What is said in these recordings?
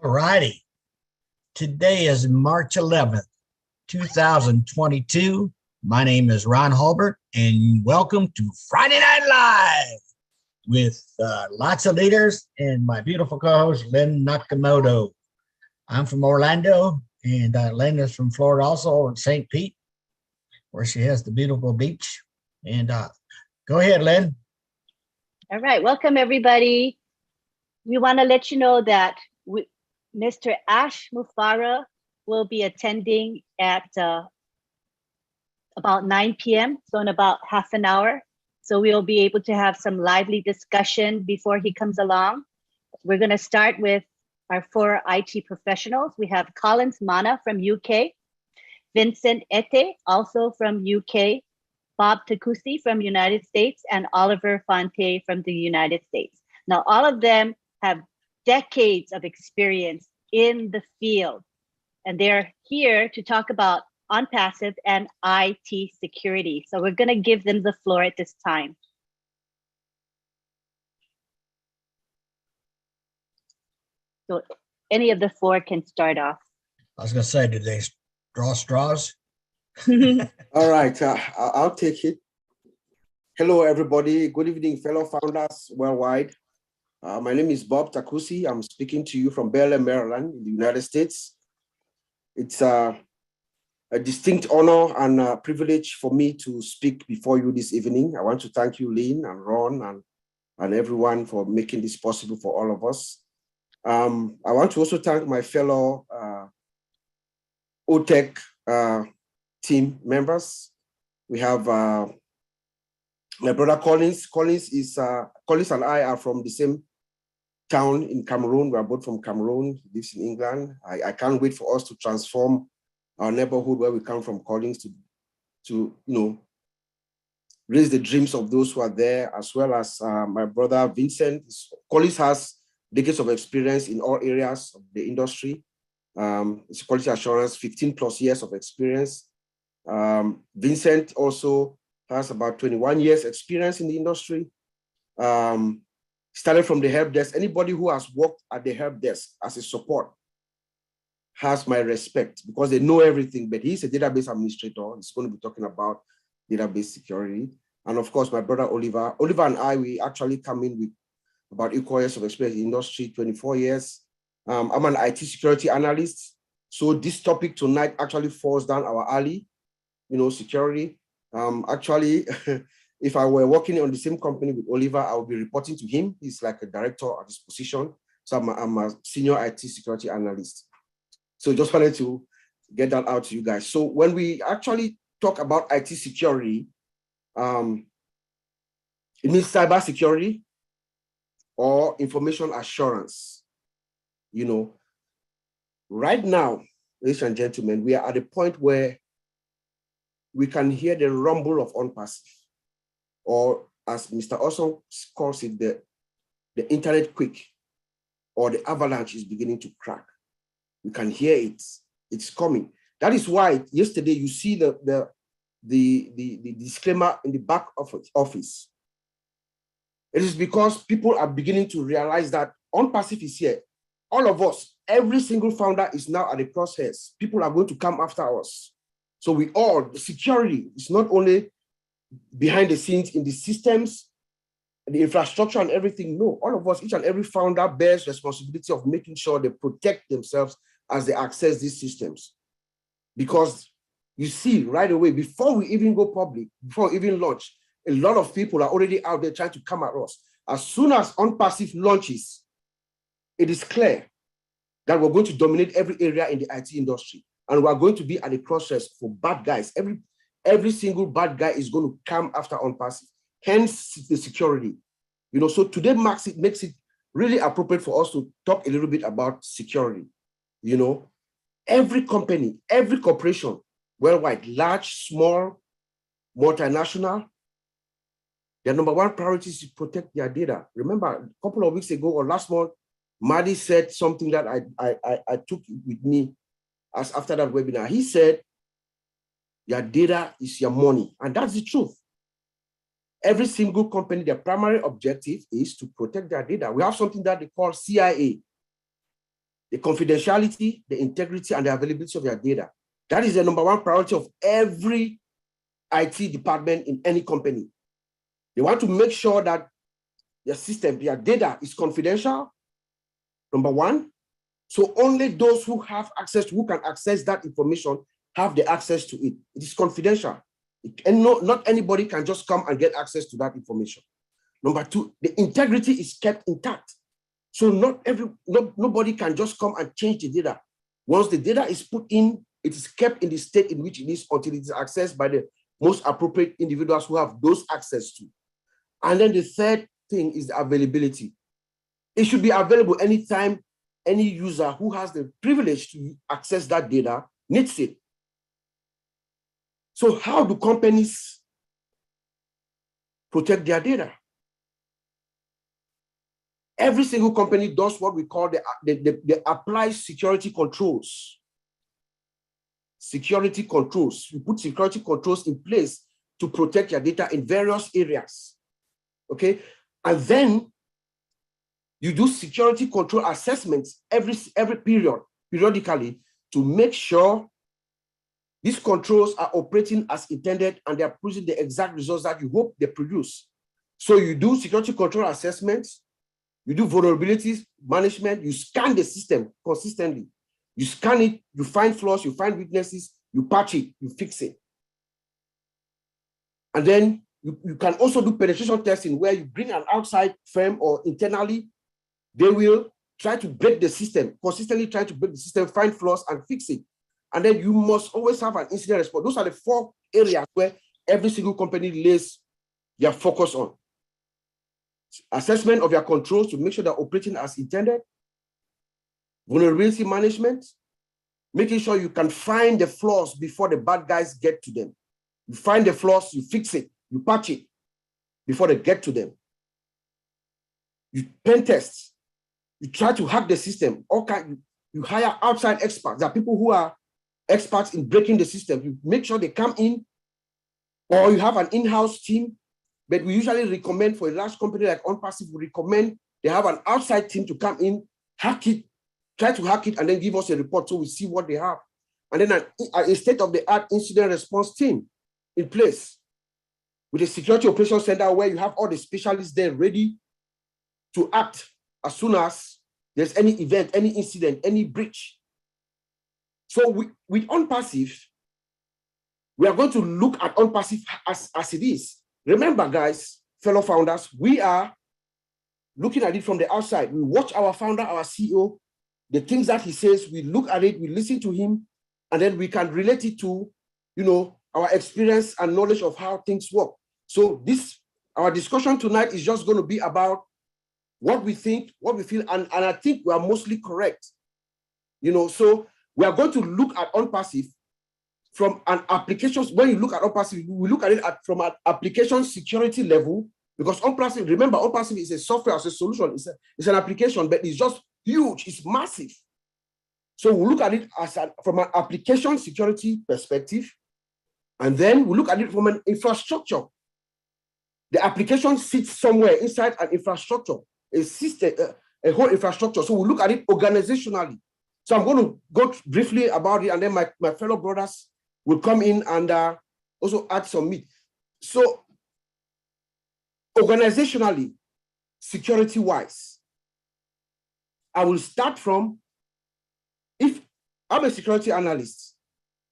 righty. Today is March 11th, 2022. My name is Ron Hulbert, and welcome to Friday Night Live with lots of leaders and my beautiful co-host, Lynn Nakamoto. I'm from Orlando, and Lynn is from Florida, also in St. Pete, where she has the beautiful beach. And go ahead, Lynn. All right, welcome everybody. We want to let you know that Mr. Ash Mufareh will be attending at about 9 p.m., so in about half an hour. So we'll be able to have some lively discussion before he comes along. We're going to start with our 4 IT professionals. We have Collins Mana from UK, Vincent Ete, also from UK, Bob Takusi from United States, and Oliver Fonte from the United States. Now, all of them have decades of experience in the field, and they're here to talk about ONPASSIVE and IT security. So we're going to give them the floor at this time. So any of the 4 can start off. I was going to say, did they draw straws? All right, I'll take it. Hello, everybody. Good evening, fellow founders worldwide. My name is Bob Takusi. I'm speaking to you from Bel Air, Maryland, in the United States. It's a distinct honor and privilege for me to speak before you this evening. I want to thank you, Lynn and Ron and everyone for making this possible for all of us. I want to also thank my fellow OTech team members. We have my brother Collins. Collins and I are from the same town in Cameroon. We are both from Cameroon. He lives in England. I can't wait for us to transform our neighborhood where we come from, Collins, to raise the dreams of those who are there, as well as my brother Vincent. Collins has decades of experience in all areas of the industry. It's quality assurance, 15 plus years of experience. Vincent also has about 21 years experience in the industry. Started from the help desk. Anybody who has worked at the help desk as a support has my respect because they know everything, but he's a database administrator. He's going to be talking about database security. And of course, my brother Oliver. Oliver and I, we actually come in with about equal years of experience in the industry, 24 years. I'm an IT security analyst. So this topic tonight actually falls down our alley, security. Actually, if I were working on the same company with Oliver, I would be reporting to him. He's like a director at his position. So I'm a senior IT security analyst. So just wanted to get that out to you guys. So when we actually talk about IT security, it means cyber security or information assurance. Right now, ladies and gentlemen, we are at a point where we can hear the rumble of ONPASSIVE, or as Mr. Olson calls it, the internet quake, or the avalanche is beginning to crack. We can hear it. It's coming. That is why yesterday you see the disclaimer in the back of the office. It is because people are beginning to realize that ONPASSIVE is here. All of us, every single founder is now at the crosshairs. People are going to come after us. So the security is not only behind the scenes in the systems, the infrastructure and everything. No, all of us, each and every founder bears responsibility of making sure they protect themselves as they access these systems. Because you see right away, before we even go public, before we even launch, a lot of people are already out there trying to come at us. As soon as ONPASSIVE launches, it is clear that we're going to dominate every area in the IT industry. And we're going to be at the process for bad guys. Every single bad guy is going to come after ONPASSIVE. Hence the security. So today makes it really appropriate for us to talk a little bit about security. Every company, every corporation worldwide, large, small, multinational, their number one priority is to protect their data. Remember, a couple of weeks ago or last month, Madi said something that I took with me as after that webinar. He said, your data is your money. And that's the truth. Every single company, their primary objective is to protect their data. We have something that they call CIA, the confidentiality, the integrity, and the availability of their data. That is the number one priority of every IT department in any company. They want to make sure that their system, their data is confidential, number one. So only those who have access, who can access that information, have the access to it. It is confidential. And not anybody can just come and get access to that information. Number two, the integrity is kept intact. So nobody can just come and change the data. Once the data is put in, it is kept in the state in which it is until it is accessed by the most appropriate individuals who have those access to. And then the third thing is the availability. It should be available anytime any user who has the privilege to access that data needs it. So how do companies protect their data? Every single company does what we call the applied security controls. Security controls. You put security controls in place to protect your data in various areas. Okay, and then you do security control assessments periodically to make sure these controls are operating as intended and they are producing the exact results that you hope they produce. So you do security control assessments, you do vulnerabilities management, you scan the system consistently. You scan it, you find flaws, you find weaknesses, you patch it, you fix it. And then you can also do penetration testing where you bring an outside firm or internally, they will try to break the system, consistently try to break the system, find flaws and fix it. And then you must always have an incident response. Those are the 4 areas where every single company lays their focus on. Assessment of your controls to make sure they're operating as intended. Vulnerability management, making sure you can find the flaws before the bad guys get to them. You find the flaws, you fix it, you patch it before they get to them. You pen test, you try to hack the system. You hire outside experts. There are people who are experts in breaking the system. You make sure they come in, or you have an in-house team. But we usually recommend for a large company like ONPASSIVE, we recommend they have an outside team to come in, hack it, try to hack it, and then give us a report so we see what they have. And then a state-of-the-art incident response team in place with a security operations center where you have all the specialists there ready to act as soon as there's any event, any incident, any breach. So with ONPASSIVE, we are going to look at ONPASSIVE as it is. Remember, guys, fellow founders, we are looking at it from the outside. We watch our founder, our CEO, the things that he says, we look at it, we listen to him, and then we can relate it to, our experience and knowledge of how things work. So our discussion tonight is just going to be about what we think, what we feel, and I think we are mostly correct. So we are going to look at ONPASSIVE from an application. When you look at ONPASSIVE, we look at it from an application security level, because ONPASSIVE, remember, ONPASSIVE is a software as a solution. It's an application, but it's just huge. It's massive. So we look at it from an application security perspective, and then we look at it from an infrastructure. The application sits somewhere inside an infrastructure, a system, a whole infrastructure. So we look at it organizationally. So I'm going to go briefly about it, and then my fellow brothers will come in and also add some meat. So organizationally, security-wise, I will start from, if I'm a security analyst,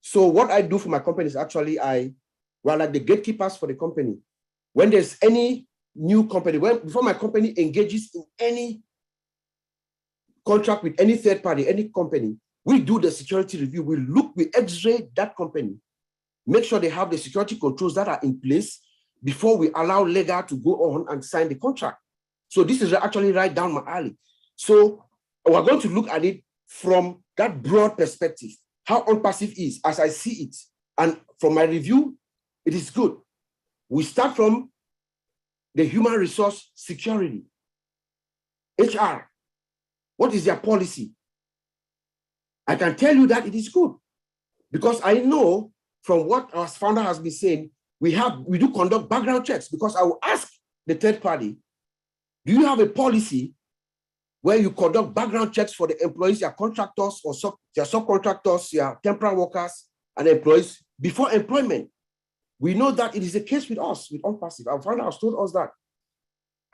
so what I do for my company is actually we're like the gatekeepers for the company. When there's any new company, before my company engages in any contract with any third party, any company, we do the security review. We X-ray that company, make sure they have the security controls that are in place before we allow legal to go on and sign the contract. So this is actually right down my alley. So we're going to look at it from that broad perspective, how ONPASSIVE is, as I see it. And from my review, it is good. We start from the human resource security. HR, what is their policy? I can tell you that it is good, because I know from what our founder has been saying, we do conduct background checks, because I will ask the third party, do you have a policy where you conduct background checks for the employees, your contractors or your subcontractors, your temporary workers and employees before employment. We know that it is the case with us, with ONPASSIVE. Our founder has told us that.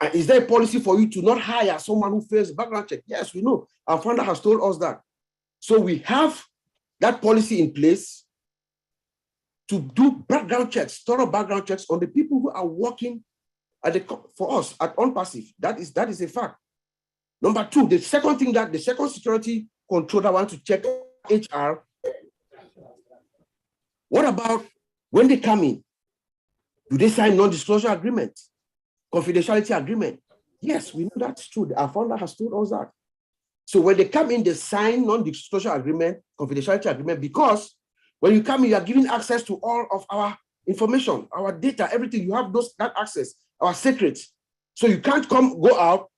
And is there a policy for you to not hire someone who fails a background check? Yes, we know. Our founder has told us that. So we have that policy in place to do background checks, thorough background checks on the people who are working for us at ONPASSIVE. That is a fact. Number two, the second security control I want to check HR. What about when they come in? Do they sign non-disclosure agreement, confidentiality agreement? Yes, we know that's true. Our founder has told us that. So when they come in, they sign non-disclosure agreement, confidentiality agreement, because when you come in, you are giving access to all of our information, our data, everything. You have that access, our secrets. So you can't go out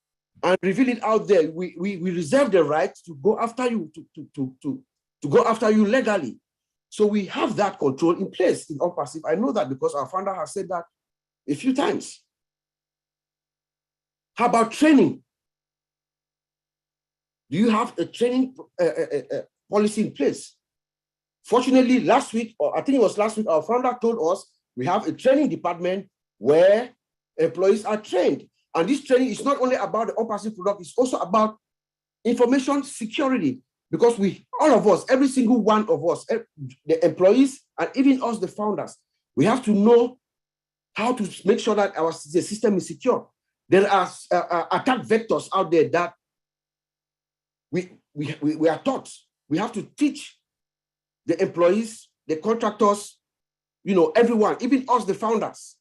and reveal it out there. We reserve the right to go after you, to go after you legally. So we have that control in place in ONPASSIVE. I know that because our founder has said that a few times. How about training? Do you have a training policy in place? Fortunately, last week, or I think it was last week, our founder told us we have a training department where employees are trained. And this training is not only about the ONPASSIVE product, it's also about information security. Because all of us, every single one of us, the employees, and even us, the founders, we have to know how to make sure that the system is secure. There are attack vectors out there that we are taught. We have to teach the employees, the contractors, everyone, even us, the founders.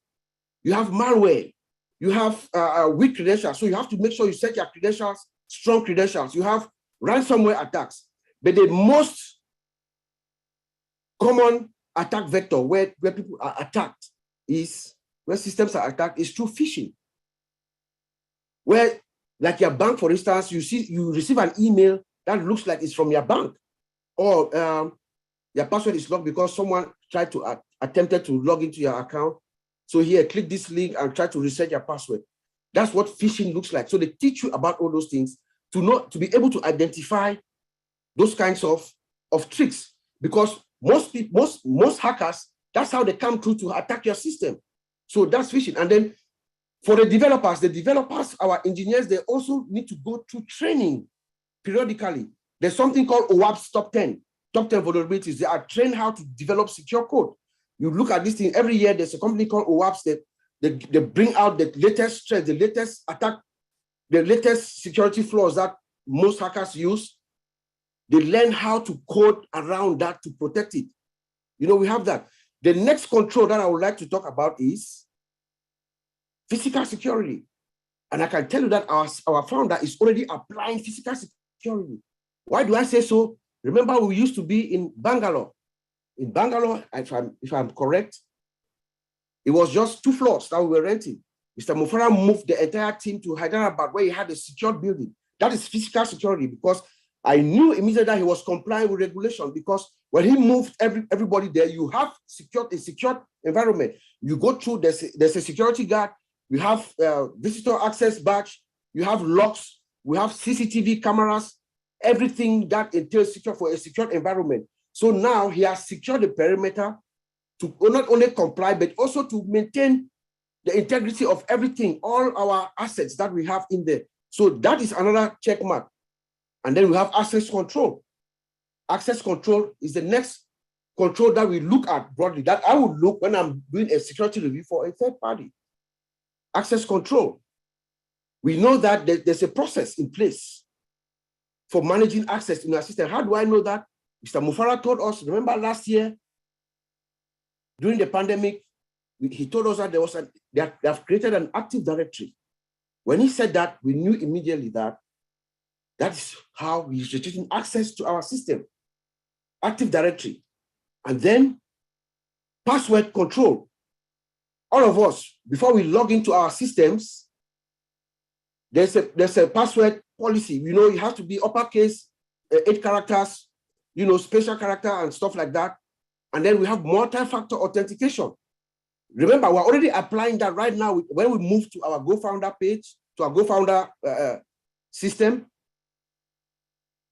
You have malware, you have weak credentials, so you have to make sure you set your credentials, strong credentials. You have ransomware attacks, but the most common attack vector where people are attacked where systems are attacked is through phishing. Where, like your bank, for instance, you receive an email that looks like it's from your bank, or your password is locked because someone tried to attempted to log into your account. So here, click this link and try to reset your password. That's what phishing looks like. So they teach you about all those things to be able to identify those kinds of tricks, because most hackers, that's how they come through to attack your system. So that's phishing. And then for the developers, our engineers, they also need to go through training periodically. There's something called OWASP Top 10 vulnerabilities. They are trained how to develop secure code. You look at this thing every year. There's a company called OWASP. They bring out the latest threats, the latest attack, the latest security flaws that most hackers use. They learn how to code around that to protect it. We have that. The next control that I would like to talk about is physical security. And I can tell you that our founder is already applying physical security. Why do I say so? Remember, we used to be in Bangalore. In Bangalore, if I'm correct, it was just 2 floors that we were renting. Mr. Mufareh moved the entire team to Hyderabad, where he had a secured building. That is physical security, because I knew immediately that he was complying with regulation, because when he moved everybody there, you have a secured environment. You go through, there's a security guard, you have visitor access badge, you have locks, we have CCTV cameras, everything that entails secure for a secured environment. So now he has secured the perimeter to not only comply, but also to maintain the integrity of everything, all our assets that we have in there. So that is another check mark. And then we have access control. Access control is the next control that we look at broadly, that I would look when I'm doing a security review for a third party. Access control. We know that there's a process in place for managing access in our system. How do I know that? Mr. Mufareh told us, remember last year, during the pandemic, he told us that they have created an Active Directory. When he said that, we knew immediately that that's how he's restricting access to our system. Active Directory. And then password control. All of us, before we log into our systems, there's a password policy. You have to be uppercase, 8 characters, special character and stuff like that. And then we have multi-factor authentication. Remember, we're already applying that right now when we move to our GoFounder page, to our GoFounder system.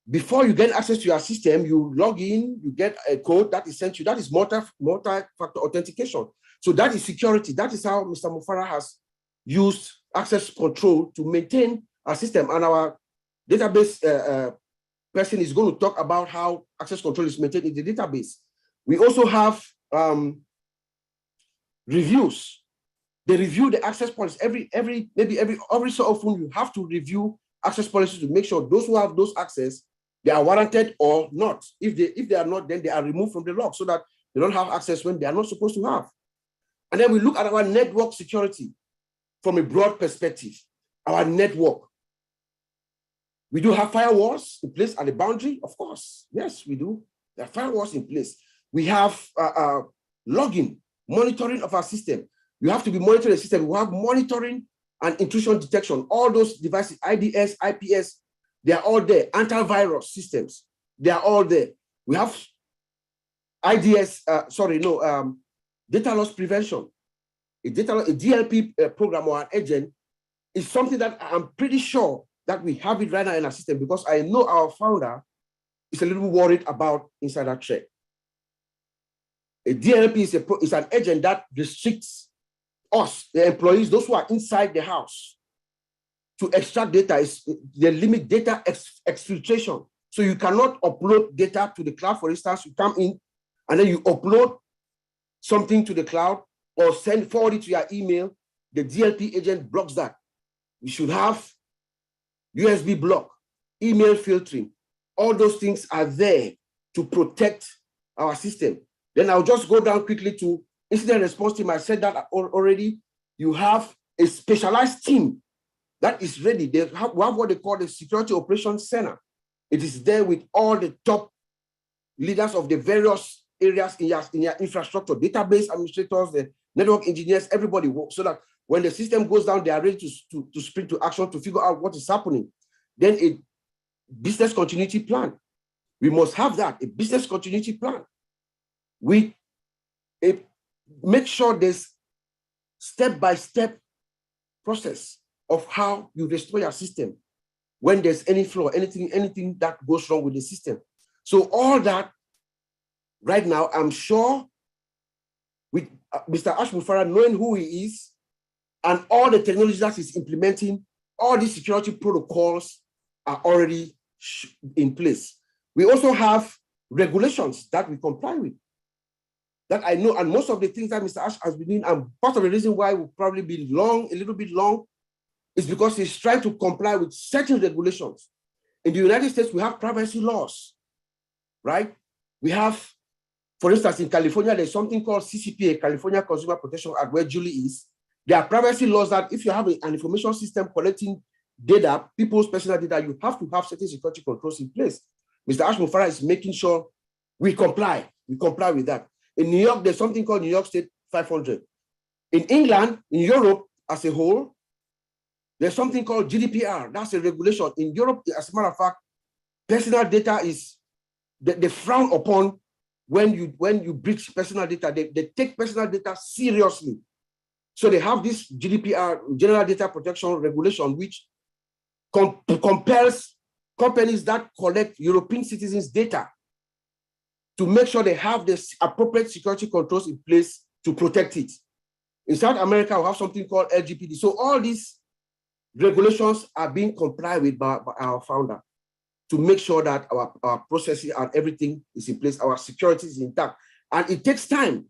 before you get access to your system, you log in, you get a code that is sent you. That is multi-factor authentication. So that is security. That is how Mr. Mufareh has used access control to maintain our system. And our database person is going to talk about how access control is maintained in the database. We also have reviews. They review the access policy every so often. You have to review access policies to make sure those who have those access, they are warranted or not. If they are not, then they are removed from the log so that they don't have access when they are not supposed to have. And then we look at our network security from a broad perspective. Our network. We do have firewalls in place at the boundary, of course. Yes, we do. There are firewalls in place. We have logging, monitoring of our system. You have to be monitoring the system. We have monitoring and intrusion detection. All those devices, IDS, IPS, they are all there. Antivirus systems, they are all there. We have IDS, data loss prevention. A DLP program or an agent is something that I'm pretty sure that we have it right now in our system, because I know our founder is a little worried about insider threat. A DLP is an agent that restricts us, the employees, those who are inside the house, to extract data. They limit data exfiltration. So you cannot upload data to the cloud. For instance, you come in and then you upload something to the cloud or forward it to your email. The DLP agent blocks that. We should have USB block, email filtering. All those things are there to protect our system. Then I'll just go down quickly to incident response team. I said that already. You have a specialized team that is ready. We have what they call the Security Operations Center. It is there with all the top leaders of the various areas in your infrastructure, database administrators, the network engineers, everybody works, so that when the system goes down, they are ready to spring to action to figure out what is happening. Then a business continuity plan. We must have that, a business continuity plan. We make sure there's step-by-step process of how you restore your system when there's any flaw, anything that goes wrong with the system. So all that right now, I'm sure with Mr. Mufareh knowing who he is and all the technologies that he's implementing, all these security protocols are already in place. We also have regulations that we comply with, that I know, and most of the things that Mr. Ash has been doing, and part of the reason why will probably be a little bit long, is because he's trying to comply with certain regulations. In the United States, we have privacy laws, right? We have, for instance, in California, there's something called CCPA, California Consumer Protection Act, where Julie is. There are privacy laws that if you have an information system collecting data, people's personal data, you have to have certain security controls in place. Mr. Mufareh is making sure we comply with that. In New York, there's something called New York State 500. In England, in Europe as a whole, there's something called GDPR. That's a regulation. In Europe, as a matter of fact, personal data is, they frown upon when you breach personal data. They take personal data seriously. So they have this GDPR, General Data Protection Regulation, which compels companies that collect European citizens' data to make sure they have the appropriate security controls in place to protect it. In South America, we have something called LGPD. So all these regulations are being complied with by our founder to make sure that our processes and everything is in place, our security is intact. And it takes time.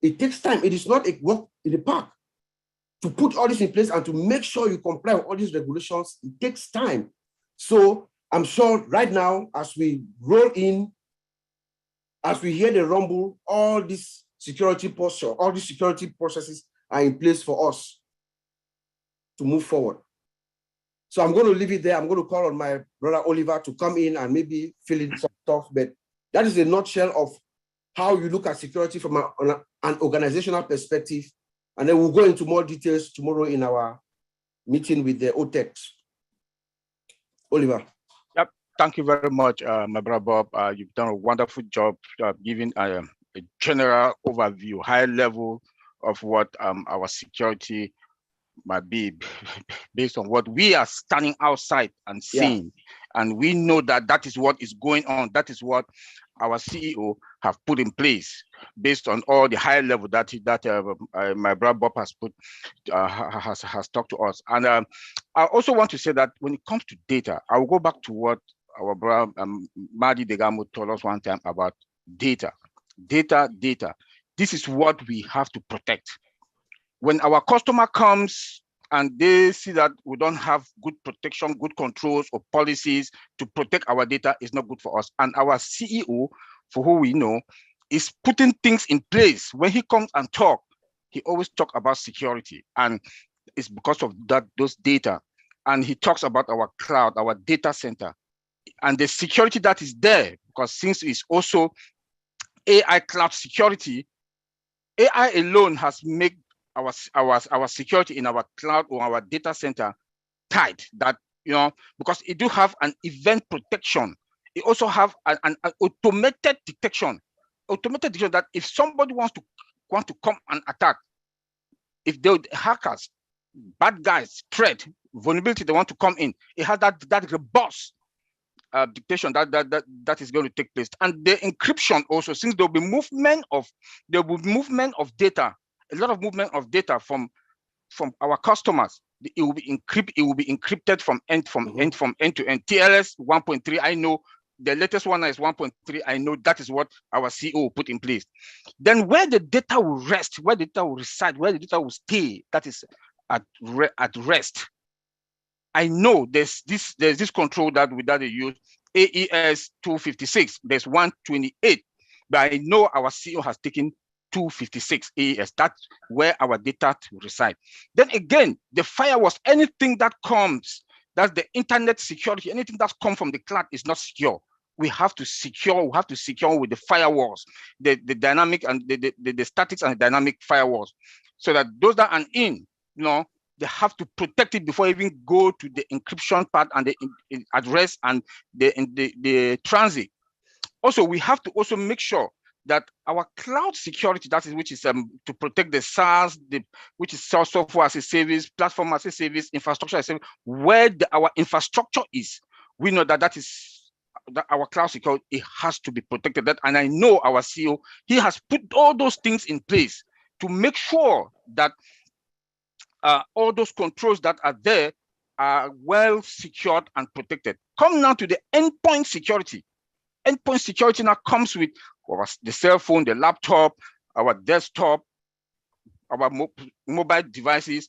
It takes time. It is not a walk in the park. To put all this in place and to make sure you comply with all these regulations, it takes time. So I'm sure right now, as we roll in, as we hear the rumble, all this security posture, all these security processes are in place for us to move forward. So I'm going to leave it there. I'm going to call on my brother Oliver to come in and maybe fill in some stuff, but that is a nutshell of how you look at security from an organizational perspective. And then we'll go into more details tomorrow in our meeting with the OTEX. Oliver. Yep. Thank you very much, my brother Bob. You've done a wonderful job giving a general overview, high level of what our security might be based on what we are standing outside and seeing. And we know that that is what is going on. That is what our CEO have put in place based on all the high level that my brother Bob has put has talked to us. And I also want to say that when it comes to data, I will go back to what our brother Madi Degamo told us one time about data. This is what we have to protect. When our customer comes and they see that we don't have good protection, good controls or policies to protect our data, is not good for us. And our CEO, for who we know, is putting things in place. When he comes and talk, he always talk about security, and it's because of that, those data. And he talks about our cloud, our data center, and the security that is there, because since it's also AI cloud security, AI alone has made our security in our cloud or our data center tight. That, you know, because it do have an event protection. It also have an automated detection. Automated detection that if somebody wants to come and attack, if the hackers, bad guys, threat, vulnerability, they want to come in, it has that robust dictation that is going to take place. And the encryption also, since there'll be movement of data, a lot of movement of data from our customers, it will be encrypted from end to end. TLS 1.3, I know the latest one is 1.3. I know that is what our CEO put in place. Then where the data will rest, where the data will reside, where the data will stay, that is at rest. I know there's this control that they use, AES 256. There's 128, but I know our CEO has taken 256 AES. That's where our data will reside. Then again, the firewalls, anything that comes, that's the internet security, anything that's come from the cloud is not secure. We have to secure with the firewalls, the dynamic and the statics and the dynamic firewalls, so that those that are in, you know, they have to protect it before even go to the encryption part and the address and the transit. Also, we have to also make sure that our cloud security, which is to protect the SaaS, which is software as a service, platform as a service, infrastructure as a service, where our infrastructure is, we know that our cloud security, it has to be protected. And I know our CEO, he has put all those things in place to make sure that all those controls that are there are well secured and protected. Come now to the endpoint security. Endpoint security now comes with the cell phone, the laptop, our desktop, our mobile devices.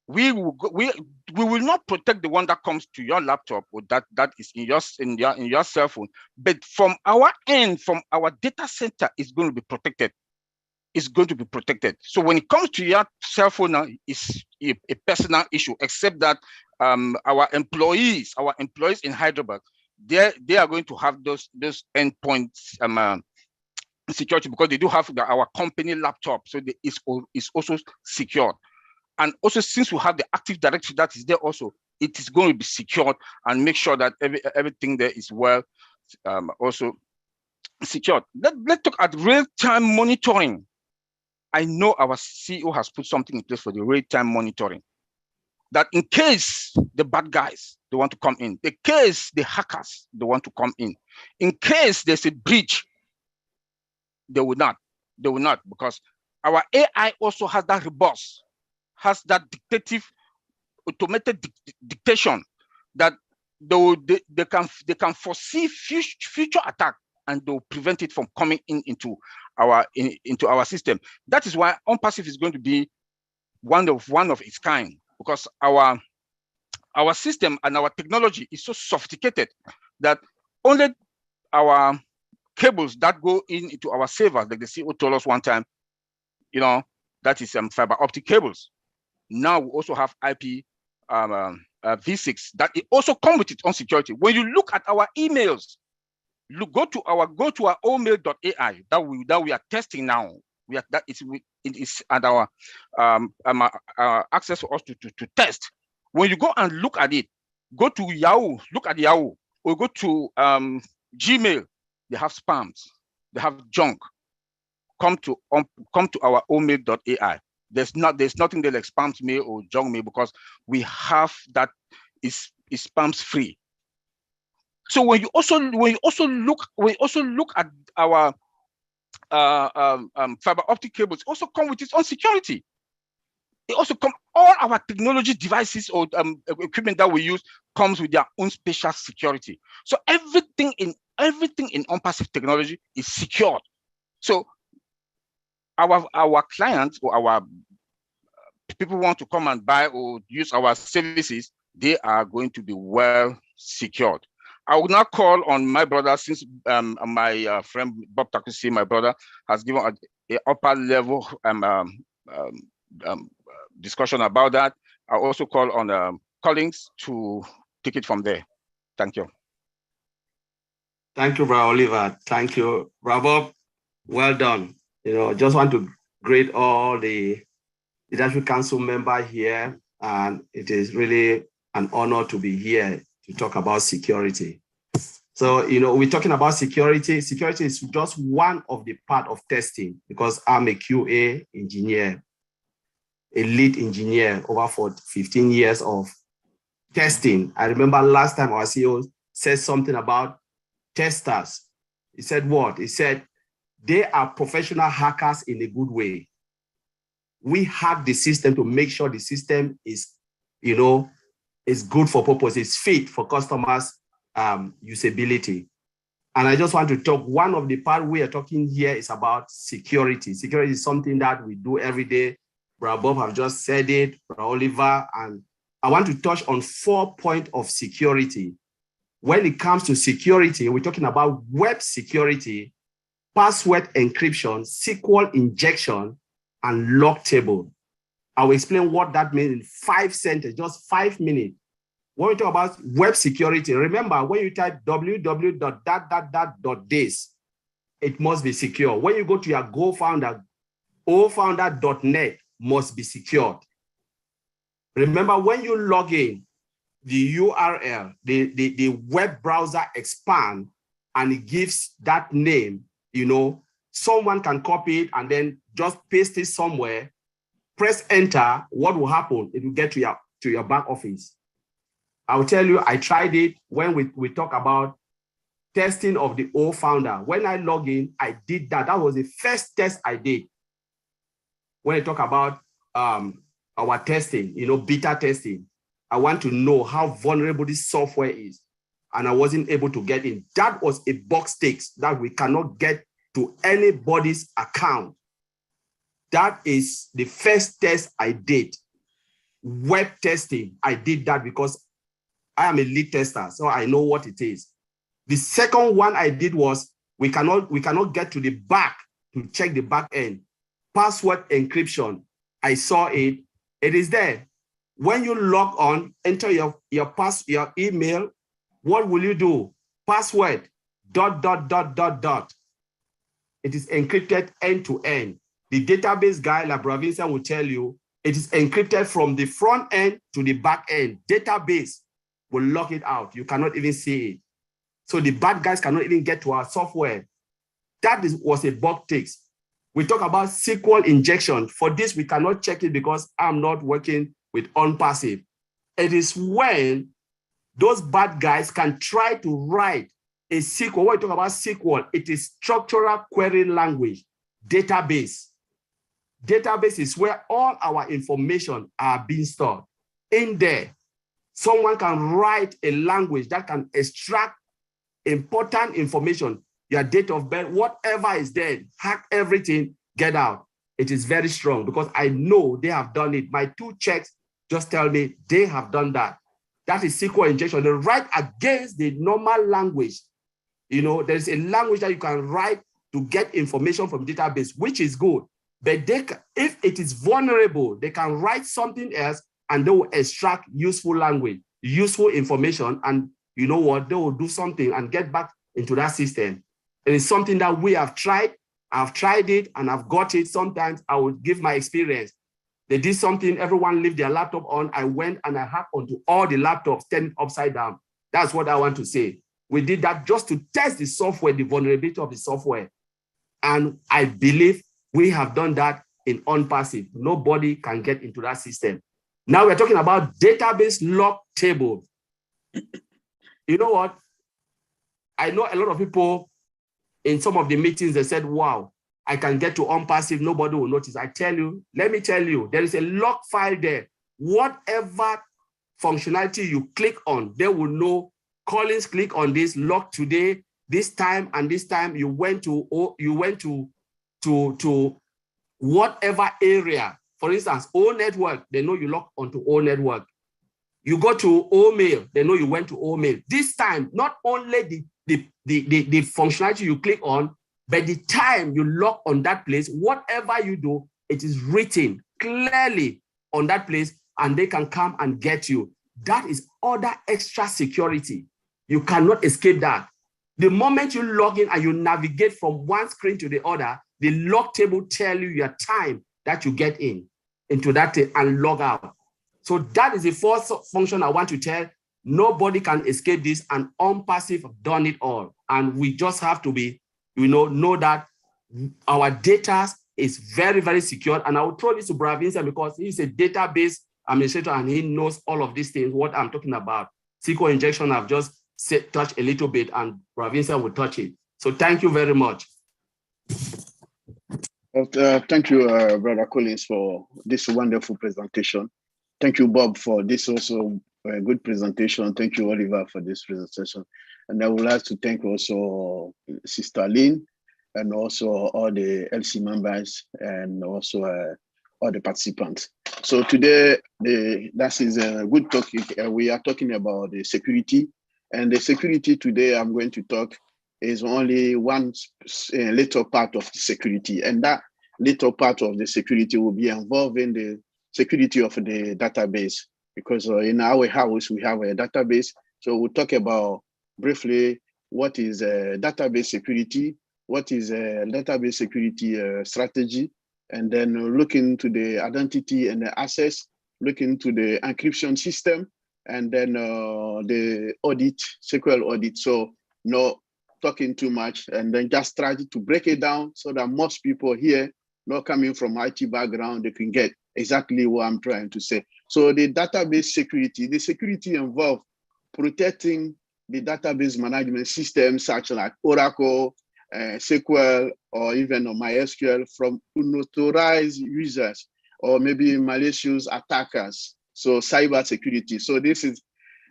We will not protect the one that comes to your laptop or that is in your cell phone, but from our end, from our data center, is going to be protected. Is going to be protected. So when it comes to your cell phone now, it's a personal issue, except that our employees in Hyderabad, they are going to have those endpoints security, because they do have our company laptop, so it's also secured. And also, since we have the Active Directory that is there also, it is going to be secured and make sure that everything there is well also secured. Let's talk at real-time monitoring. I know our CEO has put something in place for the real-time monitoring, that in case the bad guys, they want to come in case the hackers, they want to come in case there's a breach, they will not, because our AI also has that robust, has that automated dictation that they can foresee future attack, and they'll prevent it from coming into our system. That is why ONPASSIVE is going to be one of its kind, because our system and our technology is so sophisticated that only our cables that go into our servers, like the CEO told us one time, you know, that is fiber optic cables. Now we also have IP V6 that it also comes with its own security. When you look at our emails, go to our omail.ai that we are testing now. It is at our access for us to test. When you go and look at it, go to Yahoo, look at Yahoo, or go to Gmail. They have spams, they have junk. Come to our omail.ai. there's nothing that like spams mail or junk mail, because we have that is spams free. So when you also look at our fiber optic cables, also come with its own security. It also come, all our technology devices or equipment that we use comes with their own special security. So everything in ONPASSIVE technology is secured. So our clients or our people want to come and buy or use our services, they are going to be well secured. I will now call on my brother, since my friend Bob Takusi, my brother, has given an upper level discussion about that. I'll also call on Collins to take it from there. Thank you. Thank you, Brother Oliver. Thank you, Bravo. Well done. Just want to greet all the Leadership Council members here, and it is really an honor to be here to talk about security. So, we're talking about security. Security is just one of the part of testing, because I'm a QA engineer, a lead engineer over 15 years of testing. I remember last time our CEO said something about testers. He said what? He said, they are professional hackers in a good way. We hack the system to make sure the system is, is good for purpose, it's fit for customers' usability. And I just want to talk, one of the part we are talking here is about security. Security is something that we do every day. Brother Bob have just said it, Brother Oliver, and I want to touch on 4 points of security. When it comes to security, we're talking about web security, password encryption, SQL injection, and lock table. I will explain what that means in 5 sentences, just 5 minutes. When we talk about web security, remember when you type www.dat.this, it must be secure. When you go to your GoFounder, ofounder.net must be secured. Remember when you log in, the URL, the web browser expand and it gives that name, someone can copy it and then just paste it somewhere, press enter, what will happen? It will get to your back office. I will tell you, I tried it when we talk about testing of the OFounder. When I log in, I did that. That was the first test I did. When I talk about our testing, beta testing, I want to know how vulnerable this software is. And I wasn't able to get in. That was a box tick that we cannot get to anybody's account. That is the first test I did. Web testing, I did that because I am a lead tester, so I know what it is. The second one I did was, we cannot get to the back to check the back end. Password encryption, I saw it. It is there. When you log on, enter your email, what will you do? Password, ... It is encrypted end to end. The database guy, like Brother Vincent, will tell you, it is encrypted from the front end to the back end. Database will lock it out. You cannot even see it. So the bad guys cannot even get to our software. That was a bug fix. We talk about SQL injection. For this, we cannot check it because I'm not working with ONPASSIVE. It is when those bad guys can try to write a SQL. When we talk about SQL, it is structural query language, database. Database is where all our information are being stored. In there, someone can write a language that can extract important information, your date of birth, whatever is there, hack everything, get out. It is very strong because I know they have done it. My 2 checks just tell me they have done that. That is SQL injection. They write against the normal language. There's a language that you can write to get information from database, which is good. But if it is vulnerable, they can write something else and they will extract useful language, useful information, and you know what? They will do something and get back into that system. It is something that we have tried. I've tried it and I've got it. Sometimes I would give my experience. They did something, everyone left their laptop on. I went and I hacked onto all the laptops, turned upside down. That's what I want to say. We did that just to test the software, the vulnerability of the software. And I believe we have done that in ONPASSIVE. Nobody can get into that system. Now we're talking about database lock table. You know what? I know a lot of people in some of the meetings, they said, wow, I can get to ONPASSIVE, nobody will notice. I tell you, let me tell you, there is a lock file there. Whatever functionality you click on, they will know, Collins, click on this, lock today, this time and this time, you went to whatever area. For instance, O network, they know you log onto O network. You go to O mail, they know you went to O mail. This time, not only the functionality you click on, but the time you log on that place, whatever you do, it is written clearly on that place, and they can come and get you. That is other extra security. You cannot escape that. The moment you log in and you navigate from one screen to the other, the lock table tell you your time that you get into that thing and log out. So that is the first function I want to tell. Nobody can escape this, and ONPASSIVE have done it all. And we just have to be, know that our data is very, very secure. And I will throw this to Brother Vincent because he's a database administrator and he knows all of these things, what I'm talking about. SQL injection, I've just touched a little bit, and Brother Vincent will touch it. So thank you very much. Thank you, Brother Collins, for this wonderful presentation. Thank you, Bob, for this also good presentation. Thank you, Oliver, for this presentation. And I would like to thank also Sister Lynn and also all the LC members and also all the participants. So today, that is a good topic. We are talking about the security. And the security today I'm going to talk is only one little part of the security. And that little part of the security will be involved in the security of the database, because in our house, we have a database. So we'll talk about briefly what is database security, what is a database security strategy, and then look into the identity and the access, look into the encryption system, and then the audit, SQL audit. So no talking too much, and then just try to break it down so that most people here, not coming from IT background, they can get exactly what I'm trying to say. So the database security, the security involved protecting the database management systems such like Oracle, SQL, or even MySQL from unauthorized users or maybe malicious attackers. So cyber security. So this is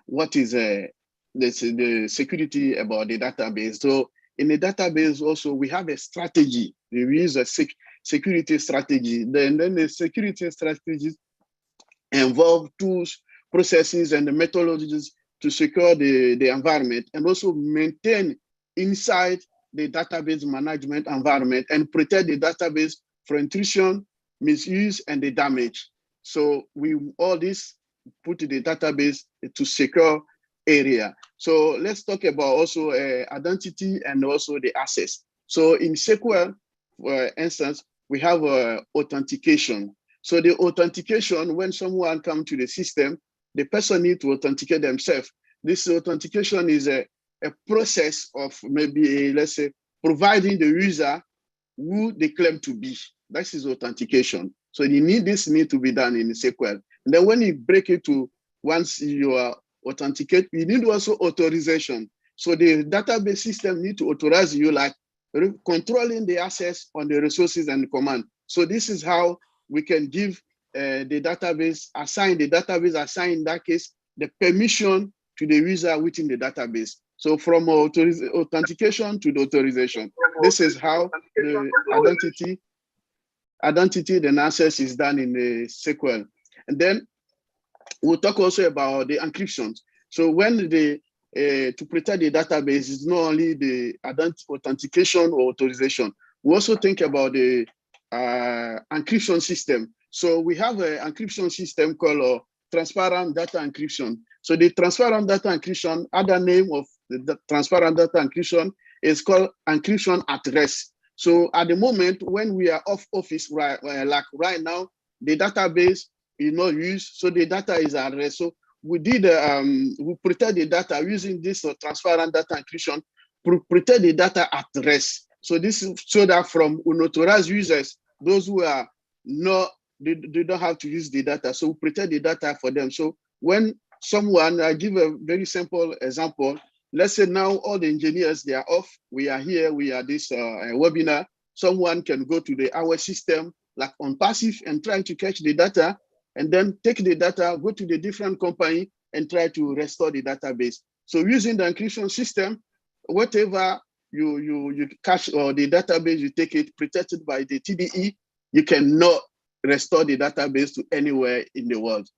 what is the security about the database. So in the database also, we have a strategy. We use a security strategy. Then the security strategies involve tools, processes, and the methodologies to secure the environment and also maintain inside the database management environment and protect the database from intrusion, misuse, and the damage. So we all this put the database to secure area. So let's talk about also identity and also the access. So in SQL, for instance, we have authentication. So the authentication, when someone comes to the system, the person needs to authenticate themselves. This authentication is a process of maybe, let's say, providing the user who they claim to be. That is authentication. So this need to be done in SQL. And then when you break it to, once you are authenticate, you need also authorization. So the database system need to authorize you, like controlling the access on the resources and the command. So this is how we can give the database, assign in that case, the permission to the user within the database. So from authentication to the authorization, this is how the identity then access is done in the SQL. And then we'll talk also about the encryption. So when to protect the database, it's not only the authentication or authorization. We also think about the encryption system. So we have an encryption system called transparent data encryption. So the transparent data encryption, other name of the transparent data encryption is called encryption at rest. So at the moment when we are off office, like right now, the database is not used, so the data is at rest. So we did we protect the data using this transparent data encryption, protect the data at rest. So this is so that from unauthorized users, those who are they don't have to use the data. So we protect the data for them. So when someone, I give a very simple example. Let's say now all the engineers, they are off. We are here, we are this webinar. Someone can go to our system like ONPASSIVE and try to catch the data, and then take the data, go to the different company and try to restore the database. So using the encryption system, whatever you cache or the database, you take it protected by the TDE, you cannot restore the database to anywhere in the world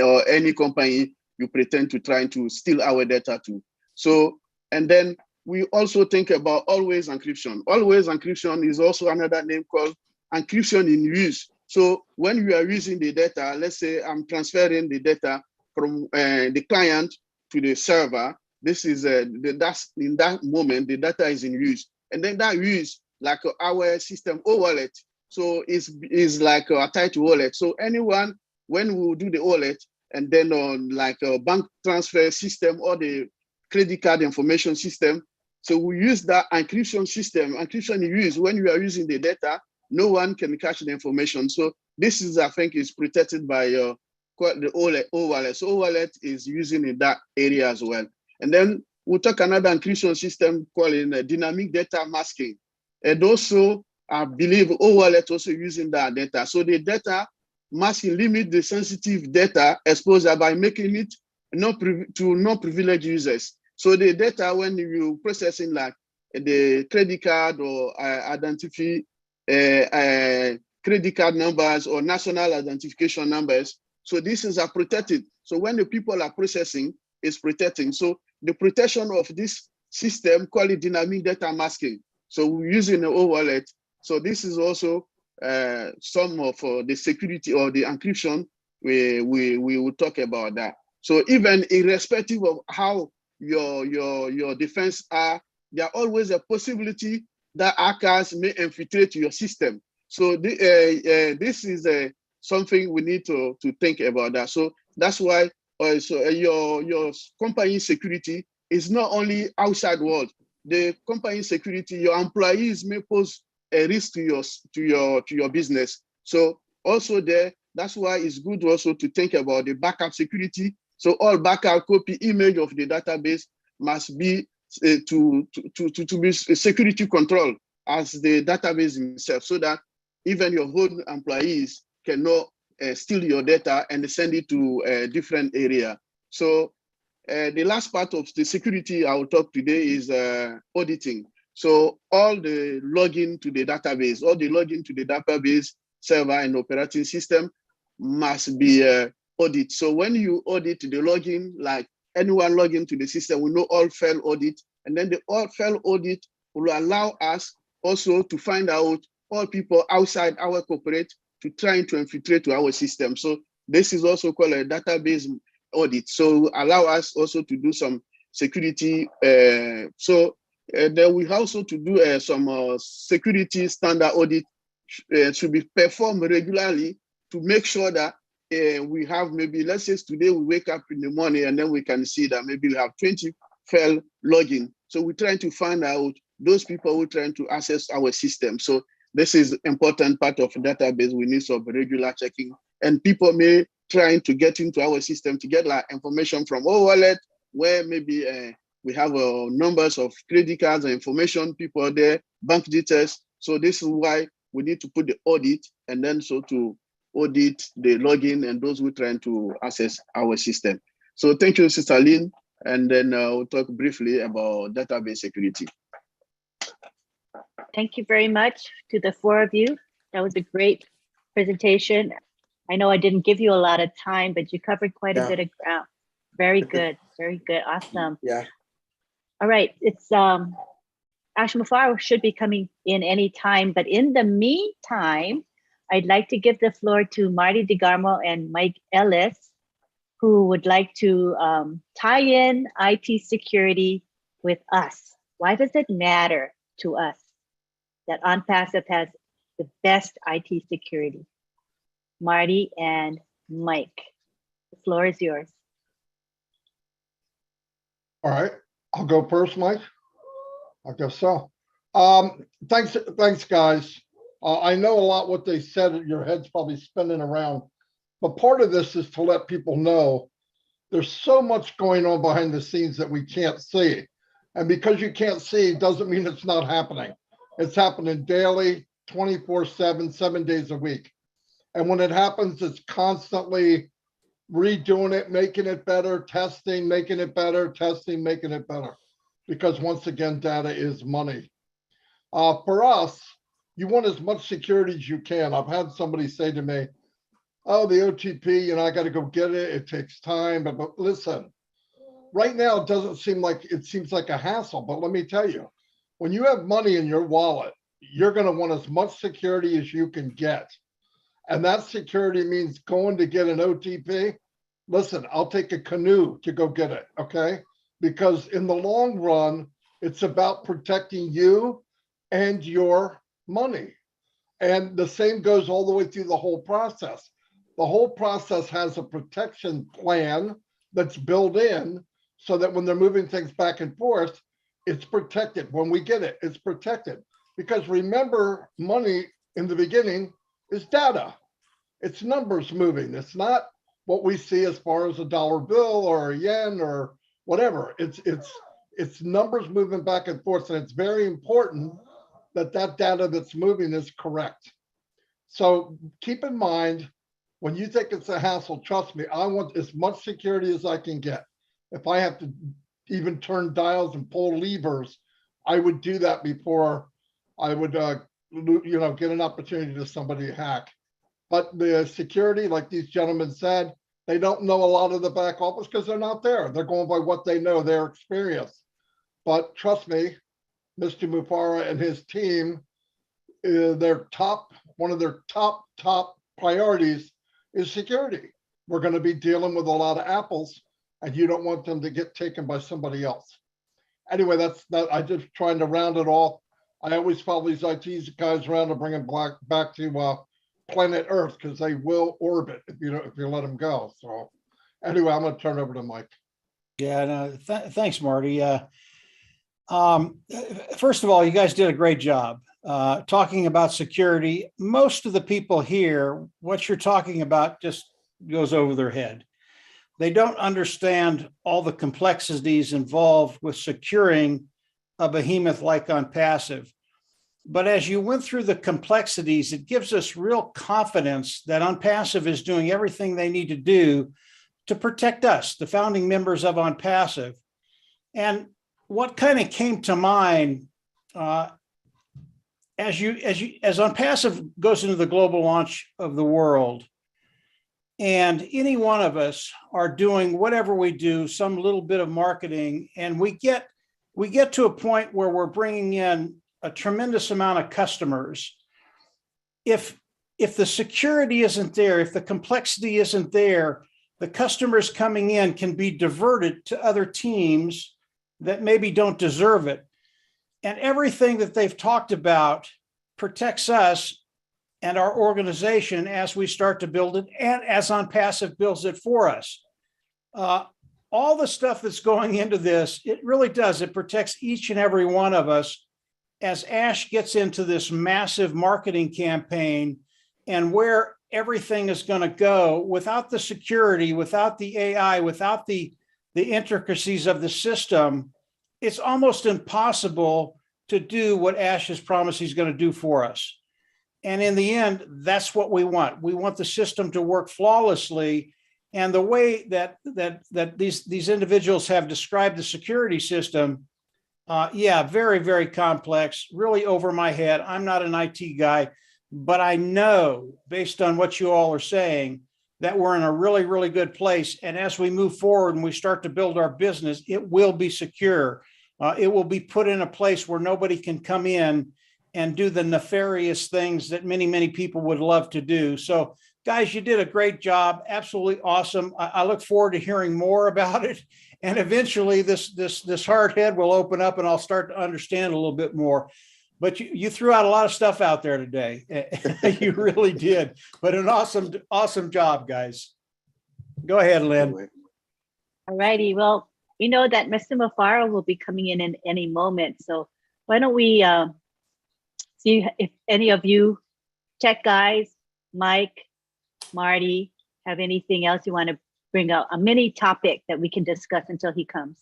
or any company you pretend to try to steal our data to. So, and then we also think about always encryption. Always encryption is also another name called encryption in use. So when you are using the data, let's say I'm transferring the data from the client to the server. This is that's in that moment the data is in use, and then that use like our system wallet. So is like attached to wallet. So anyone when we do the wallet and then on like a bank transfer system or the credit card information system. So we use that encryption system. Encryption you use when you are using the data, no one can catch the information. So this is, I think, is protected by the wallet. So wallet is using in that area as well. And then we'll talk another encryption system called dynamic data masking. And also, I believe wallet also using that data. So the data masking limit the sensitive data exposure by making it to non-privileged users. So the data when you processing like the credit card or identify credit card numbers or national identification numbers. So this is protected. So when the people are processing, it's protecting. So the protection of this system called it dynamic data masking. So we're using the wallet. So this is also some of the security or the encryption. We will talk about that. So even irrespective of how your defense are, there are always a possibility that hackers may infiltrate your system. So this is something we need to think about that. So that's why your company security is not only outside world. The company security, your employees may pose a risk to your business. So also there, that's why it's good also to think about the backup security. So all backup copy image of the database must be to be security control as the database itself, so that even your own employees cannot steal your data and send it to a different area. So the last part of the security I will talk today is auditing. So all the login to the database, all the login to the database server and operating system must be audit. So when you audit the login, like anyone login to the system, we know all fail audit, and then the all fail audit will allow us also to find out all people outside our corporate to try to infiltrate to our system. So this is also called a database audit. So allow us also to do some security. Then we also to do some security standard audit should be performed regularly to make sure that we have maybe, let's say today we wake up in the morning and then we can see that maybe we have 20 fail login. So we're trying to find out those people who are trying to access our system. So this is important part of database. We need some regular checking, and people may trying to get into our system to get like information from our wallet, where maybe we have numbers of credit cards and information, people there, bank details. So this is why we need to put the audit, and then so to audit the login and those who are trying to access our system. So thank you, Sister Lynn. And then we'll talk briefly about database security. Thank you very much to the four of you. That was a great presentation. I know I didn't give you a lot of time, but you covered quite a bit of ground. Very good, very good, awesome. Yeah. All right, it's Mufareh should be coming in any time, but in the meantime, I'd like to give the floor to Marty DeGarmo and Mike Ellis, who would like to tie in IT security with us. Why does it matter to us that ONPASSIVE has the best IT security? Marty and Mike, the floor is yours. All right, I'll go first, Mike. I guess so. Thanks, guys. I know a lot what they said. Your head's probably spinning around, but part of this is to let people know there's so much going on behind the scenes that we can't see. And because you can't see doesn't mean it's not happening. It's happening daily, 24/7, 7 days a week. And when it happens, it's constantly redoing it, making it better, testing, making it better, testing, making it better. Because once again, data is money. For us, you want as much security as you can. I've had somebody say to me, oh, the OTP, I got to go get it. It takes time. But listen, right now, it doesn't seem like it seems like a hassle. But let me tell you, when you have money in your wallet, you're going to want as much security as you can get. And that security means going to get an OTP. Listen, I'll take a canoe to go get it, okay? Because in the long run, it's about protecting you and your money. And the same goes all the way through the whole process. The whole process has a protection plan that's built in so that when they're moving things back and forth, it's protected. When we get it, it's protected. Because remember, money in the beginning is data. It's numbers moving. It's not what we see as far as a dollar bill or a yen or whatever. It's numbers moving back and forth. And it's very important that that data that's moving is correct. So keep in mind, when you think it's a hassle, trust me, I want as much security as I can get. If I have to even turn dials and pull levers, I would do that before I would, get an opportunity to somebody to hack. But the security, like these gentlemen said, they don't know a lot of the back office because they're not there. They're going by what they know, their experience. But trust me, Mr. Mufareh and his team, one of their top priorities is security. We're going to be dealing with a lot of apples, and you don't want them to get taken by somebody else. Anyway, that's that. I'm just trying to round it off. I always follow these IT guys around to bring them back to planet Earth because they will orbit if you let them go. So anyway, I'm going to turn it over to Mike. Yeah, no, thanks, Marty. First of all, you guys did a great job talking about security. Most of the people here, what you're talking about just goes over their head. They don't understand all the complexities involved with securing a behemoth like ONPASSIVE. But as you went through the complexities, it gives us real confidence that ONPASSIVE is doing everything they need to do to protect us, the founding members of ONPASSIVE. And what kind of came to mind as ONPASSIVE goes into the global launch of the world, and any one of us are doing whatever we do, some little bit of marketing, and we get to a point where we're bringing in a tremendous amount of customers. If the security isn't there, if the complexity isn't there, the customers coming in can be diverted to other teams that maybe don't deserve it. And everything that they've talked about protects us and our organization as we start to build it, and as ONPASSIVE builds it for us. All the stuff that's going into this, it really does. It protects each and every one of us as Ash gets into this massive marketing campaign and where everything is going to go. Without the security, without the AI, without the intricacies of the system, it's almost impossible to do what Ash has promised he's going to do for us. And in the end, that's what we want. We want the system to work flawlessly. And the way that these individuals have described the security system, very, very complex, really over my head. I'm not an IT guy, but I know based on what you all are saying that we're in a really, really good place. And as we move forward and we start to build our business, it will be secure. It will be put in a place where nobody can come in and do the nefarious things that many, many people would love to do. So guys, you did a great job. Absolutely awesome. I look forward to hearing more about it. And eventually this hard head will open up and I'll start to understand a little bit more. But you threw out a lot of stuff out there today. You really did. But an awesome job, guys. Go ahead, Lynn. All righty. Well, we know that Mr. Mufareh will be coming in any moment. So why don't we see if any of you check, guys. Mike, Marty, have anything else you want to bring up? A mini topic that we can discuss until he comes.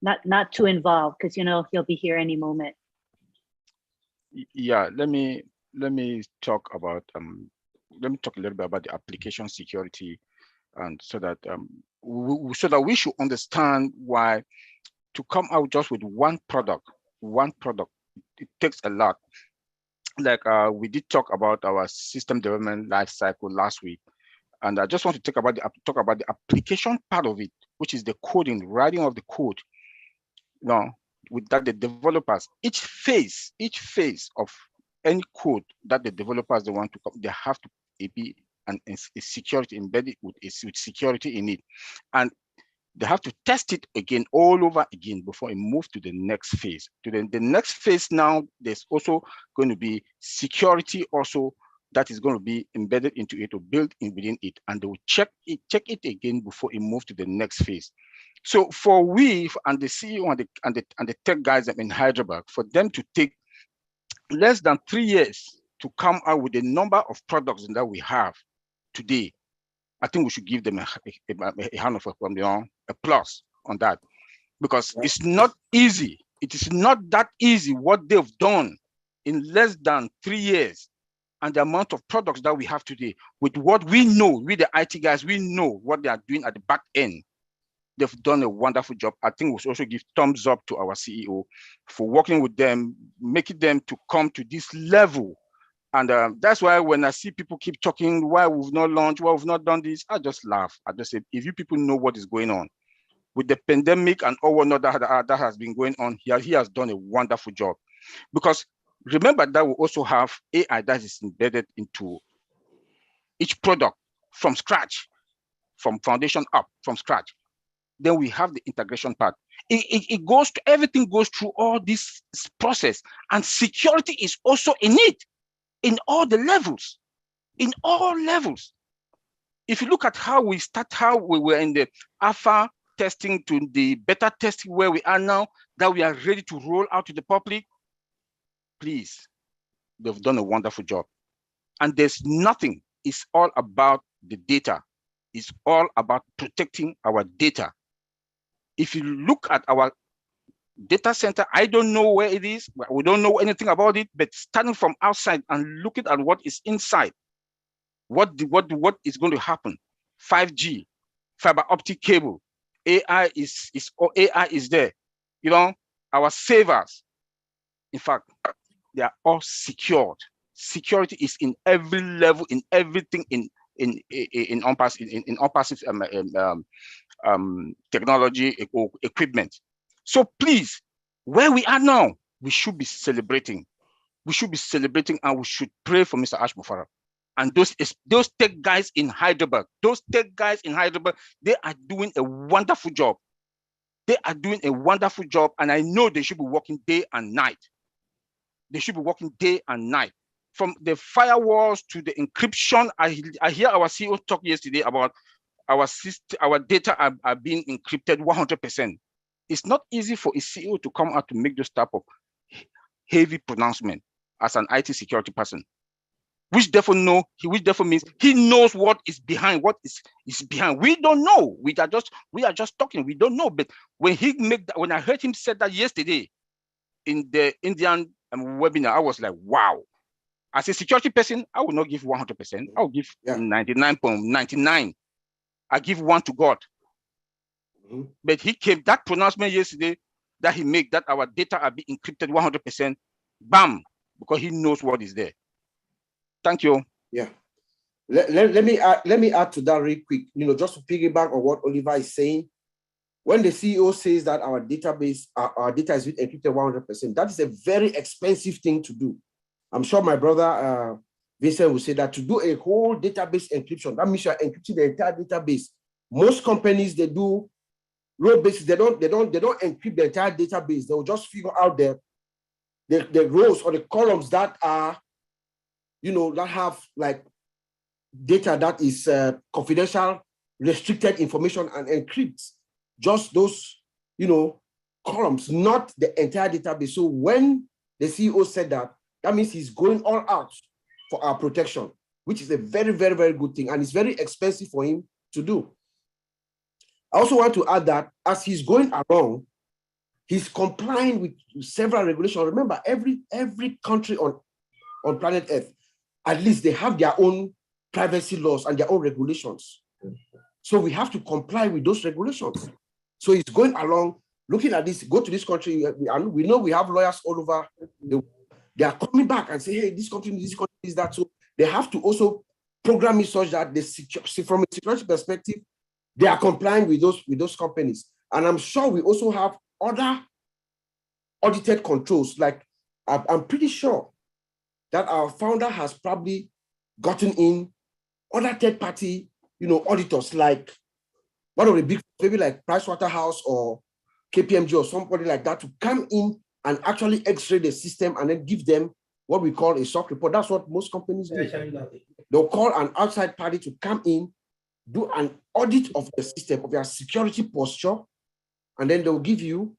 Not too involved, because you know he'll be here any moment. Yeah, let me talk about let me talk a little bit about the application security, and so that we should understand why to come out just with one product, it takes a lot. Like we did talk about our system development life cycle last week, and I just want to talk about the application part of it, which is the coding, writing of the code. With that, the developers, each phase of any code that the developers they want to come, they have to be a security embedded with security in it, and they have to test it again all over again before it moves to the next phase. To the next phase now, there's also going to be security also that is going to be embedded into it or built in within it, and they will check it again before it moves to the next phase. So for we and the CEO and the tech guys in Hyderabad, for them to take less than 3 years to come out with the number of products that we have today, I think we should give them a hand of applause on that, because it's not easy. It is not that easy what they've done in less than 3 years, and the amount of products that we have today. With what we know, we the IT guys, we know what they are doing at the back end. They've done a wonderful job. I think we should also give thumbs up to our CEO for working with them, making them to come to this level. And that's why when I see people keep talking, why we've not launched, why we've not done this, I just laugh. I just say, if you people know what is going on with the pandemic and all whatnot that has been going on here, he has done a wonderful job. Because remember that we also have AI that is embedded into each product from scratch, from foundation up, from scratch. Then we have the integration part. It goes to, everything goes through all this process, and security is also in it, in all the levels, in all levels. If you look at how we were in the alpha testing to the beta testing where we are now, that we are ready to roll out to the public, please, they've done a wonderful job. And there's nothing, it's all about the data. It's all about protecting our data. If you look at our data center, I don't know where it is. We don't know anything about it, but standing from outside and looking at what is inside, what is going to happen? 5G, fiber optic cable, AI is there. You know, our servers, in fact, they are all secured. Security is in every level, in everything in ONPASSIVE technology equipment. So please, where we are now, we should be celebrating. We should be celebrating, and we should pray for Mr. Mufareh. And those tech guys in Hyderabad, they are doing a wonderful job. They are doing a wonderful job, and I know they should be working day and night. They should be working day and night. From the firewalls to the encryption, I hear our CEO talk yesterday about our data are being encrypted 100%. It's not easy for a CEO to come out to make those type of heavy pronouncement as an IT security person, which therefore means he knows what is behind, what is behind. We don't know. We are just talking. We don't know. But when when I heard him say that yesterday in the Indian webinar, I was like, wow. As a security person, I will not give 100%. I will give 99.99. I give 1 to God. Mm-hmm. But he came, that pronouncement yesterday that he made, that our data are being encrypted 100%, bam, because he knows what is there. Thank you. Yeah. Let me add to that real quick, just to piggyback on what Oliver is saying. When the CEO says that our database, our data is encrypted 100%, that is a very expensive thing to do. I'm sure my brother Vincent will say that to do a whole database encryption, that means you're encrypting the entire database. Most companies, they do row basis, they don't encrypt the entire database. They will just figure out the rows or the columns that are, that have like data that is confidential, restricted information, and encrypts just those, columns, not the entire database. So when the CEO said that, That means he's going all out for our protection, which is a very, very, very good thing. And it's very expensive for him to do. I also want to add that as he's going along, he's complying with several regulations. Remember, every country on planet Earth, at least they have their own privacy laws and their own regulations. So we have to comply with those regulations. So he's going along, looking at this, go to this country, and we know we have lawyers all over the world. They are coming back and say, hey, this country is that. So they have to also program it such that from a security perspective, they are complying with those companies. And I'm sure we also have other audited controls. Like I'm pretty sure that our founder has probably gotten in other third-party, auditors, like one of the big, maybe like Pricewaterhouse or KPMG or somebody like that, to come in and actually x-ray the system and then give them what we call a SOC report. That's what most companies do. They'll call an outside party to come in, do an audit of the system, of their security posture, and then they'll give you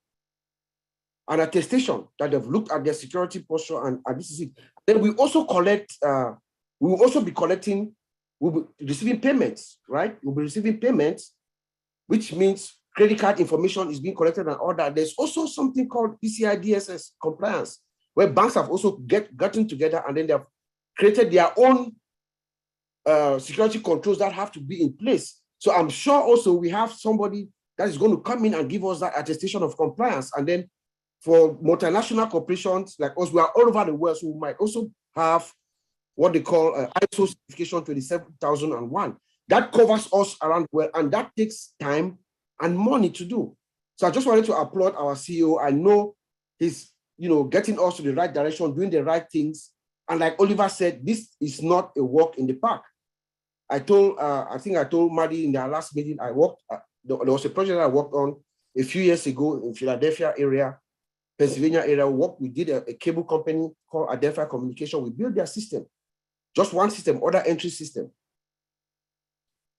an attestation that they've looked at their security posture and this is it. Then we also collect, we will also be collecting, we'll be receiving payments, right? We'll be receiving payments, which means credit card information is being collected and all that. There's also something called PCI DSS compliance, where banks have also gotten together and then they have created their own security controls that have to be in place. So I'm sure also we have somebody that is going to come in and give us that attestation of compliance. And then for multinational corporations like us, we are all over the world, so we might also have what they call ISO certification 27001. That covers us around the world, and that takes time and money to do. So I just wanted to applaud our CEO. I know he's getting us to the right direction, doing the right things. And like Oliver said, this is not a walk in the park. I think I told Maddie in our last meeting, there was a project I worked on a few years ago in Philadelphia area, Pennsylvania area. We did a cable company called Adelphia Communication. We built their system, just one system, order entry system.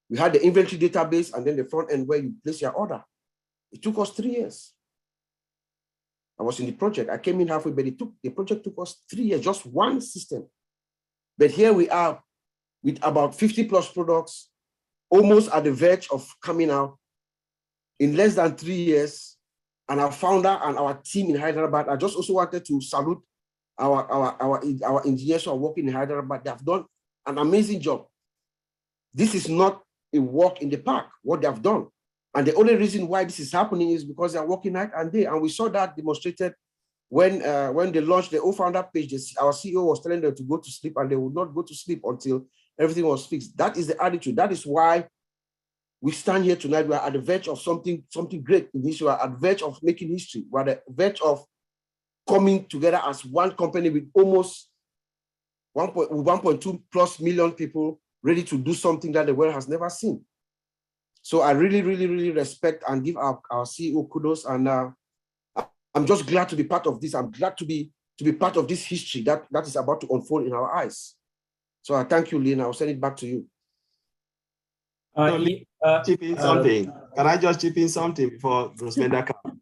We had the inventory database and then the front end where you place your order. It took us 3 years. I was in the project. I came in halfway, but the project took us 3 years, just one system. But here we are with about 50 plus products, almost at the verge of coming out in less than 3 years. And our founder and our team in Hyderabad, I just also wanted to salute our engineers who are working in Hyderabad. They have done an amazing job. This is not a walk in the park, what they have done. And the only reason why this is happening is because they are working night and day. And we saw that demonstrated when they launched the O-Founder page. Our CEO was telling them to go to sleep, and they would not go to sleep until everything was fixed. That is the attitude. That is why we stand here tonight. We are at the verge of something great in history. We are at the verge of making history. We are at the verge of coming together as one company with almost 1.2 plus million people ready to do something that the world has never seen. So I really, really, really respect and give our CEO kudos. And I'm just glad to be part of this. I'm glad to be part of this history that is about to unfold in our eyes. So I thank you, Lynn. I'll send it back to you. Chip in something. Can I just chip in something before Rosmenda comes?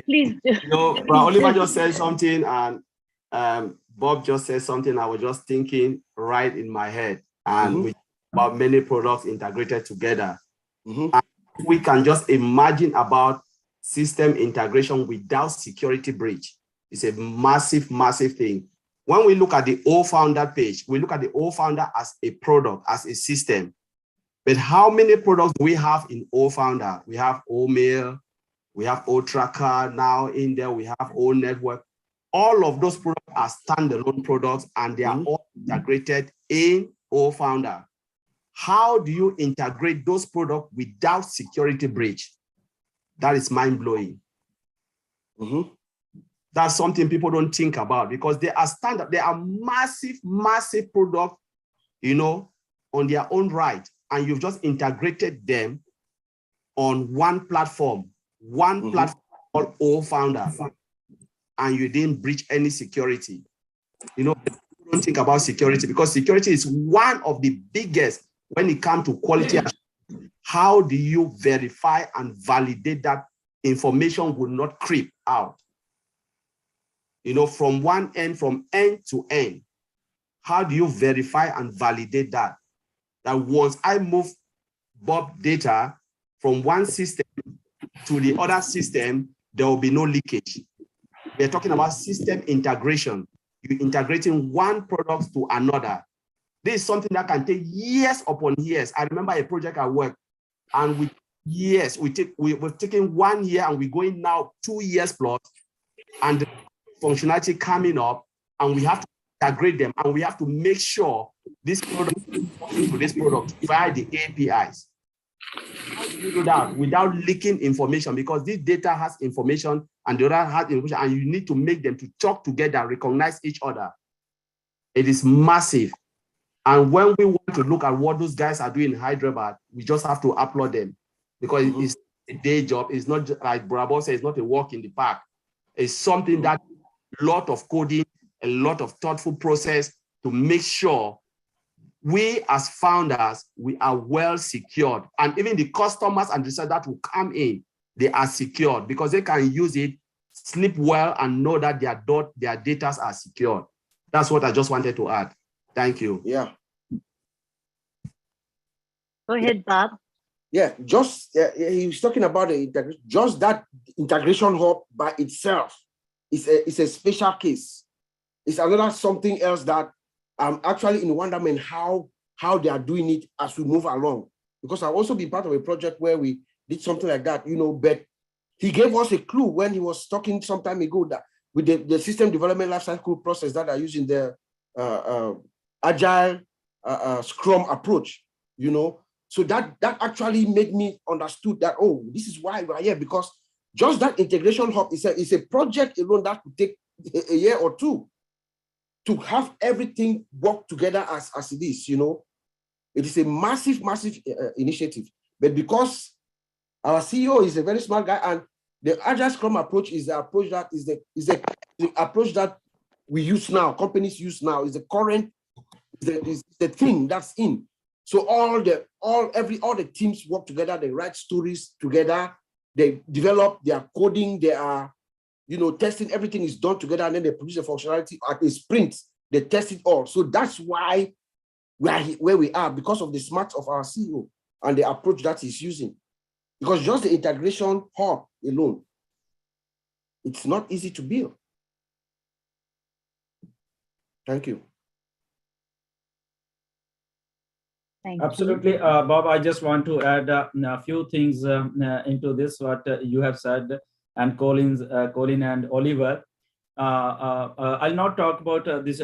Please do. Oliver just said something, and Bob just said something. I was just thinking right in my head, and about many products integrated together. And we can just imagine about system integration without security breach. It's a massive, massive thing. When we look at the O-Founder page, we look at the O-Founder as a product, as a system. But how many products do we have in O-Founder? We have O-Mail, we have O-Tracker, now in there we have O-Network. All of those products are standalone products, and they are all integrated in O-Founder. How do you integrate those products without security breach? That is mind-blowing. That's something people don't think about, because they are standard. They are massive, massive products, on their own right. And you've just integrated them on one platform called O-Founder, and you didn't breach any security. People don't think about security, because security is one of the biggest when it comes to quality. How do you verify and validate that information will not creep out? from one end, from end to end. How do you verify and validate that? That once I move Bob data from one system to the other system, there will be no leakage. We're talking about system integration. You're integrating one product to another. This is something that can take years upon years. I remember a project I worked, and we've taken 1 year, and we're going now 2 years plus, and the functionality coming up, and we have to integrate them, and we have to make sure this product is talking to this product via the APIs. How do you do that without leaking information? Because this data has information and the other has information, and you need to make them to talk together, recognize each other. It is massive. And when we want to look at what those guys are doing in Hyderabad, we just have to applaud them, because it's a day job. It's not just, like Bravo says, it's not a walk in the park. It's something that a lot of coding, a lot of thoughtful process to make sure we as founders, we are well secured. And even the customers and researchers that will come in, they are secured because they can use it, sleep well, and know that their data are secured. That's what I just wanted to add. Thank you. Yeah. Go ahead, Bob. Yeah, just he was talking about the integration. Just that integration hub by itself is a special case. It's another something else that I'm actually in wonderment how they are doing it as we move along. Because I've also been part of a project where we did something like that, but he gave us a clue when he was talking some time ago that with the system development lifecycle process that are using the agile Scrum approach, So that actually made me understood that, oh, this is why we're here, because just that integration hub is a project alone that could take a year or two to have everything work together as it is, It is a massive, massive initiative. But because our CEO is a very smart guy, and the agile Scrum approach is the approach that is the approach that we use now, companies use now, is the current, is the thing that's in. So all the teams work together, they write stories together, they develop their coding, they are, testing, everything is done together, and then they produce a functionality at a sprint, they test it all. So that's why we are where we are, because of the smarts of our CEO and the approach that he's using. Because just the integration hub alone, it's not easy to build. Thank you. Thank Absolutely, Bob. I just want to add a few things into this, what you have said, and Colin and Oliver. I'll not talk about this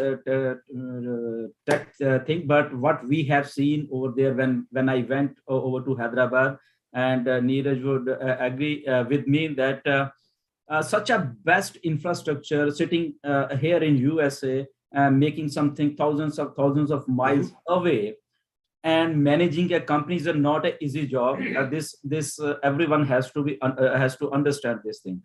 tech thing, but what we have seen over there when I went over to Hyderabad, and Neeraj would agree with me that such a best infrastructure sitting here in USA, making something thousands of miles away, and managing a company is not an easy job. Everyone has to understand this thing.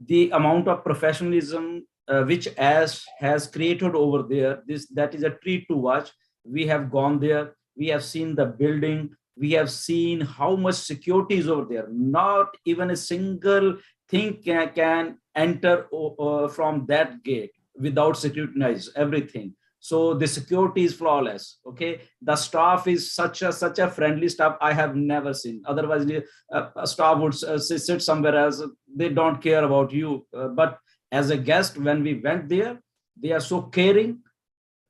The amount of professionalism which Ash has created over there, that is a treat to watch. We have gone there, we have seen the building, we have seen how much security is over there. Not even a single thing can enter from that gate without scrutinize everything. So the security is flawless. Okay, the staff is such a friendly staff I have never seen. Otherwise, a staff would sit somewhere else. They don't care about you. But as a guest, when we went there, they are so caring,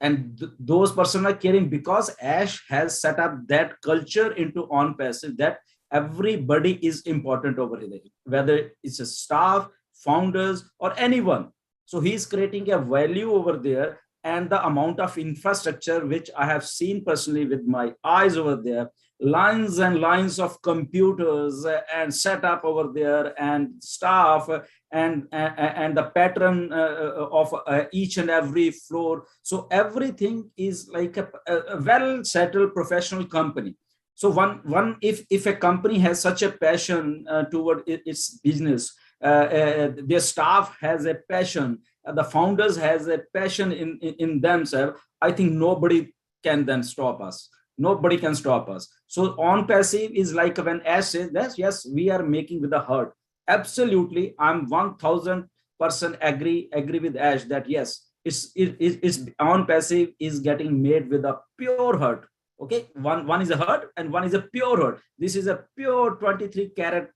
and those persons are caring because Ash has set up that culture into ONPASSIVE that everybody is important over there, whether it's a staff, founders, or anyone. So he's creating a value over there. And the amount of infrastructure which I have seen personally with my eyes over there, lines and lines of computers and set up over there, and staff, and the pattern of each and every floor. So everything is like a well settled professional company. So if a company has such a passion toward its business, their staff has a passion, the founders has a passion in themselves, I think nobody can then stop us. Nobody can stop us. So ONPASSIVE is like when Ash says, yes, we are making with the heart. Absolutely, I'm 1000 person agree with Ash that yes, it's ONPASSIVE is getting made with a pure heart. Okay, one is a heart and one is a pure heart. This is a pure 23 karat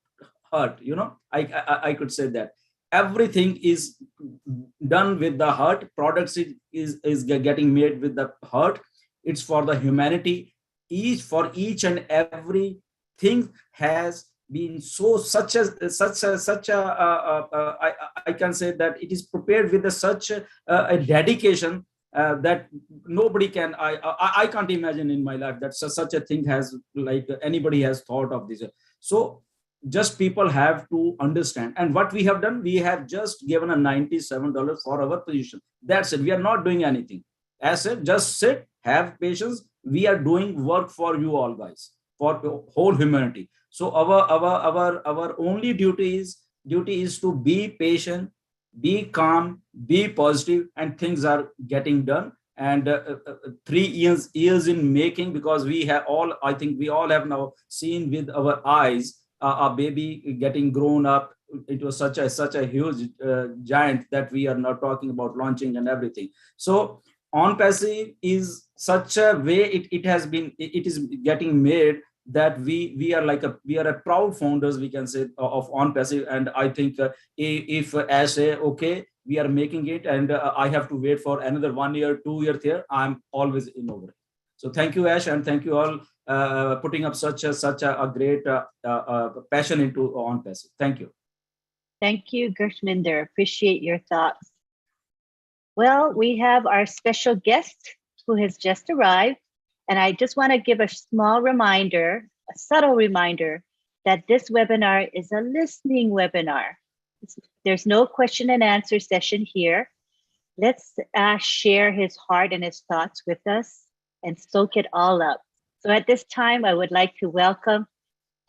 heart. You know, I could say that everything is done with the heart. Products is getting made with the heart. It's for the humanity. Each and every thing has been so such a I can say that it is prepared with a dedication that nobody can I can't imagine in my life that such a thing has like anybody has thought of this. So just people have to understand, and what we have done, we have just given a $97 for our position. That's it. We are not doing anything. As said, just sit, have patience. We are doing work for you all guys, for the whole humanity. So our only duty is to be patient, be calm, be positive, and things are getting done. And 3 years in making, because we have all, I think we all have now seen with our eyes a baby getting grown up into such a huge giant that we are now talking about launching and everything. So ONPASSIVE is such a way it has been, it is getting made that we are a proud founders, we can say, of ONPASSIVE. And I think if as a okay, we are making it, and I have to wait for another 1 year, 2 years here, I'm always in over it. So thank you, Ash, and thank you all putting up such a great passion into ONPASSIVE. Thank you. Thank you, Gershminder. Appreciate your thoughts. Well, we have our special guest who has just arrived. And I just want to give a small reminder, a subtle reminder, that this webinar is a listening webinar. There's no question and answer session here. Let's share his heart and his thoughts with us and soak it all up. So at this time, I would like to welcome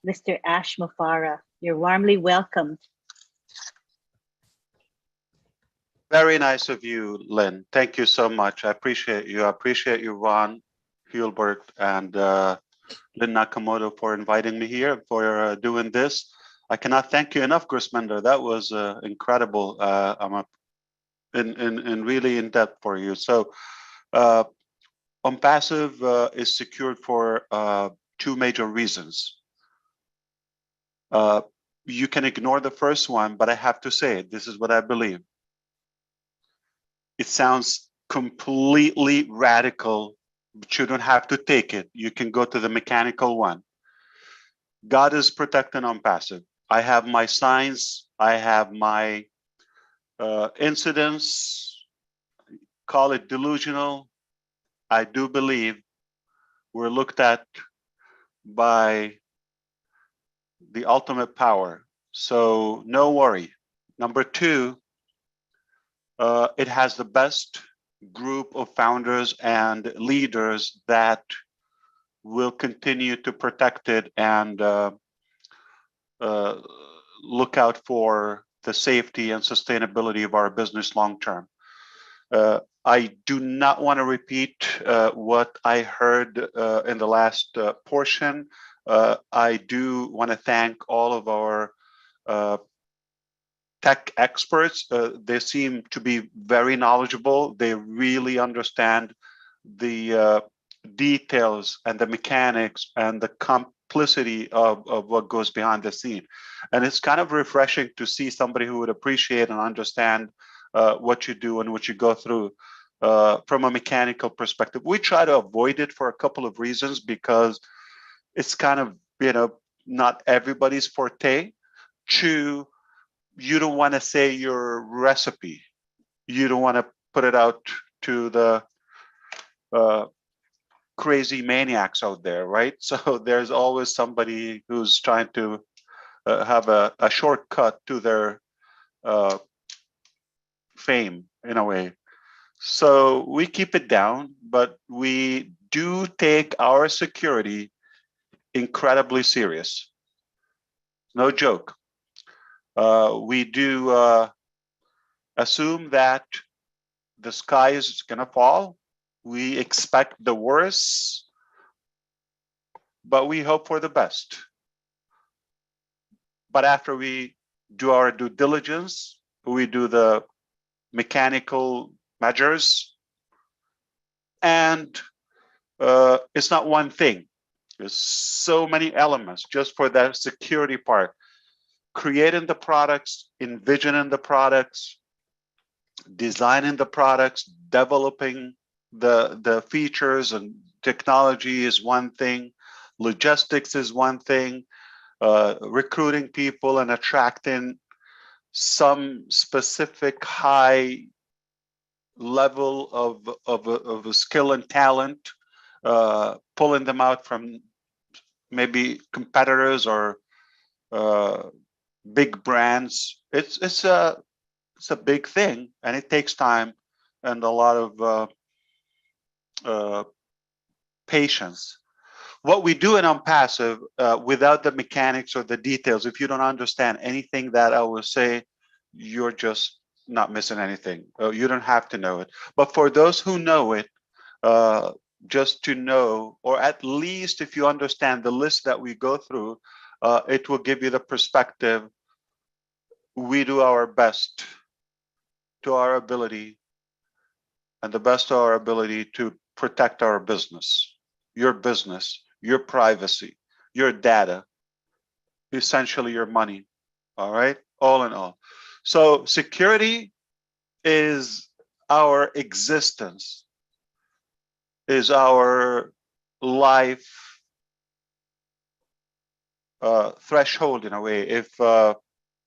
Mr. Ash Mufareh. You're warmly welcomed. Very nice of you, Lynn. Thank you so much. I appreciate you. I appreciate you, Ron Hulbert and Lynn Nakamoto, for inviting me here, for doing this. I cannot thank you enough, Gershminder. That was incredible. I'm really in depth for you. So ONPASSIVE is secured for 2 major reasons. You can ignore the first one, but I have to say it. This is what I believe. It sounds completely radical, but you don't have to take it. You can go to the mechanical one. God is protecting ONPASSIVE. I have my signs. I have my incidents. Call it delusional. I do believe we're looked at by the ultimate power. So no worry. Number 2, it has the best group of founders and leaders that will continue to protect it and look out for the safety and sustainability of our business long term. I do not want to repeat what I heard in the last portion. I do want to thank all of our tech experts. They seem to be very knowledgeable. They really understand the details and the mechanics and the complicity of what goes behind the scene. And it's kind of refreshing to see somebody who would appreciate and understand what you do and what you go through from a mechanical perspective. We try to avoid it for a couple of reasons, because it's kind of, not everybody's forte. 2, you don't want to say your recipe. You don't want to put it out to the crazy maniacs out there, right? So there's always somebody who's trying to have a shortcut to their fame, in a way. So we keep it down, but we do take our security incredibly serious. No joke. We do assume that the sky is going to fall. We expect the worst, but we hope for the best. But after we do our due diligence, we do the mechanical measures, and it's not one thing. There's so many elements just for that security part. Creating the products, envisioning the products, designing the products, developing the features and technology is one thing. Logistics is one thing. Recruiting people and attracting some specific high level of skill and talent, pulling them out from maybe competitors or big brands. It's a big thing, and it takes time and a lot of patience. What we do in ONPASSIVE, without the mechanics or the details, if you don't understand anything that I will say, you're just not missing anything. You don't have to know it. But for those who know it, just to know, or at least if you understand the list that we go through, it will give you the perspective. We do our best to our ability, and the best of our ability, to protect our business, your privacy, your data, essentially your money. All right, all in all. So security is our existence, is our life threshold in a way.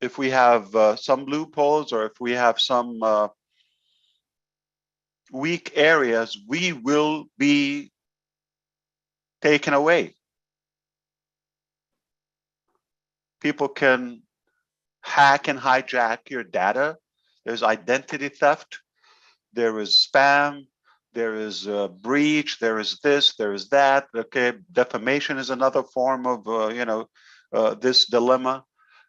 If we have some loopholes, or if we have some weak areas, we will be taken away. People can hack and hijack your data. There's identity theft, there is spam, there is breach, there is this, there is that. Okay, defamation is another form of this dilemma.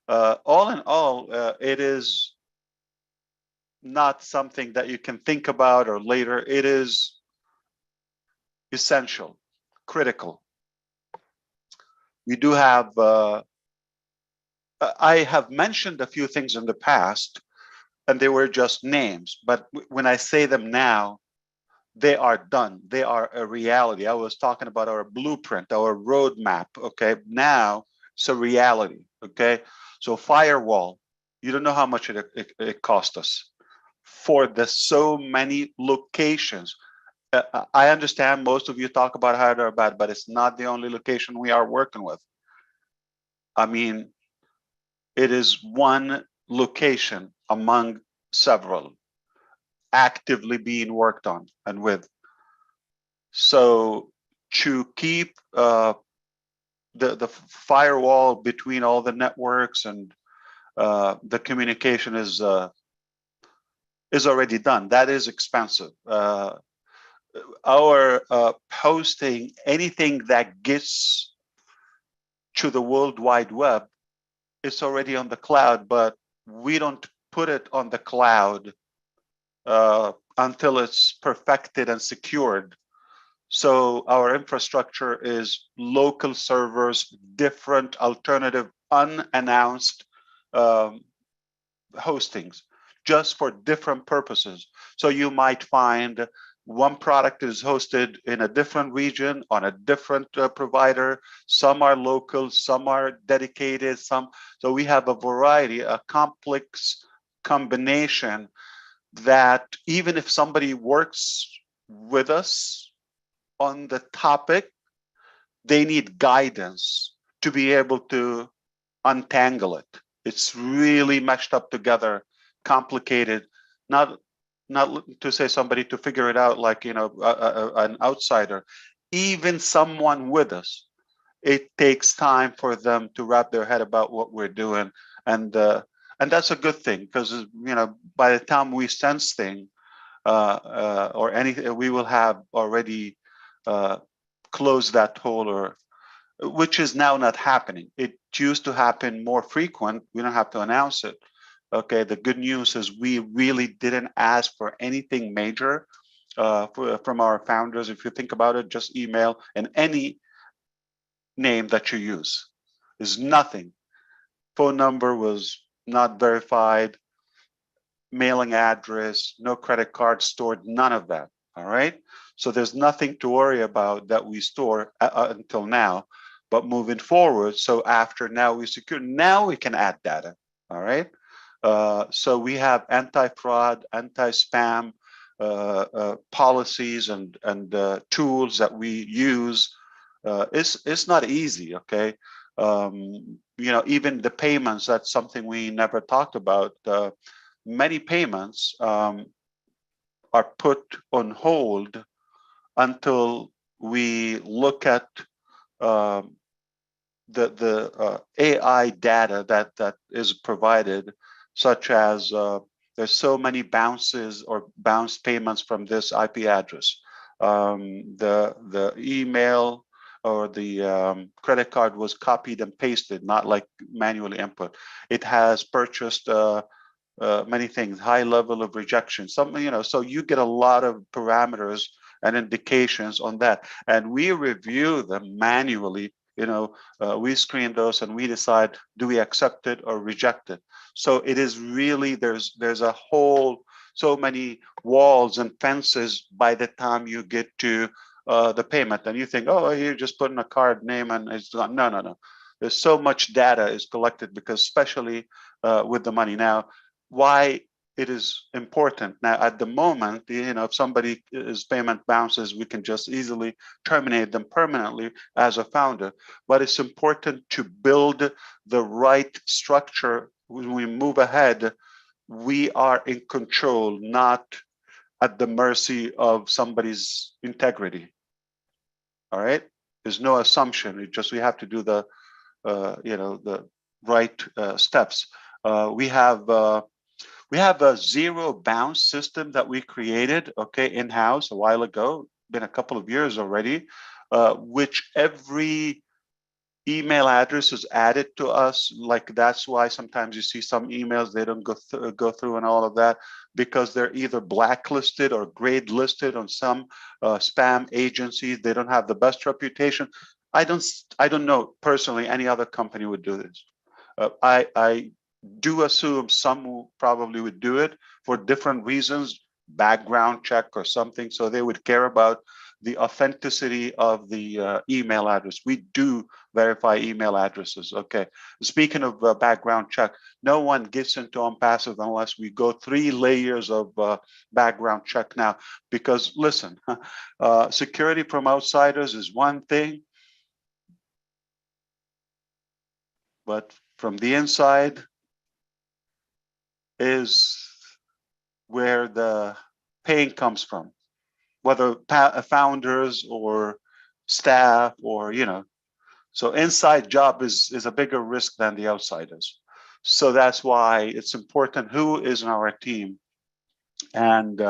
All in all, it is not something that you can think about or later. It is essential, critical. We do have, I have mentioned a few things in the past, and they were just names, but when I say them now, they are done. They are a reality. I was talking about our blueprint, our roadmap. Okay, now it's a reality. Okay, so firewall, you don't know how much it cost us for the so many locations. I understand most of you talk about Hyderabad, but it's not the only location we are working with. I mean, it is one location among several actively being worked on and with. So to keep the firewall between all the networks and the communication is already done. That is expensive. Our hosting anything that gets to the World Wide Web, it's already on the cloud, but we don't put it on the cloud until it's perfected and secured. So our infrastructure is local servers, different alternative unannounced hostings, just for different purposes. So you might find one product is hosted in a different region on a different provider. Some are local, some are dedicated, some. So we have a variety, a complex combination that even if somebody works with us on the topic, they need guidance to be able to untangle it. It's really meshed up together, complicated, not to say somebody to figure it out like, an outsider. Even someone with us, it takes time for them to wrap their head about what we're doing. And that's a good thing, because, by the time we sense thing or anything, we will have already closed that hole, or which is now not happening. It used to happen more frequent. We don't have to announce it. Okay, the good news is we really didn't ask for anything major from our founders. If you think about it, just email and any name that you use is nothing. Phone number was not verified. mailing address, no credit card stored, none of that. All right. So there's nothing to worry about that we store until now, but moving forward. So after now we secure, now we can add data. All right. So we have anti-fraud, anti-spam policies and tools that we use. It's not easy. Okay. You know, even the payments, that's something we never talked about. Many payments are put on hold until we look at the AI data that is provided, such as there's so many bounces or bounce payments from this IP address. The email or the credit card was copied and pasted, not like manually input. It has purchased many things, high level of rejection, something, you know, so you get a lot of parameters and indications on that. And we review them manually. You know, we screen those and we decide, do we accept it or reject it? So it is really, there's a whole, so many walls and fences by the time you get to the payment. And you think, oh, you're just putting a card name and it's gone. No, no, no. There's so much data is collected because especially with the money. Now, why it is important now at the moment, you know, if somebody's payment bounces, we can just easily terminate them permanently as a founder. But it's important to build the right structure. When we move ahead, we are in control, not at the mercy of somebody's integrity. All right, there's no assumption. It just, we have to do the you know, the right steps. We have a zero bounce system that we created, okay, in-house a while ago, been a couple of years already, which every email address is added to us. Like, that's why sometimes you see some emails, they don't go through and all of that, because they're either blacklisted or grade listed on some spam agencies. They don't have the best reputation. I don't know personally any other company would do this. I do assume some probably would do it for different reasons, background check or something. So they would care about the authenticity of the email address. We do verify email addresses. Okay. Speaking of background check, no one gets into ONPASSIVE unless we go 3 layers of background check now. Because listen, security from outsiders is one thing, but from the inside is where the pain comes from, whether founders or staff or, you know, so inside job is a bigger risk than the outsiders. So that's why it's important who is in our team. And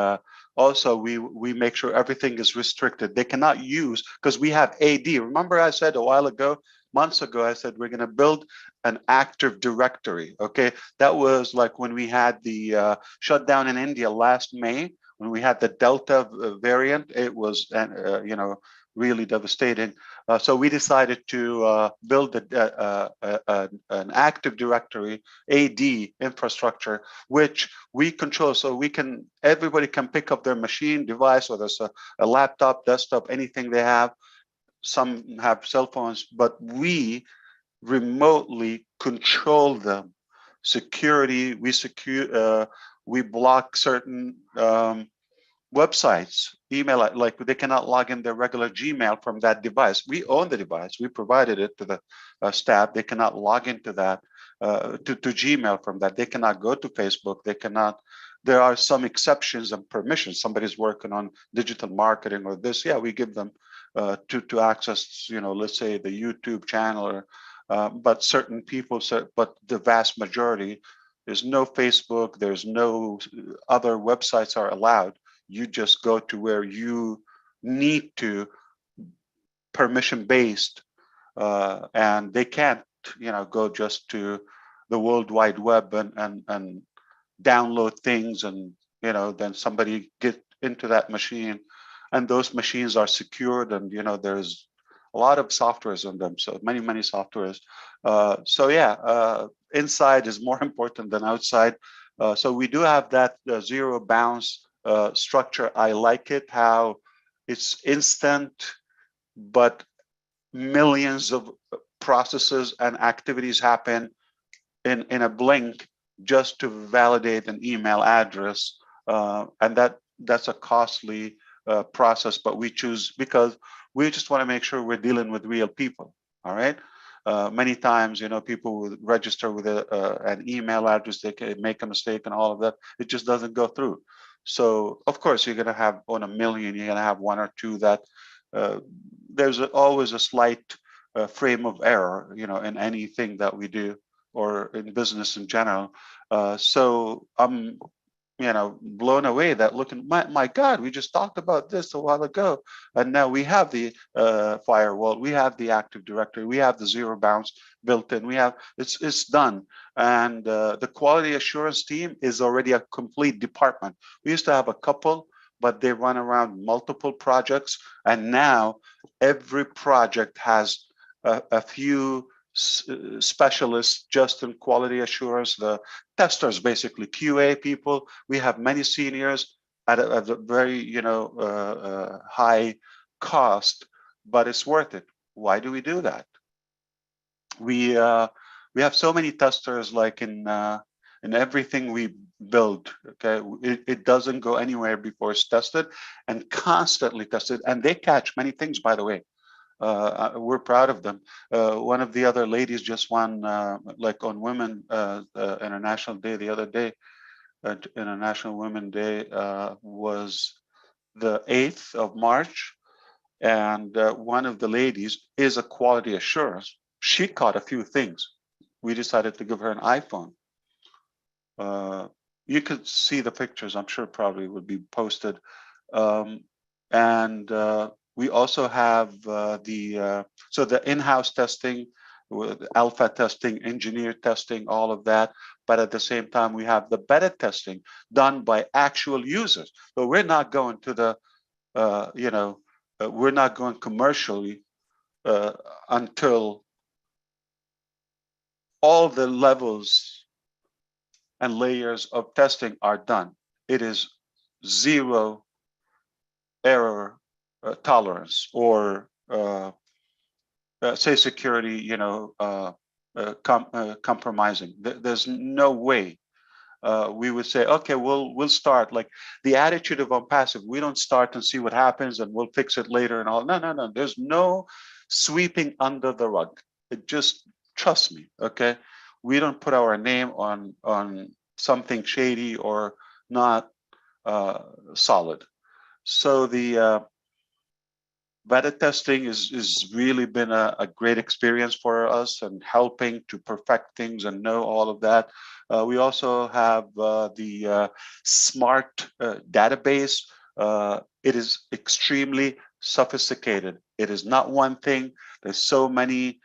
also we make sure everything is restricted. They cannot use, because we have AD. Remember I said a while ago, months ago, I said we're going to build an active directory. Okay, that was like when we had the shutdown in India last May, when we had the Delta variant. It was you know, really devastating. So we decided to build an active directory, AD infrastructure, which we control. So we can, everybody can pick up their machine, device, whether it's a laptop, desktop, anything they have. Some have cell phones, but we remotely control them. Security, we block certain websites, email, like they cannot log in their regular Gmail from that device. We own the device. We provided it to the staff. They cannot log into that, to Gmail from that. They cannot go to Facebook. They cannot. There are some exceptions and permissions. Somebody's working on digital marketing or this. Yeah, we give them to access, you know, let's say the YouTube channel, or but certain people, but the vast majority, there's no Facebook. There's no other websites are allowed. You just go to where you need to, permission-based, and they can't, you know, go just to the World Wide Web and download things, and, you know, then somebody get into that machine, and those machines are secured, and, you know, there's a lot of softwares on them, so many softwares. So yeah, inside is more important than outside. So we do have that zero bounce structure. I like it, how it's instant, but millions of processes and activities happen in a blink just to validate an email address. And that's a costly process, but we choose because we just want to make sure we're dealing with real people. All right. Many times, people will register with an email address, they can make a mistake and all of that. It just doesn't go through. So, of course, you're going to have on a million, you're going to have one or two that there's always a slight frame of error, in anything that we do or in business in general. So I'm blown away that looking, my God, we just talked about this a while ago. And now we have the firewall, we have the Active Directory, we have the zero bounce built in, it's done. And the quality assurance team is already a complete department. We used to have a couple, but they run around multiple projects. And now every project has a few specialists just in quality assurance, the testers, basically QA people. We have many seniors at a very high cost, but it's worth it. Why do we do that? We have so many testers, like in everything we build. Okay, it doesn't go anywhere before it's tested and constantly tested, and they catch many things, by the way. We're proud of them. One of the other ladies just won, like on Women International Day the other day, International Women Day was the 8th of March. And one of the ladies is a quality assurance. She caught a few things. We decided to give her an iPhone. You could see the pictures, I'm sure probably would be posted. We also have so the in-house testing, with alpha testing, engineer testing, all of that. But at the same time, we have the beta testing done by actual users. So we're not going to the, we're not going commercially until all the levels and layers of testing are done. It is zero error tolerance, or say security, compromising. There's no way we would say, okay, we'll start. Like the attitude of ONPASSIVE, we don't start and see what happens and we'll fix it later and all. No. There's no sweeping under the rug. It just, trust me, okay? We don't put our name on something shady or not solid. So the beta testing is really been a great experience for us and helping to perfect things and know all of that. We also have the smart database. It is extremely sophisticated. It is not one thing. There's so many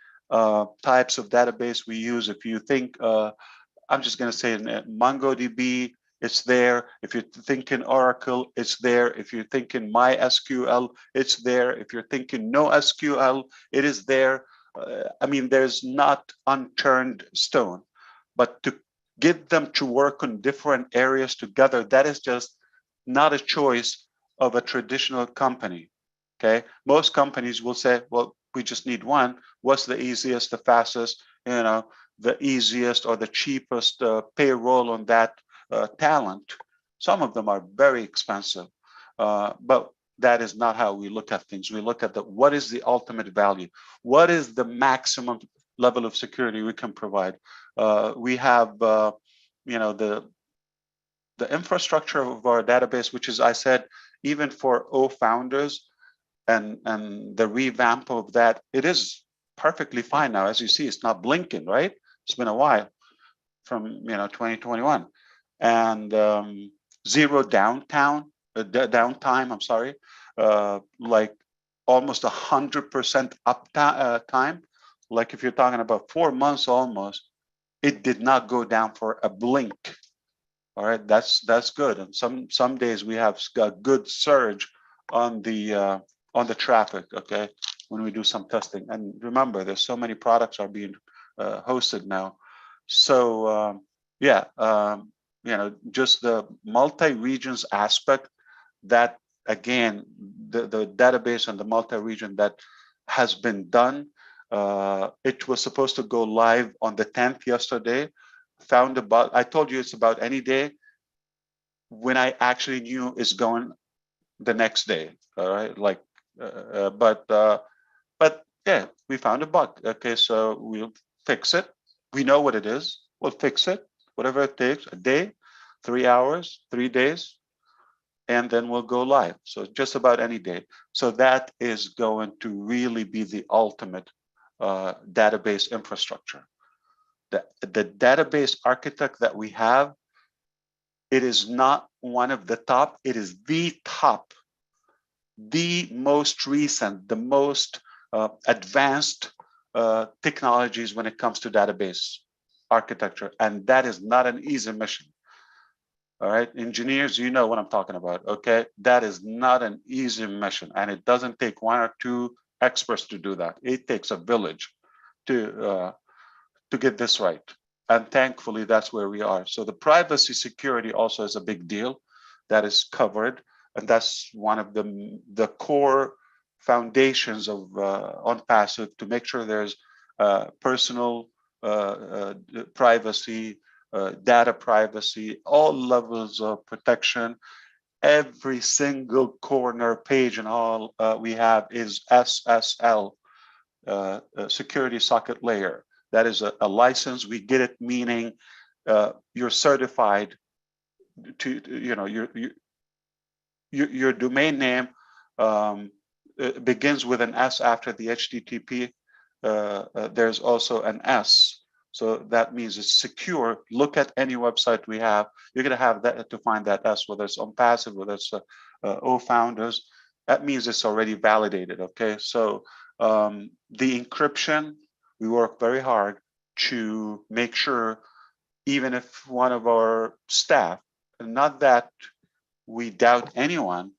types of database we use. If you think, I'm just going to say MongoDB, it's there. If you're thinking Oracle, it's there. If you're thinking MySQL, it's there. If you're thinking NoSQL, it is there. I mean, there's not unturned stone. But to get them to work on different areas together, that is just not a choice of a traditional company. Okay, most companies will say, well, we just need one. What's the easiest, the fastest, the easiest or the cheapest payroll on that talent? Some of them are very expensive, but that is not how we look at things. We look at what is the ultimate value? What is the maximum level of security we can provide? We have, the infrastructure of our database, which is, I said, even for founders and the revamp of that, it is perfectly fine now. As you see, it's not blinking, right? It's been a while from 2021. And zero downtime, I'm sorry, like almost 100% uptime. Like if you're talking about 4 months almost, it did not go down for a blink. All right, that's good. And some days we have a good surge on the traffic. Okay, when we do some testing. And remember, there's so many products are being hosted now. So yeah. just the multi-regions aspect, that again, the database and the multi-region that has been done. It was supposed to go live on the 10th yesterday. Found about, I told you it's about any day, when I actually knew it's going the next day. All right, like, but yeah, we found a bug. Okay, so we'll fix it. We know what it is. We'll fix it, whatever it takes, a day, 3 hours, 3 days, and then we'll go live. So just about any day. So that is going to really be the ultimate database infrastructure. The database architect that we have, it is not one of the top, it is the top, the most recent, the most advanced technologies when it comes to database architecture. And that is not an easy mission. All right, engineers, you know what I'm talking about, okay? That is not an easy mission, and it doesn't take 1 or 2 experts to do that. It takes a village to get this right. And thankfully, that's where we are. So the privacy security also is a big deal that is covered. And that's one of the core foundations of ONPASSIVE, to make sure there's personal privacy, data privacy, all levels of protection. Every single corner page and all we have is SSL, security socket layer. That is a license. We get it, meaning you're certified to, your domain name begins with an S after the HTTP. There's also an S. So that means it's secure. Look at any website we have. You're going to have that to find that S, whether it's ONPASSIVE, whether it's OFounders. That means it's already validated. Okay. So the encryption, we work very hard to make sure, even if one of our staff, not that we doubt anyone,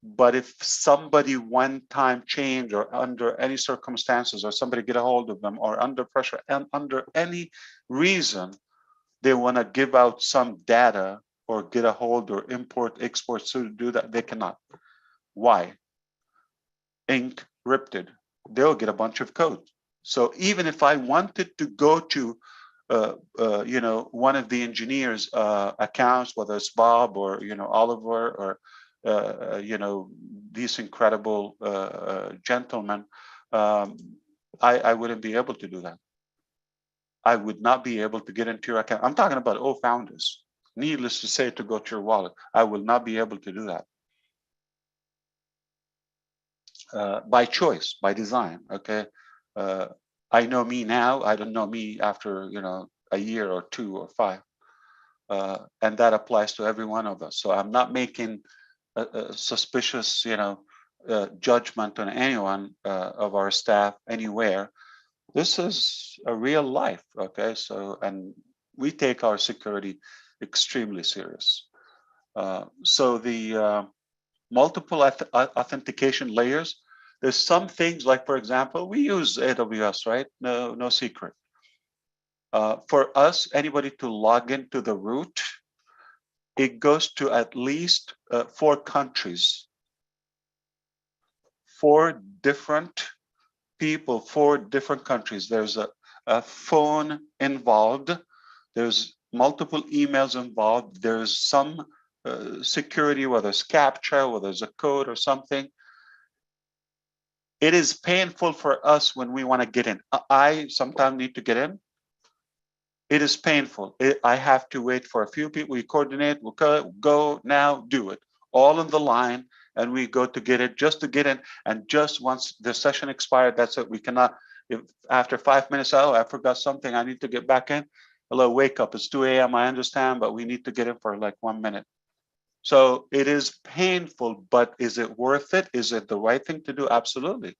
but if somebody one time change, or under any circumstances, or somebody get a hold of them, or under pressure and under any reason, they want to give out some data or get a hold or import, export, so to do that, they cannot. Why? Encrypted. They'll get a bunch of code. So even if I wanted to go to one of the engineers' accounts, whether it's Bob or Oliver or these incredible gentlemen, I wouldn't be able to do that. I would not be able to get into your account. I'm talking about all founders. Needless to say, to go to your wallet, I will not be able to do that. By choice, by design. Okay, I know me now. I don't know me after a year or 2 or 5, and that applies to every one of us. So I'm not making a suspicious, judgment on anyone of our staff anywhere. This is a real life. Okay, so, and we take our security extremely serious. So the multiple authentication layers. There's some things like, for example, we use AWS, right? No secret. For us, anybody to log into the root, it goes to at least 4 countries, 4 different people, 4 different countries. There's a phone involved. There's multiple emails involved. There's some security, whether it's CAPTCHA, whether it's a code or something. It is painful for us when we want to get in. I sometimes need to get in. It is painful. I have to wait for a few people. We coordinate, we'll go now, do it. All in the line, and we go to get it, just to get in. And just once the session expired, that's it. We cannot, if after 5 minutes, oh, I forgot something, I need to get back in. Hello, wake up, it's 2 a.m., I understand, but we need to get in for like 1 minute. So it is painful, but is it worth it? Is it the right thing to do? Absolutely.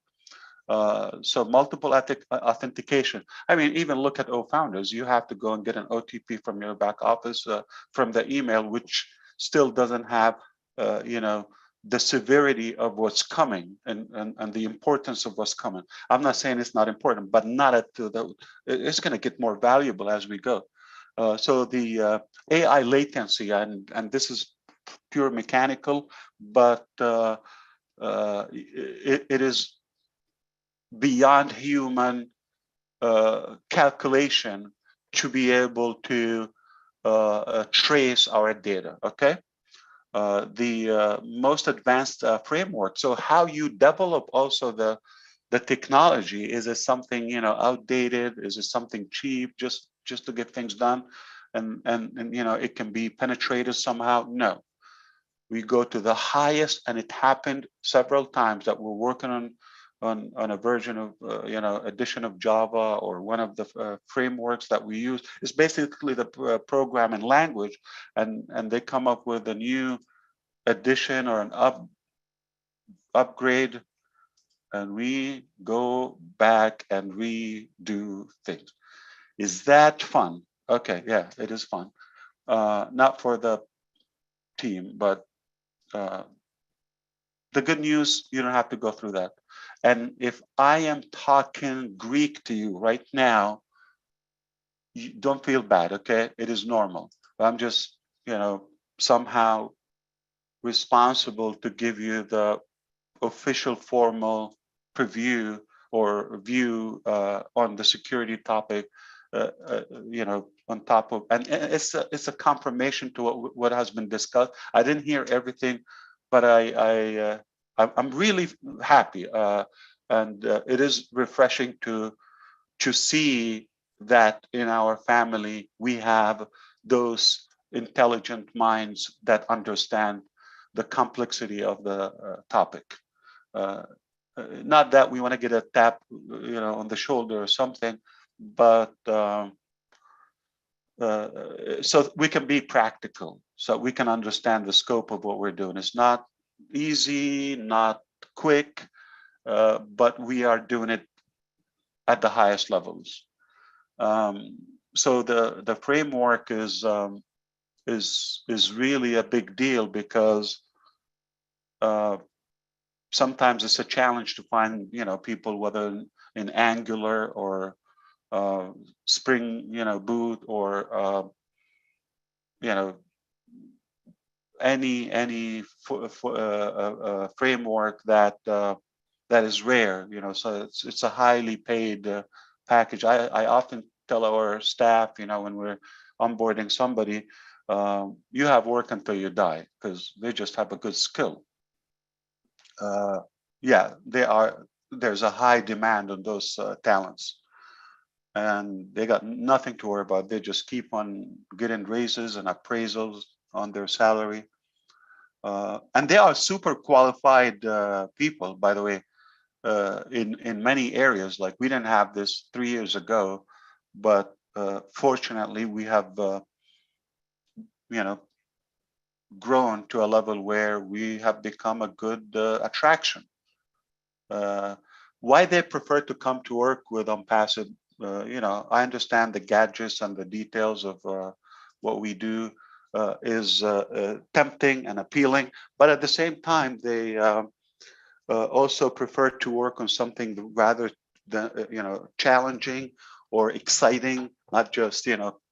So multiple authentication. I mean, even look at OFounders. You have to go and get an OTP from your back office, from the email, which still doesn't have, the severity of what's coming and the importance of what's coming. I'm not saying it's not important, but not at the. It's going to get more valuable as we go. So the AI latency, and this is pure mechanical, but it is beyond human calculation to be able to trace our data. Okay. The most advanced framework. So how you develop also the technology, is it something outdated? Is it something cheap just to get things done, and it can be penetrated somehow? No, we go to the highest, and it happened several times that we're working on a version of edition of Java, or one of the frameworks that we use. Is basically the programming language, and they come up with a new addition or an upgrade, and we go back and redo things. Is that fun? Okay, yeah, it is fun. Not for the team, but the good news, you don't have to go through that. And if I am talking Greek to you right now, you don't feel bad, okay? It is normal. I'm just, somehow responsible to give you the official formal preview or view on the security topic, on top of, and it's a confirmation to what has been discussed. I didn't hear everything, but I'm really happy, and it is refreshing to see that in our family we have those intelligent minds that understand the complexity of the topic. Not that we want to get a tap, on the shoulder or something, but so we can be practical, so we can understand the scope of what we're doing. It's not easy, not quick, but we are doing it at the highest levels. So the framework is really a big deal, because sometimes it's a challenge to find people, whether in Angular or Spring Boot, or any framework that is rare. So it's a highly paid package. I often tell our staff, when we're onboarding somebody, you have work until you die, because they just have a good skill. Yeah, there's a high demand on those talents, and they got nothing to worry about. They just keep on getting raises and appraisals on their salary. And they are super qualified people, by the way, in many areas. Like, we didn't have this 3 years ago, but fortunately we have grown to a level where we have become a good attraction. Why they prefer to come to work with ONPASSIVE, I understand the gadgets and the details of what we do is tempting and appealing, but at the same time, they also prefer to work on something rather challenging or exciting, not just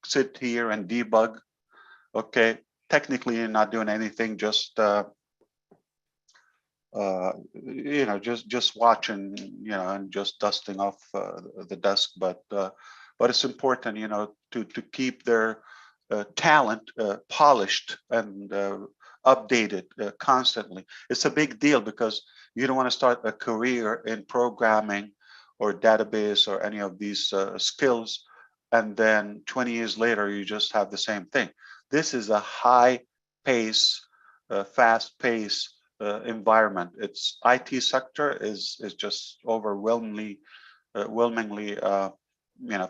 sit here and debug. Okay, technically you're not doing anything, just just watching, and just dusting off the desk. But it's important, to keep their talent polished and updated constantly. It's a big deal, because you don't want to start a career in programming or database or any of these skills, and then 20 years later you just have the same thing. This is a high pace, fast pace environment. Its IT sector is just overwhelmingly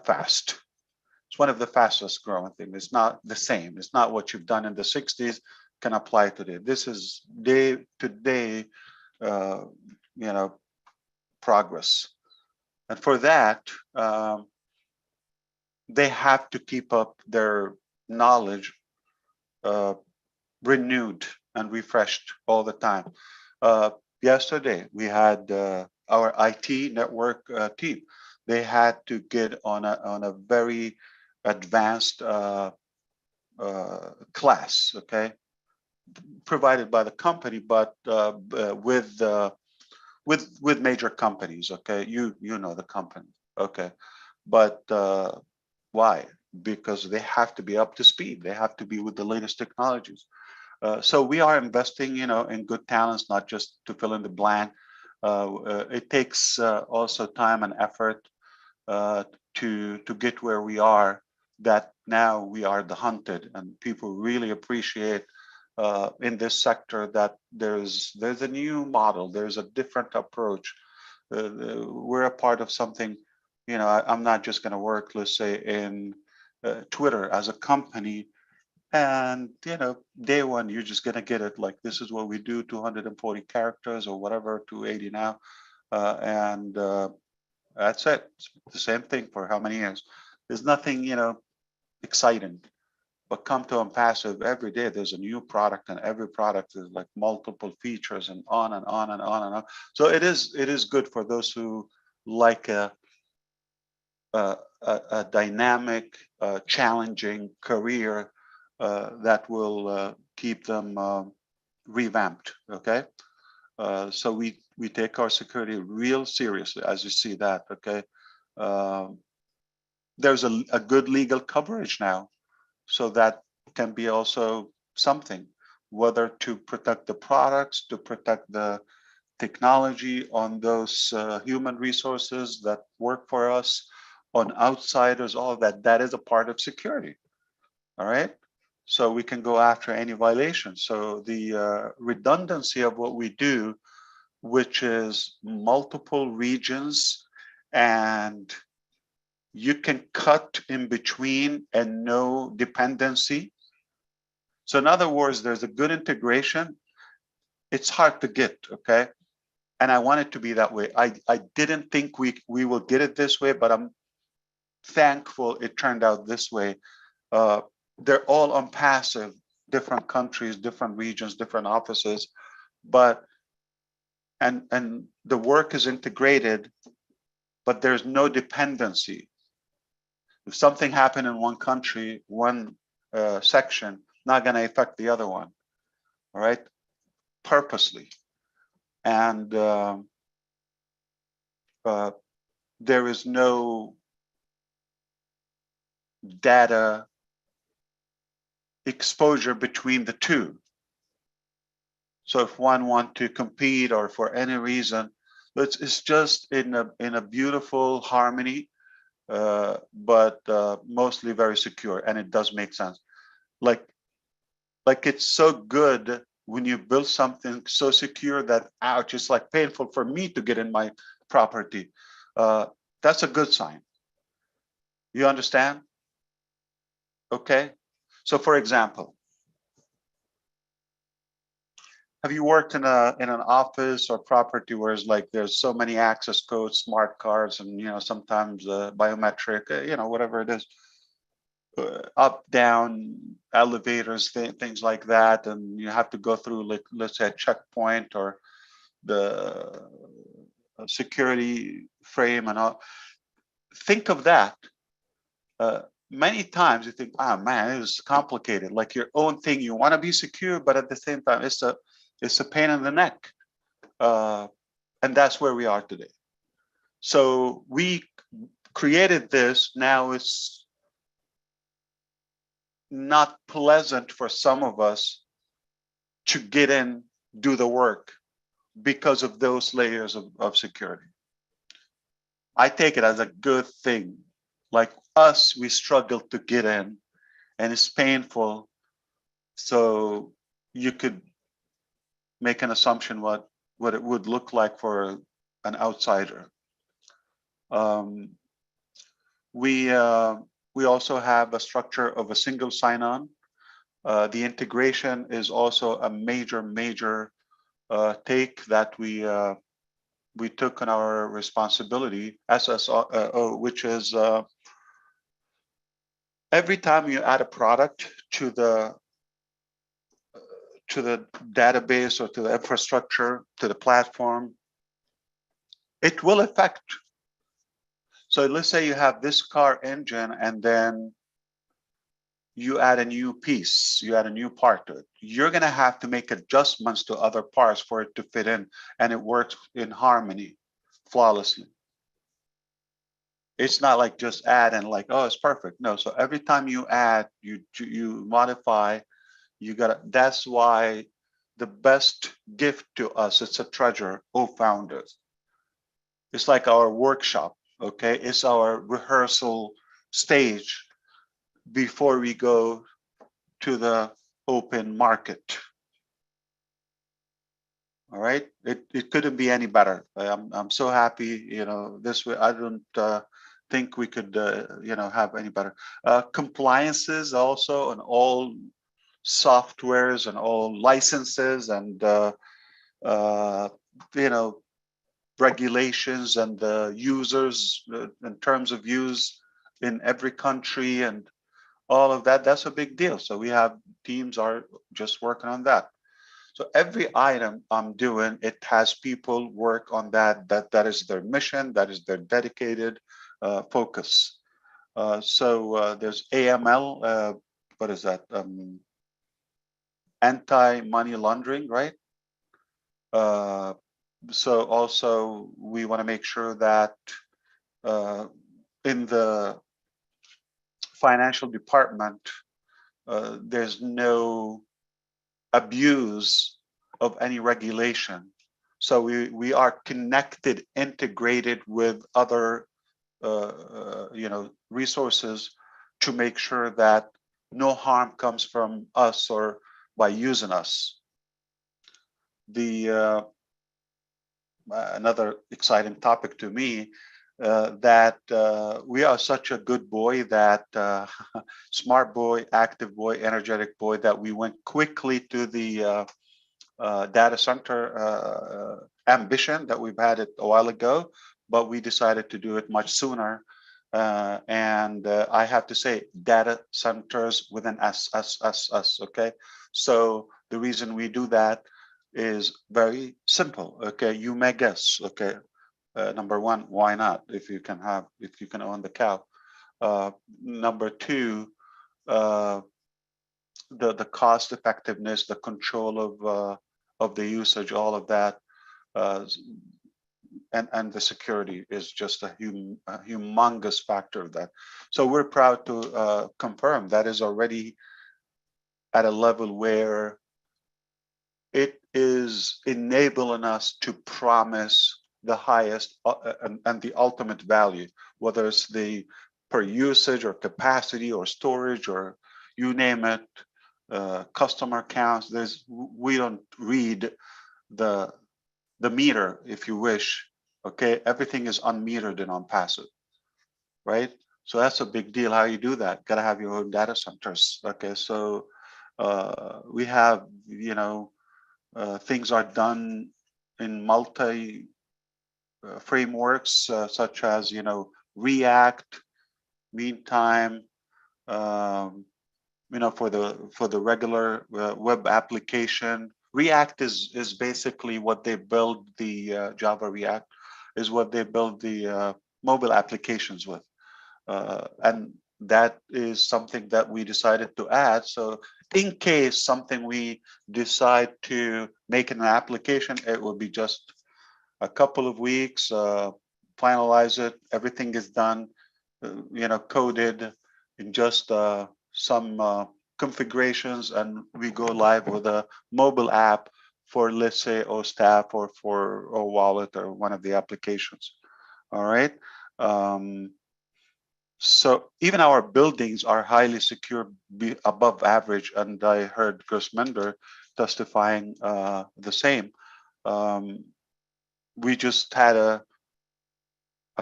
fast. It's one of the fastest growing things. It's not the same. It's not what you've done in the 60s can apply today. This is day to day progress. And for that, they have to keep up their knowledge renewed and refreshed all the time. Yesterday, we had our IT network team. They had to get on a very advanced class, okay, provided by the company, but with major companies, okay. You know the company, okay, but why? Because they have to be up to speed. They have to be with the latest technologies. So we are investing, in good talents, not just to fill in the blank. It takes also time and effort to get where we are. That now we are the hunted, and people really appreciate in this sector that there's a new model. There's a different approach. We're a part of something. I'm not just going to work, let's say, in Twitter as a company, and day one you're just going to get it like, this is what we do, 240 characters or whatever, 280 now, and that's it. It's the same thing for how many years. There's nothing exciting. But come to ONPASSIVE, every day there's a new product, and every product is like multiple features, and on and on and on and on. So it is good for those who like a dynamic, challenging career that will keep them revamped. Okay, so we take our security real seriously, as you see that. Okay, there's a good legal coverage now, so that can be also something, whether to protect the products, to protect the technology on those human resources that work for us, on outsiders, all of that. That is a part of security. All right. So we can go after any violation. So the redundancy of what we do, which is multiple regions, and you can cut in between and no dependency. So in other words, there's a good integration. It's hard to get, okay? And I want it to be that way. I didn't think we will get it this way, but I'm thankful it turned out this way. They're all ONPASSIVE, different countries, different regions, different offices, but and the work is integrated, but there's no dependency. If something happened in one country, one section, not going to affect the other one, all right? Purposely. And there is no data exposure between the two. So if one wants to compete, or for any reason, it's just in a beautiful harmony, but mostly very secure, and it does make sense. Like it's so good when you build something so secure that, ouch, it's like painful for me to get in my property. That's a good sign. You understand? Okay. So for example, have you worked in an office or property where it's like there's so many access codes, smart cards, and sometimes biometric, whatever it is, up, down, elevators, things like that, and you have to go through, like, let's say, a checkpoint or the security frame and all. Think of that. Many times you think, oh man, it's complicated, like your own thing. You want to be secure, but at the same time, it's a pain in the neck. And that's where we are today. So we created this. Now it's not pleasant for some of us to get in, do the work, because of those layers of security. I take it as a good thing. Like us, we struggle to get in, and it's painful. So you could make an assumption what it would look like for an outsider. We also have a structure of a single sign-on. The integration is also a major take that we took on our responsibility, SSO, which is every time you add a product to the database or to the infrastructure, to the platform, it will affect. So let's say you have this car engine, and then you add a new piece, you add a new part to it. You're going to have to make adjustments to other parts for it to fit in, and it works in harmony flawlessly. It's not like just add and like, oh, it's perfect. No, so every time you add, you modify, you gotta, that's why the best gift to us, it's a treasure, oh founders. It's like our workshop, okay? It's our rehearsal stage before we go to the open market. All right, it couldn't be any better. I'm so happy, you know, this way. I don't think we could, you know, have any better. Compliances also on all softwares and all licenses and, you know, regulations and the users in terms of use in every country and all of that. That's a big deal. So we have teams are just working on that. So every item I'm doing, it has people work on that. That is their mission. That is their dedicated focus. So there's AML. What is that? Anti-money laundering, right? So also we want to make sure that in the financial department, there's no abuse of any regulation. So we are connected, integrated with other you know, resources to make sure that no harm comes from us or by using us. The another exciting topic to me, that we are such a good boy, that smart boy, active boy, energetic boy, that we went quickly to the data center ambition that we've had it a while ago, but we decided to do it much sooner. And I have to say, data centers with an S, okay? So the reason we do that is very simple, okay? You may guess, okay? Number one, why not? If you can own the cow. Number two, the cost effectiveness, the control of the usage, all of that, and the security is just a humongous factor of that. So we're proud to confirm that is already at a level where it is enabling us to promise the highest and the ultimate value, whether it's the per usage or capacity or storage or you name it, customer counts. We don't read the meter, if you wish. Okay, everything is unmetered and ONPASSIVE, right? So that's a big deal. How you do that? Got to have your own data centers. Okay, so we have, you know, things are done in multi frameworks, such as, you know, React, meantime, you know, for the regular web application. React is basically what they build the Java React is what they build the mobile applications with, and that is something that we decided to add. So in case something we decide to make an application, it will be just a couple of weeks, finalize it, everything is done, you know, coded in just some configurations, and we go live with a mobile app for, let's say, OStaff or for OWallet or one of the applications. All right. So even our buildings are highly secure, above average, and I heard Gusmender testifying the same. We just had a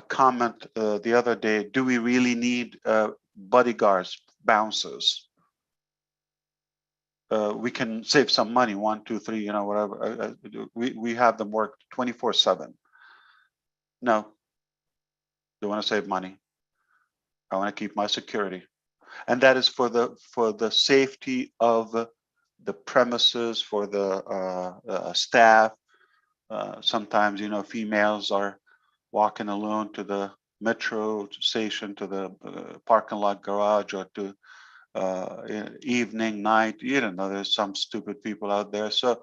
comment the other day. Do we really need bodyguards, bouncers? We can save some money, 1, 2, 3, you know, whatever. We have them work 24/7. No, don't want to save money. I want to keep my security, and that is for the safety of the premises, for the staff. Sometimes, you know, females are walking alone to the metro station, to the parking lot garage, or to evening, night. You don't know, there's some stupid people out there. So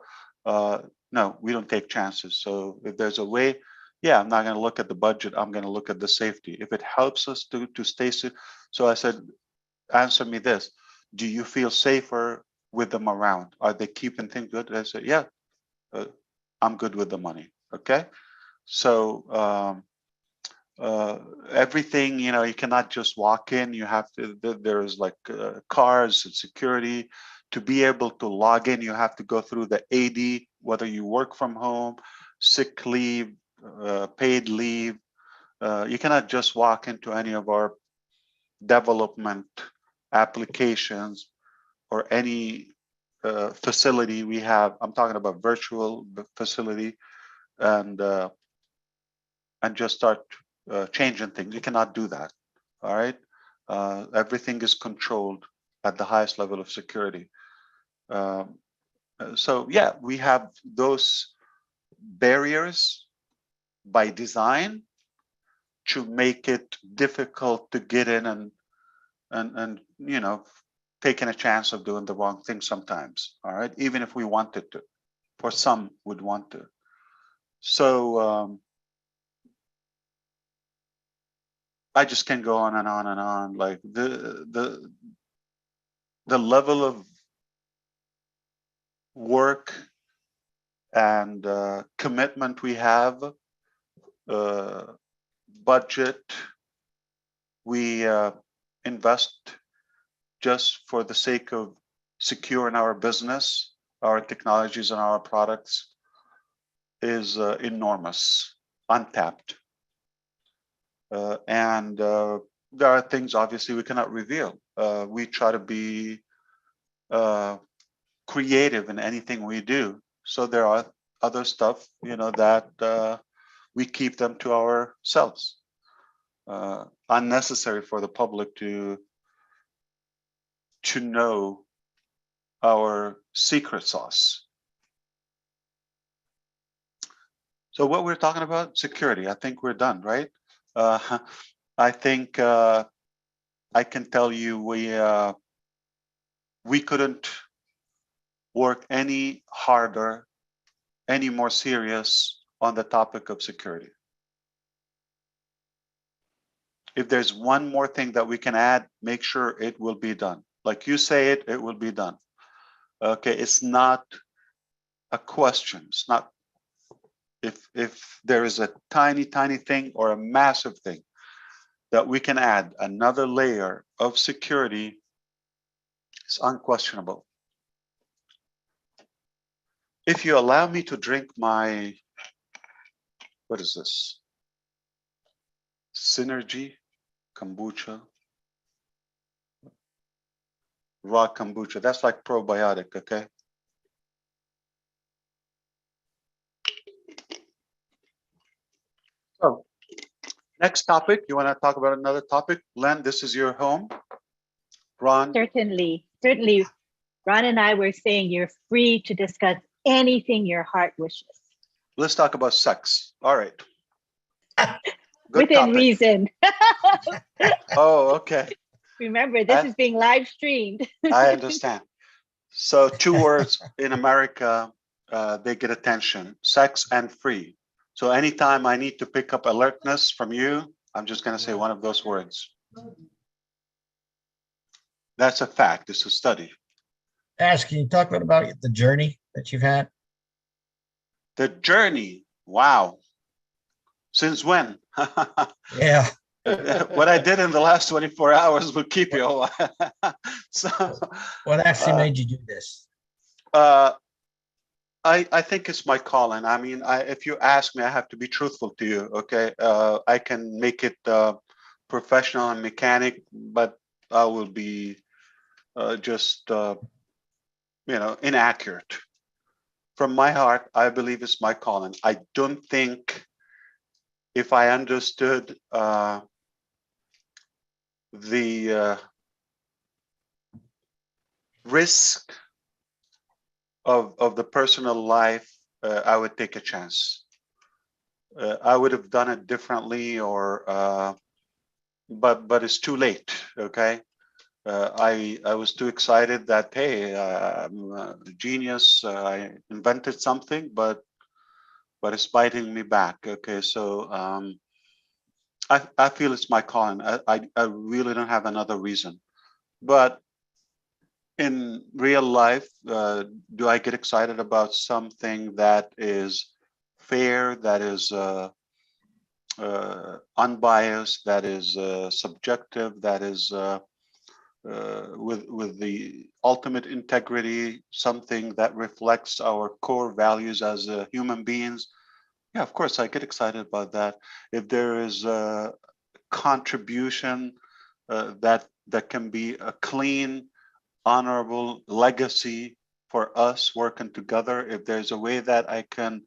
no, we don't take chances. So if there's a way, yeah, I'm not going to look at the budget. I'm going to look at the safety. If it helps us to stay safe. So I said, answer me this. Do you feel safer with them around? Are they keeping things good? I said, yeah, I'm good with the money. Okay. So everything, you know, you cannot just walk in. You have to, there's like cars and security. To be able to log in, you have to go through the AD, whether you work from home, sick leave, paid leave. You cannot just walk into any of our development applications or any facility we have. I'm talking about virtual facility, and just start changing things. You cannot do that. All right. Everything is controlled at the highest level of security. So yeah, we have those barriers by design to make it difficult to get in and you know, taking a chance of doing the wrong thing sometimes. All right, even if we wanted to, or some would want to. So I just can go on and on and on. Like the level of work and commitment we have, budget we invest just for the sake of securing our business, our technologies and our products is enormous, untapped. And there are things obviously we cannot reveal. We try to be creative in anything we do. So there are other stuff, you know, that we keep them to ourselves. Unnecessary for the public to know our secret sauce. So what we're talking about, security, I think we're done, right? I think I can tell you we couldn't work any harder, any more serious on the topic of security. If there's one more thing that we can add, make sure it will be done. Like you say it, it will be done. Okay, it's not a question. It's not if there is a tiny thing or a massive thing that we can add another layer of security, it's unquestionable. If you allow me to drink my, what is this? Synergy kombucha, raw kombucha. That's like probiotic, okay? So, next topic, you want to talk about another topic? Len, this is your home. Ron? Certainly. Ron and I were saying you're free to discuss anything your heart wishes. Let's talk about sex. All right. Good Within topic. Reason. Oh, okay. Remember, this is being live streamed. I understand. So 2 words in America, they get attention, sex and free. So anytime I need to pick up alertness from you, I'm just going to say one of those words. That's a fact. It's a study. Ash, can you talk about the journey that you've had? The journey. Wow. Since when? Yeah. What I did in the last 24 hours will keep you a while. So, what actually made you do this? I think it's my calling. I mean, if you ask me, I have to be truthful to you. Okay, I can make it professional and mechanic, but I will be just you know, inaccurate. From my heart, I believe it's my calling. I don't think if I understood the risk of the personal life, I would take a chance. I would have done it differently, or but it's too late. Okay, I was too excited that, hey, I'm a genius. I invented something, but it's biting me back. Okay, so I feel it's my calling. I really don't have another reason. But in real life, do I get excited about something that is fair, that is unbiased, that is subjective, that is with the ultimate integrity, something that reflects our core values as human beings? Yeah, of course, I get excited about that. If there is a contribution that can be a clean, honorable legacy for us working together, if there's a way that I can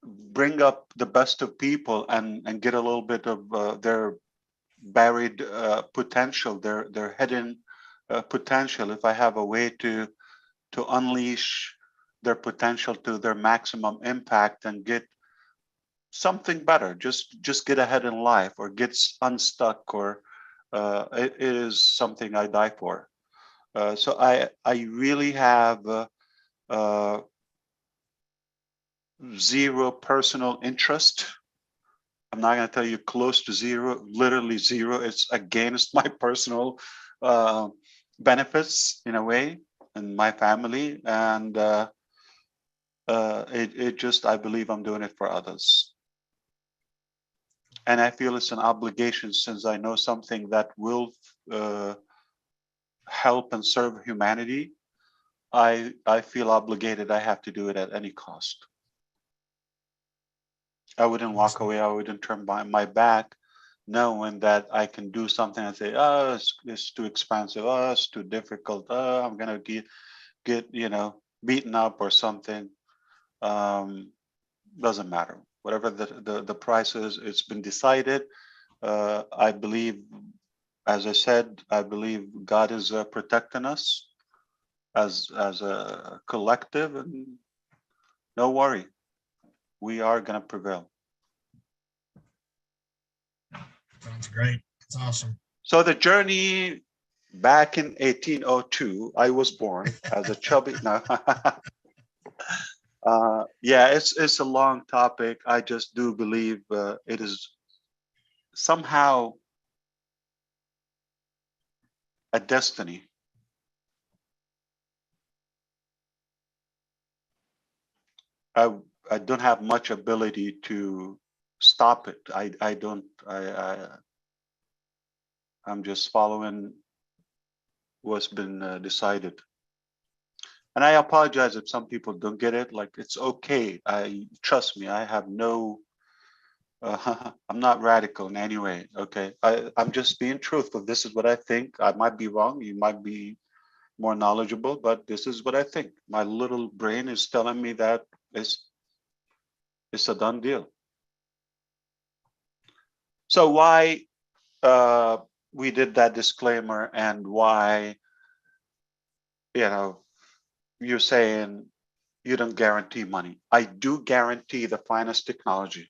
bring up the best of people and get a little bit of their buried potential, their hidden potential, if I have a way to unleash their potential to their maximum impact and get something better, just get ahead in life or get unstuck, or it is something I die for. So I really have zero personal interest. I'm not going to tell you close to zero, literally zero. It's against my personal benefits in a way, and my family, and it just, I believe I'm doing it for others. And I feel it's an obligation, since I know something that will help and serve humanity. I feel obligated. I have to do it at any cost. I wouldn't walk away. I wouldn't turn my back, knowing that I can do something and say, oh, it's too expensive. Oh, it's too difficult. Oh, I'm gonna get beaten up or something. Doesn't matter. Whatever the price is, it's been decided. I believe, as I said, I believe God is protecting us as a collective, and no worry, we are going to prevail. Sounds great. It's awesome. So the journey back in 1802, I was born as a chubby. No. Yeah, it's a long topic. I just do believe it is somehow a destiny. I don't have much ability to stop it. I don't. I'm just following what's been decided. And I apologize if some people don't get it. Like, it's okay. Trust me. I have no. I'm not radical in any way. Okay, I'm just being truthful. This is what I think. I might be wrong. You might be more knowledgeable, but this is what I think. My little brain is telling me that it's a done deal. So why we did that disclaimer, and why, you're saying you don't guarantee money. I do guarantee the finest technology.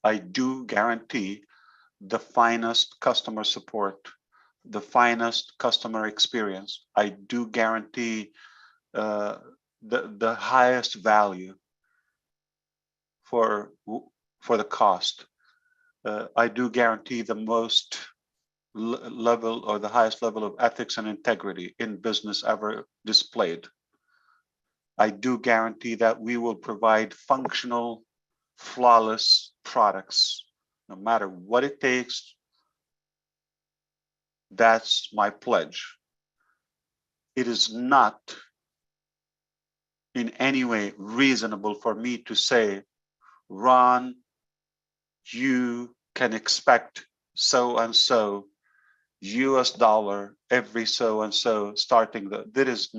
I do guarantee the finest customer support, the finest customer experience. I do guarantee the highest value for the cost. I do guarantee the most level, or the highest level of ethics and integrity in business ever displayed. I do guarantee that we will provide functional, flawless products, no matter what it takes. That's my pledge. It is not in any way reasonable for me to say, Ron, you can expect so and so US dollar every so and so starting this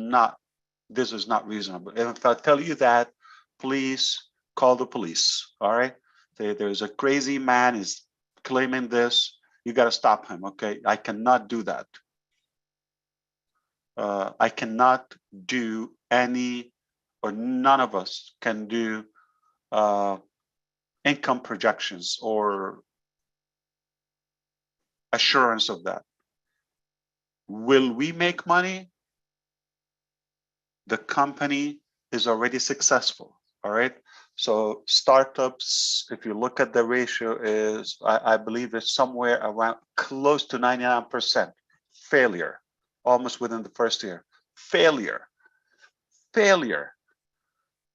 is not reasonable. And if I tell you that, please call the police. All right. There's a crazy man is claiming this. You got to stop him. Okay. I cannot do that. I cannot do any, or none of us can do income projections or assurance of that. Will we make money? The company is already successful. All right. So startups, if you look at the ratio, is I believe it's somewhere around close to 99% failure, almost within the first year. Failure.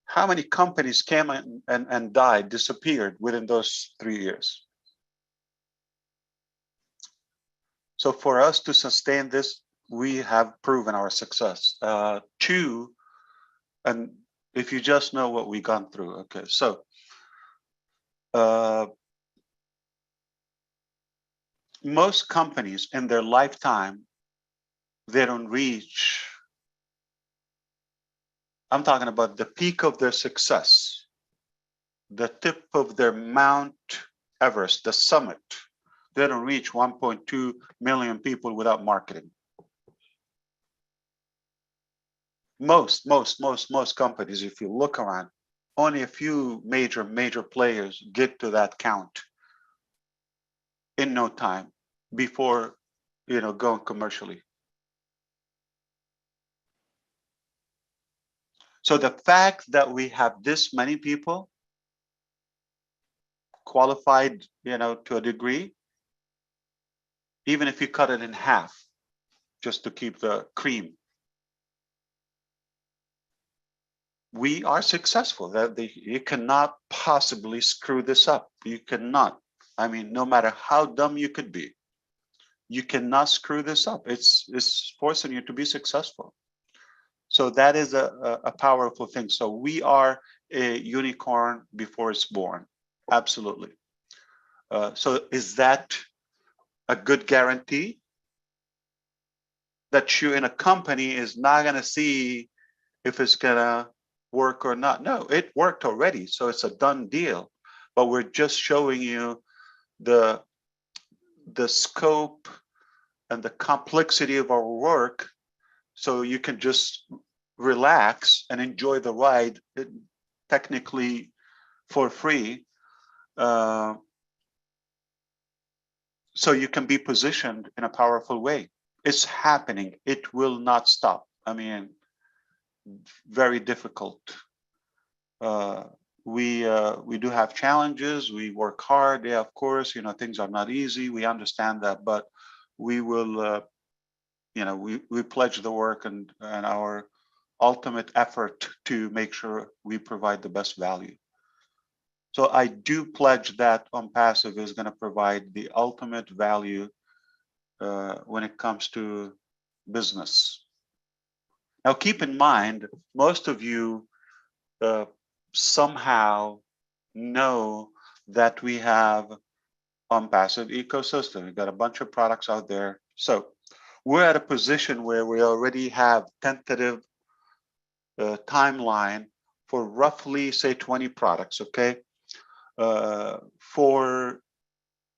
How many companies came and died, disappeared within those 3 years? So for us to sustain this, we have proven our success. Two, and if you just know what we've gone through, okay, so most companies in their lifetime, they don't reach, I'm talking about the peak of their success, the tip of their Mount Everest, the summit. They don't reach 1.2 million people without marketing. Most companies, if you look around, only a few major players get to that count in no time before, you know, going commercially. So the fact that we have this many people qualified, you know, to a degree, even if you cut it in half, just to keep the cream, we are successful. That you cannot possibly screw this up. You cannot. I mean, no matter how dumb you could be, you cannot screw this up. It's forcing you to be successful. So that is a powerful thing. So we are a unicorn before it's born. Absolutely. So is that a good guarantee that you in a company is not going to see if it's going to work or not? No, it worked already. So it's a done deal. But we're just showing you the scope and the complexity of our work, so you can just relax and enjoy the ride, technically for free, so you can be positioned in a powerful way. It's happening. It will not stop. I mean, very difficult. We do have challenges. We work hard. Yeah, of course, you know, things are not easy. We understand that, but we will, you know, we pledge the work and our ultimate effort to make sure we provide the best value. So I do pledge that ONPASSIVE is going to provide the ultimate value when it comes to business. Now, keep in mind, most of you somehow know that we have ONPASSIVE ecosystem. We've got a bunch of products out there. So we're at a position where we already have tentative timeline for roughly, say, 20 products, okay? For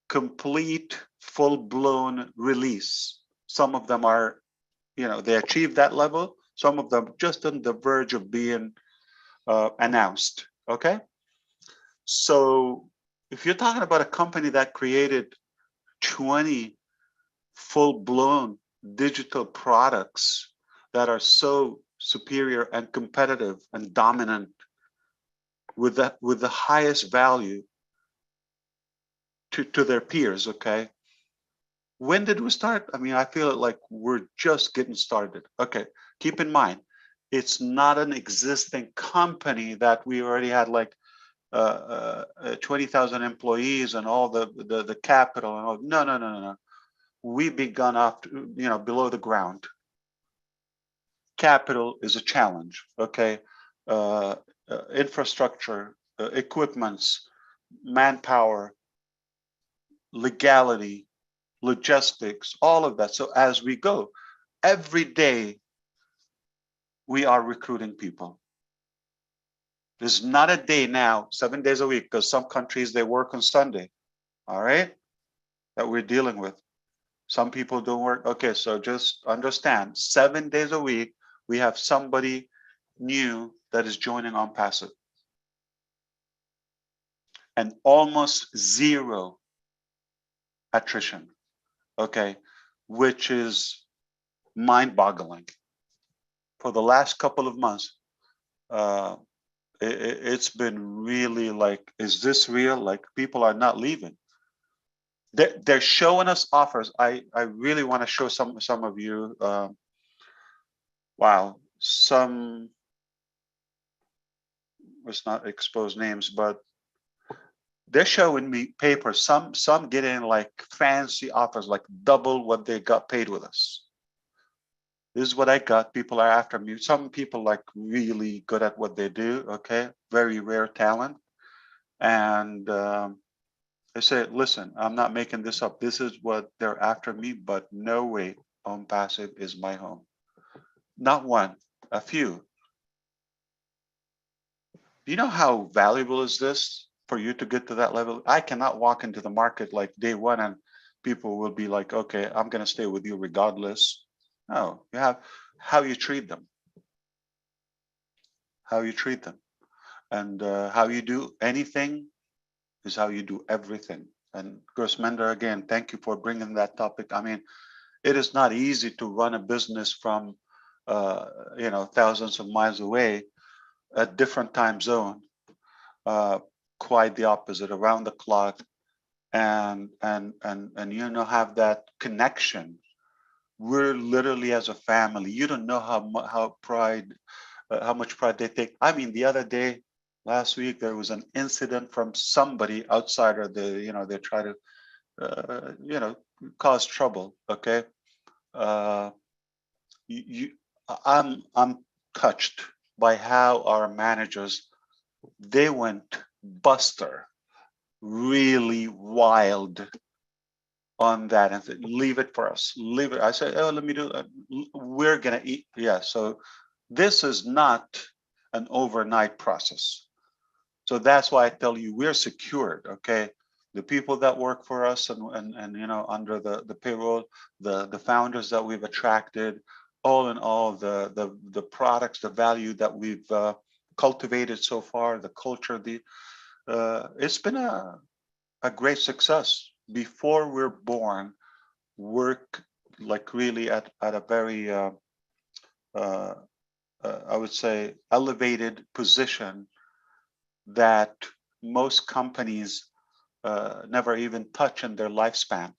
complete, full-blown release. Some of them are, you know, they achieved that level. Some of them just on the verge of being announced, okay? So if you're talking about a company that created 20 full-blown digital products that are so superior and competitive and dominant with the highest value to their peers, okay? When did we start? I mean, I feel like we're just getting started. Okay, keep in mind, it's not an existing company that we already had like 20,000 employees and all the capital and all. No. We begun after, you know, below the ground. Capital is a challenge, okay? Infrastructure, equipments, manpower, legality, logistics, all of that. So as we go, every day we are recruiting people. There's not a day now, 7 days a week, because some countries they work on Sunday, all right, that we're dealing with. Some people don't work. Okay, so just understand, 7 days a week, we have somebody new that is joining ONPASSIVE. And almost zero attrition. okay, which is mind-boggling. For the last couple of months, it's been really like, is this real? Like, people are not leaving. They're showing us offers. I really want to show some of you. Wow, some, let's not expose names, but they're showing me papers. Some getting like fancy offers, like double what they got paid with us. This is what I got. People are after me. Some people like really good at what they do. Okay, very rare talent, and I say, listen, I'm not making this up. This is what they're after me, but no way ONPASSIVE is my home. Not one, a few. Do you know how valuable is this for you to get to that level? I cannot walk into the market like day one and people will be like, okay, I'm going to stay with you regardless. No, you have how you treat them, how you treat them, and how you do anything is how you do everything. And Grossmender, again, thank you for bringing that topic. I mean, it is not easy to run a business from, thousands of miles away, a different time zone, quite the opposite, around the clock, and have that connection. We're literally as a family. You don't know how much pride they take. I mean, the other day, last week, there was an incident from somebody outside of the, they try to, cause trouble. Okay, I'm touched by how our managers, they went buster, really wild on that, and said, leave it for us, leave it. I said, oh, let me do it. We're gonna eat. Yeah, so this is not an overnight process. So that's why I tell you, we're secured. Okay, the people that work for us and under the payroll, the founders that we've attracted, all in all, the products, the value that we've cultivated so far, the culture, it's been a great success. Before we're born, work like really at a very I would say elevated position that most companies never even touch in their lifespan.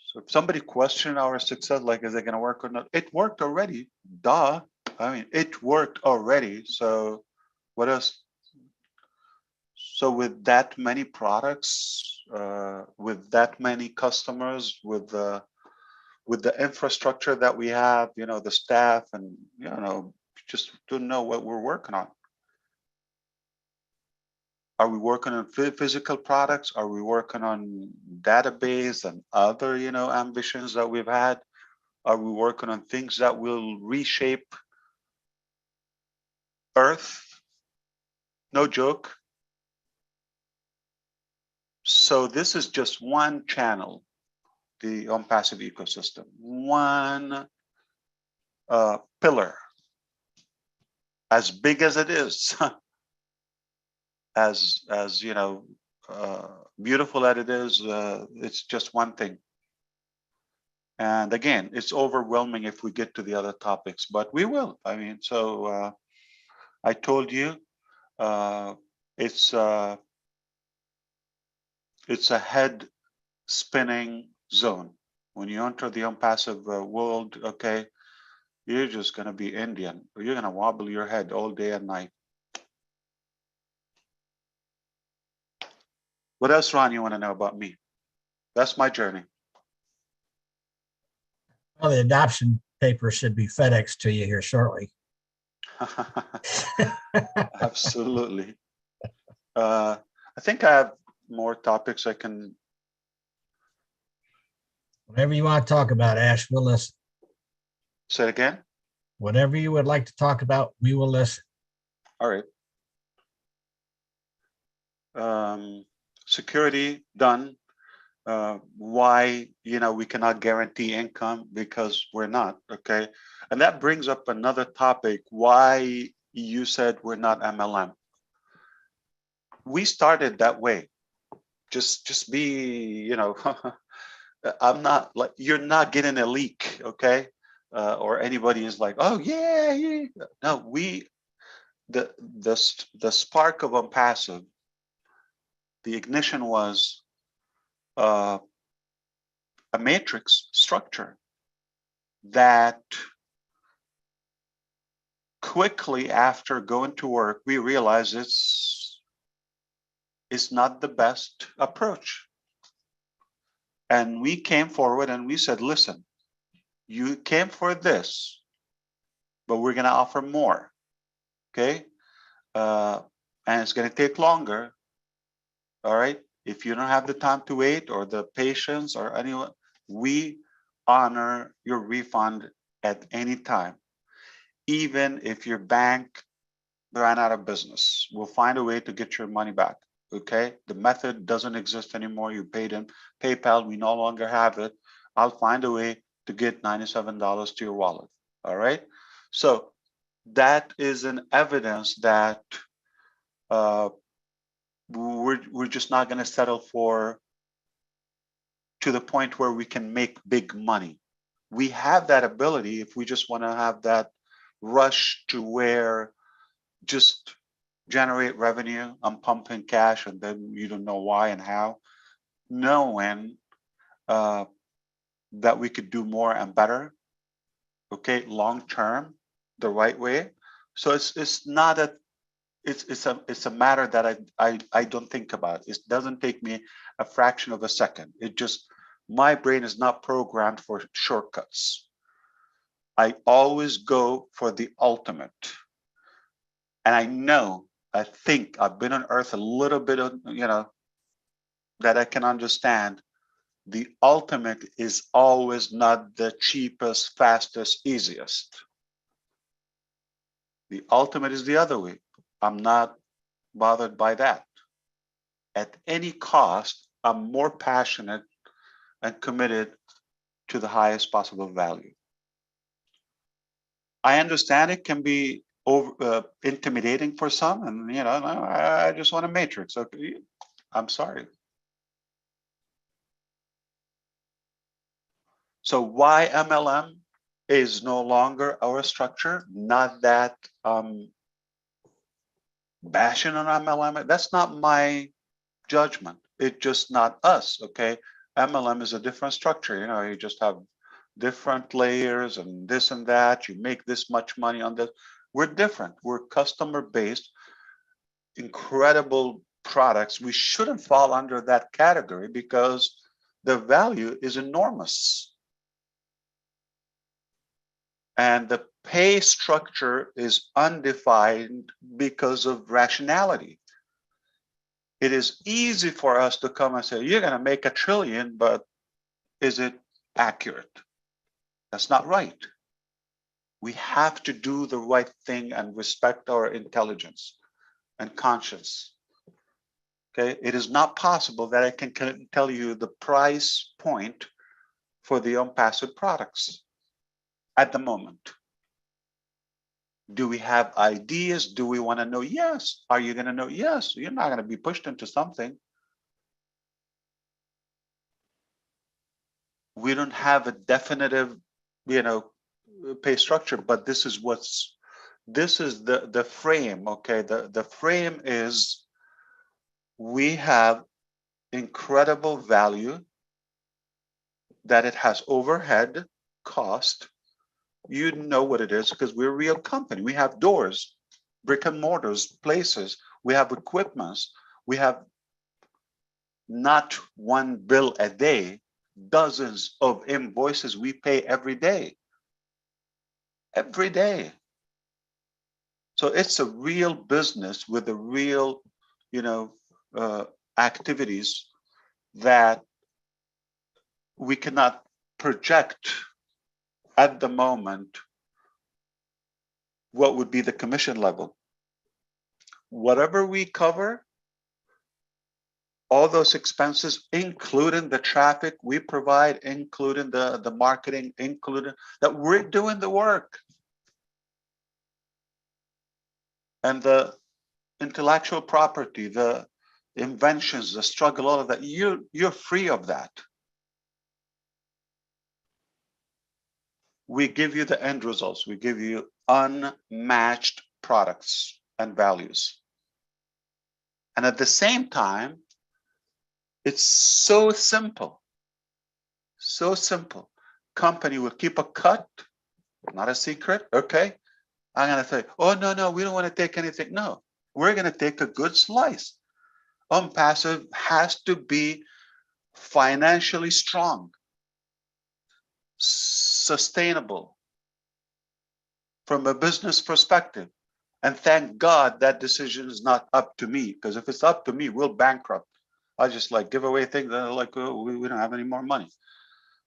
So if somebody question our success, like, is it going to work or not? It worked already. Duh. I mean, it worked already. So what else? So with that many products, with that many customers, with the infrastructure that we have, the staff, and just to know what we're working on. Are we working on physical products? Are we working on database and other, ambitions that we've had? Are we working on things that will reshape Earth? No joke. So this is just one channel, the ONPASSIVE ecosystem, one pillar, as big as it is, as beautiful as it is, it's just one thing. And again, it's overwhelming if we get to the other topics, but we will. I mean, so I told you, it's a head spinning zone. When you enter the ONPASSIVE world, okay, you're just going to be Indian. You're going to wobble your head all day and night. What else, Ron, you want to know about me? That's my journey. Well, the adoption paper should be FedEx to you here shortly. Absolutely. I think I have more topics I can. Whatever you want to talk about, Ash, we'll listen. Say it again. Whatever you would like to talk about, we will listen. All right. Security done. Why we cannot guarantee income? Because we're not. Okay, and that brings up another topic. Why you said we're not MLM? We started that way. just be, I'm not like, you're not getting a leak, okay? Or anybody is like, oh yeah, yeah. No, the spark of ONPASSIVE, the ignition was a matrix structure that quickly after going to work, we realized it's not the best approach. And we came forward and we said, listen, you came for this, but we're going to offer more. Okay. And it's going to take longer. All right. If you don't have the time to wait or the patience or anyone, we honor your refund at any time. Even if your bank ran out of business, we'll find a way to get your money back. Okay. The method doesn't exist anymore. You paid in PayPal. We no longer have it. I'll find a way to get $97 to your wallet. All right. So that is an evidence that we're just not going to settle for to the point where we can make big money. We have that ability if we just want to have that rush to where just generate revenue. I'm pumping cash and then you don't know why and how. Knowing that we could do more and better, okay, long term, the right way. So it's not a it's a matter that I don't think about. It doesn't take me a fraction of a second. It just, my brain is not programmed for shortcuts. I always go for the ultimate. And I think I've been on earth a little bit of, that I can understand. The ultimate is always not the cheapest, fastest, easiest. The ultimate is the other way. I'm not bothered by that. At any cost, I'm more passionate and committed to the highest possible value. I understand it can be intimidating for some, and I just want a matrix. Okay, I'm sorry. So why MLM is no longer our structure? Not that bashing on MLM. That's not my judgment. It's just not us. Okay, MLM is a different structure. You just have different layers and this and that. You make this much money on this. We're different. We're customer based, incredible products. We shouldn't fall under that category because the value is enormous. And the pay structure is undefined because of rationality. It is easy for us to come and say, you're going to make $1 trillion, but is it accurate? That's not right. We have to do the right thing and respect our intelligence and conscience. Okay, it is not possible that I can tell you the price point for the ONPASSIVE products at the moment. Do we have ideas? Do we want to know? Yes. Are you going to know? Yes. You're not going to be pushed into something. We don't have a definitive, pay structure, but this is the frame. Okay. The frame is we have incredible value, that it has overhead cost. You know what it is because we're a real company. We have doors, brick and mortars, places. We have equipments. We have not one bill a day, dozens of invoices we pay every day. Every day. So it's a real business with a real, activities that we cannot project at the moment what would be the commission level. Whatever we cover, all those expenses, including the traffic we provide, including the marketing, including that we're doing the work. And the intellectual property, the inventions, the struggle, all of that, you're free of that. We give you the end results. We give you unmatched products and values. And at the same time, it's so simple. So simple. Company will keep a cut, not a secret. Okay. I'm going to say, oh, no, we don't want to take anything. No, we're going to take a good slice. ONPASSIVE has to be financially strong, sustainable from a business perspective. And thank God that decision is not up to me, because if it's up to me, we'll bankrupt. I just like give away things that are like, oh, we don't have any more money.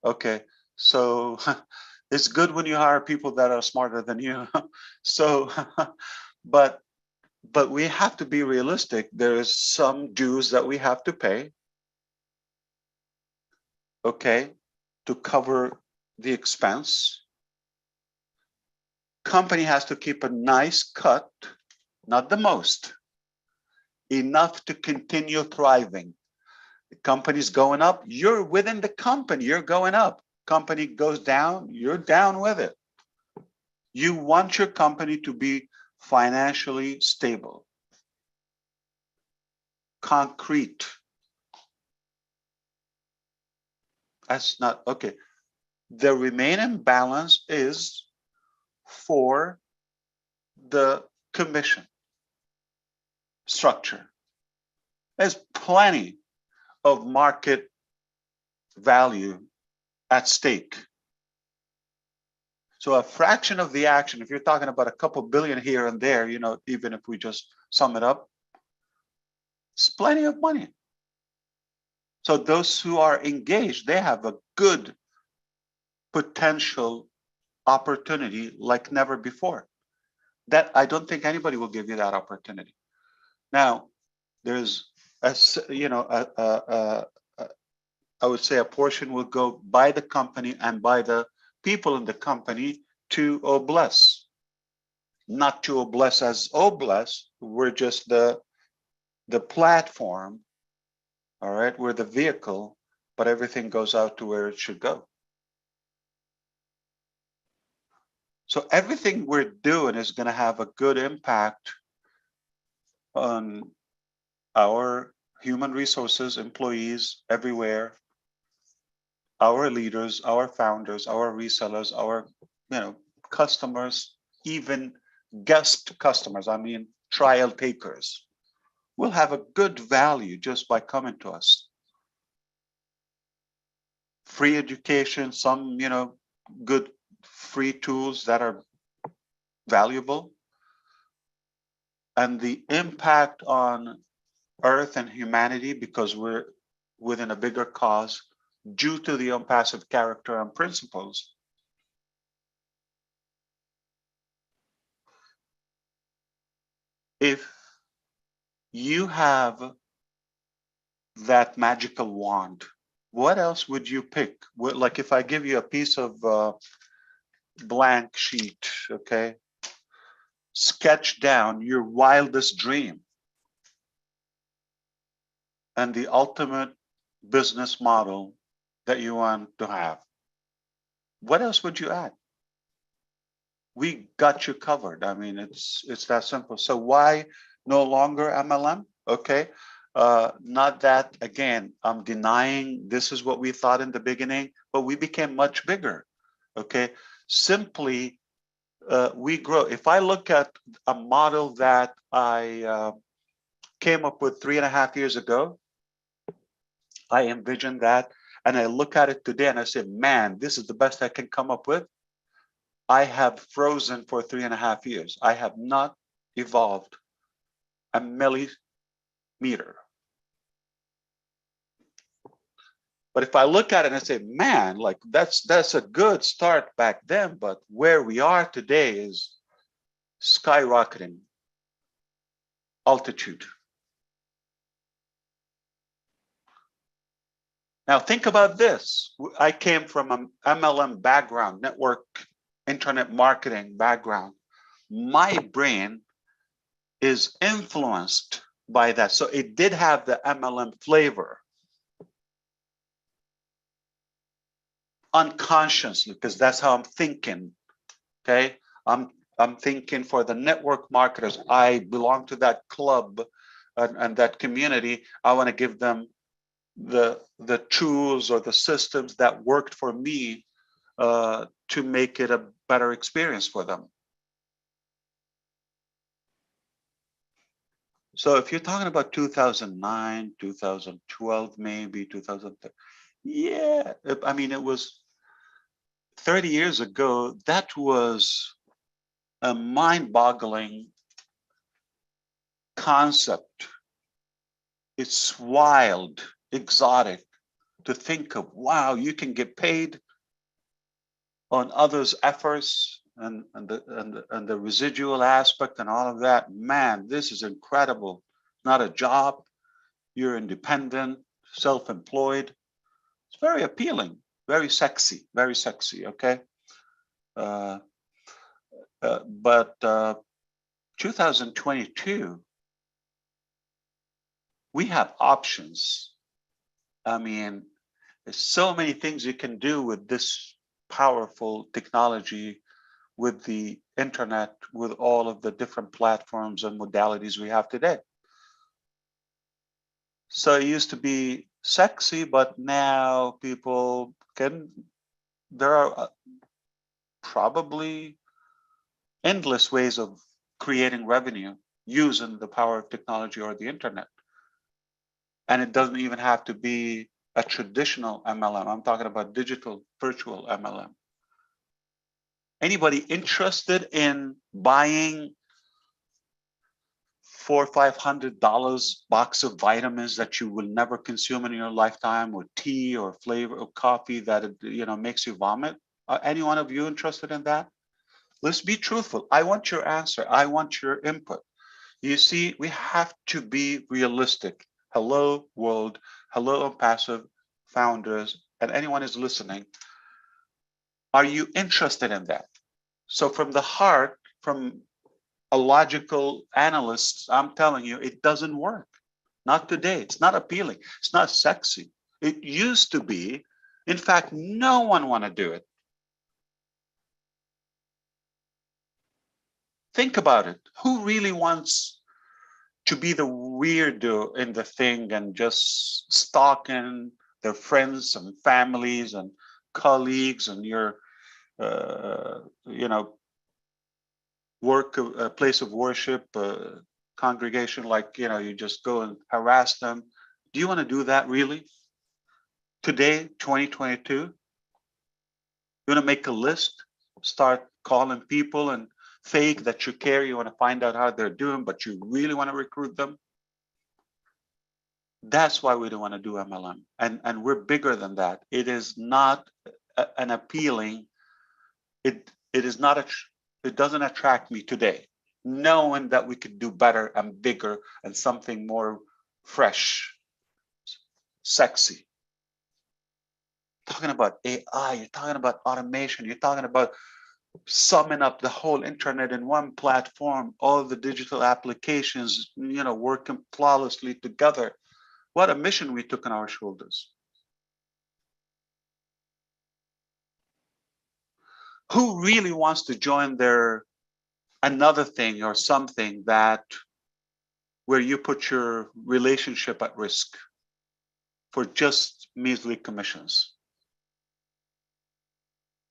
Okay, so it's good when you hire people that are smarter than you. So, but we have to be realistic. There is some dues that we have to pay, okay, to cover the expense. Company has to keep a nice cut, not the most, enough to continue thriving. The company's going up, you're within the company, you're going up. Company goes down, you're down with it. You want your company to be financially stable, concrete. That's not, okay. The remaining balance is for the commission structure. There's plenty of market value at stake. So a fraction of the action, if you're talking about a couple billion here and there, you know, even if we just sum it up, it's plenty of money. So those who are engaged, they have a good potential opportunity like never before. That I don't think anybody will give you that opportunity. Now, there's a, you know, I would say a portion will go by the company and by the people in the company to Obless. Not to Obless as Obless, we're just the platform, all right? We're the vehicle, but everything goes out to where it should go. So everything we're doing is going to have a good impact on our human resources, employees everywhere, our leaders, our founders, our resellers, our, you know, customers, even guest customers, I mean, trial takers, will have a good value just by coming to us. Free education, some, you know, good free tools that are valuable, and the impact on Earth and humanity, because we're within a bigger cause due to the ONPASSIVE character and principles. If you have that magical wand, what else would you pick? Like if I give you a piece of blank sheet, okay, sketch down your wildest dream and the ultimate business model that you want to have, what else would you add? We got you covered. I mean, it's that simple. So why no longer MLM? Okay, not that, again, I'm denying this is what we thought in the beginning, but we became much bigger. Okay, simply we grow. If I look at a model that I came up with 3.5 years ago, I envisioned that, and I look at it today and I say, man, this is the best I can come up with. I have frozen for 3.5 years. I have not evolved a millimeter. But if I look at it and I say, man, like that's a good start back then, but where we are today is skyrocketing altitude. Now think about this. I came from an MLM background, network internet marketing background. My brain is influenced by that. So it did have the MLM flavor unconsciously, because that's how I'm thinking. Okay, I'm thinking for the network marketers. I belong to that club and that community. I want to give them the tools or the systems that worked for me to make it a better experience for them. So if you're talking about 2009, 2012, maybe 2013, yeah, I mean, it was 30 years ago. That was a mind-boggling concept. It's wild, exotic to think of. Wow, you can get paid on others' efforts and the residual aspect and all of that. Man, this is incredible. Not a job. You're independent, self-employed. It's very appealing, very sexy, very sexy. Okay, but 2022, we have options. I mean, there's so many things you can do with this powerful technology, with the internet, with all of the different platforms and modalities we have today. So it used to be sexy, but now people there are probably endless ways of creating revenue using the power of technology or the internet. And it doesn't even have to be a traditional MLM. I'm talking about digital virtual MLM. Anybody interested in buying $400 or $500 box of vitamins that you will never consume in your lifetime, or tea or flavor of coffee that makes you vomit? Are any one of you interested in that? Let's be truthful. I want your answer. I want your input. You see, we have to be realistic. Hello, world. Hello, ONPASSIVE founders, and anyone who's listening. Are you interested in that? So from the heart, from a logical analyst, I'm telling you, it doesn't work. Not today. It's not appealing. It's not sexy. It used to be. In fact, no one want to do it. Think about it. Who really wants to be the weirdo in the thing and just stalking their friends and families and colleagues and your, work, place of worship, congregation, like, you just go and harass them. Do you want to do that really? Today, 2022, you want to make a list, start calling people and fake that you care, you want to find out how they're doing, but you really want to recruit them? That's why we don't want to do MLM. And we're bigger than that. It is not an appealing, it doesn't attract me today, knowing that we could do better and bigger and something more fresh, sexy. Talking about AI, you're talking about automation, you're talking about summing up the whole internet in one platform, all the digital applications, working flawlessly together. What a mission we took on our shoulders. Who really wants to join another thing or something where you put your relationship at risk for just measly commissions?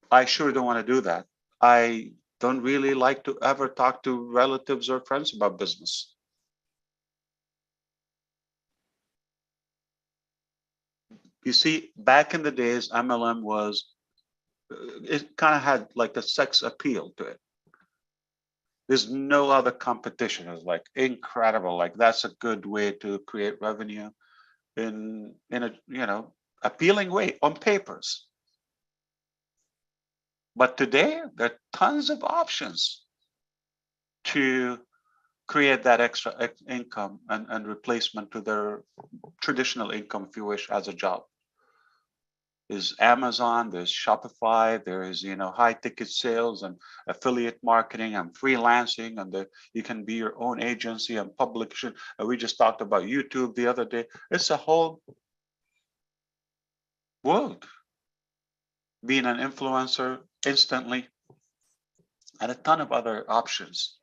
I sure don't want to do that. I don't really like to ever talk to relatives or friends about business. You see, back in the days, MLM it kind of had like a sex appeal to it. There's no other competition. It's like incredible. Like, that's a good way to create revenue in a appealing way on papers. But today, there are tons of options to create that extra income and replacement to their traditional income, if you wish, as a job. There's Amazon, there's Shopify, there is, high ticket sales and affiliate marketing and freelancing, and you can be your own agency and publication. We just talked about YouTube the other day. It's a whole world. Being an influencer instantly, and a ton of other options.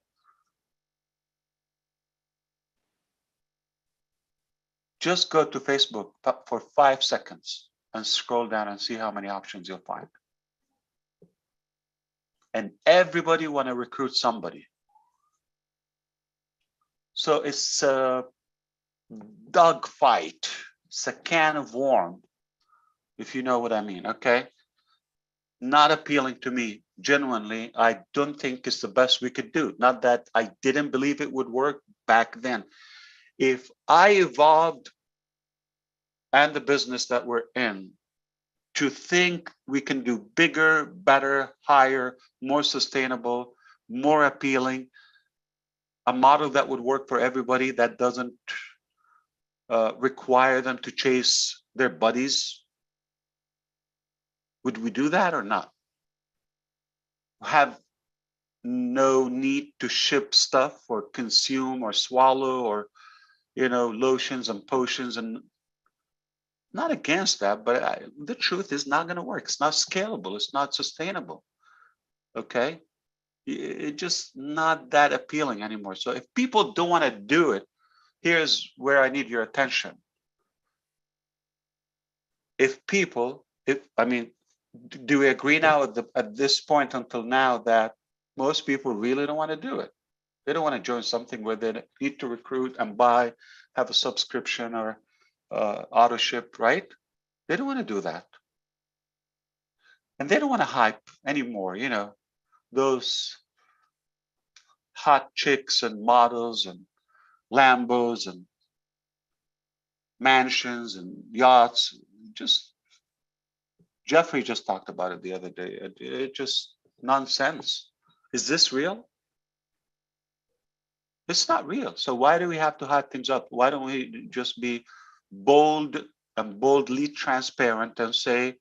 Just go to Facebook for 5 seconds and scroll down and see how many options you'll find. And everybody want to recruit somebody. So it's a dogfight. It's a can of worms, if you know what I mean, okay? Not appealing to me. Genuinely, I don't think it's the best we could do. Not that I didn't believe it would work back then. If I evolved and the business that we're in to think we can do bigger, better, higher, more sustainable, more appealing, a model that would work for everybody, that doesn't require them to chase their buddies, would we do that or not? Have no need to ship stuff or consume or swallow or, lotions and potions, and not against that, but the truth is not going to work. It's not scalable. It's not sustainable. Okay. It's just not that appealing anymore. So if people don't want to do it, here's where I need your attention. Do we agree now at this point until now that most people really don't want to do it? They don't want to join something where they need to recruit and buy, have a subscription or auto ship, right? They don't want to do that. And they don't want to hype anymore, those hot chicks and models and Lambos and mansions and yachts. Jeffrey just talked about it the other day. It just nonsense. Is this real? It's not real. So why do we have to hype things up? Why don't we just be bold and boldly transparent and say,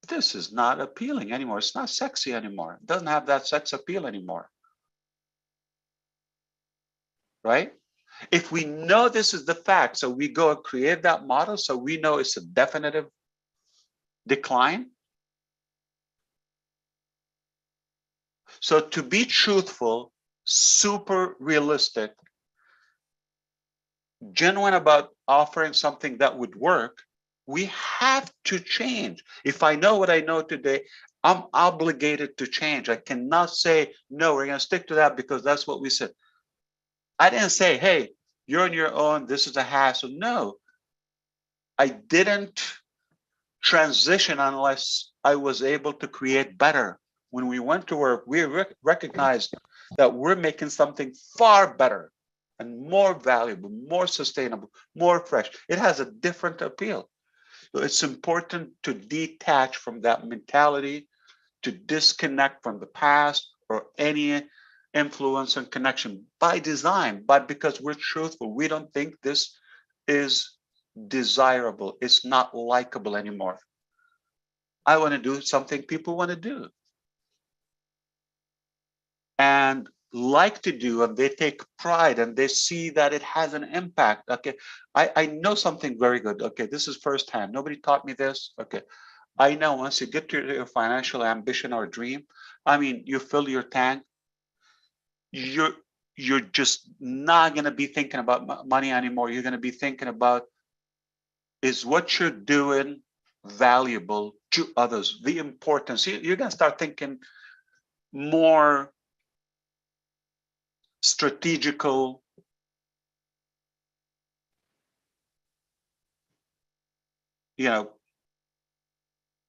this is not appealing anymore. It's not sexy anymore. It doesn't have that sex appeal anymore. Right? If we know this is the fact, so we go and create that model, so we know it's a definitive decline. So to be truthful, super realistic, genuine about offering something that would work, we have to change. If I know what I know today, I'm obligated to change. I cannot say, no, we're going to stick to that because that's what we said. I didn't say, hey, you're on your own, this is a hassle. No, I didn't transition unless I was able to create better. When we went to work, we recognized that we're making something far better and more valuable, more sustainable, more fresh. It has a different appeal. So it's important to detach from that mentality, to disconnect from the past or any influence and connection by design, but because we're truthful, we don't think this is desirable. It's not likable anymore. I want to do something people want to do and like to do, and they take pride and they see that it has an impact. Okay, I know something very good. Okay, this is firsthand. Nobody taught me this. Okay, I know once you get to your financial ambition or dream, I mean, you fill your tank, you're just not going to be thinking about money anymore. You're going to be thinking about, is what you're doing valuable to others? The importance. You're going to start thinking more strategical,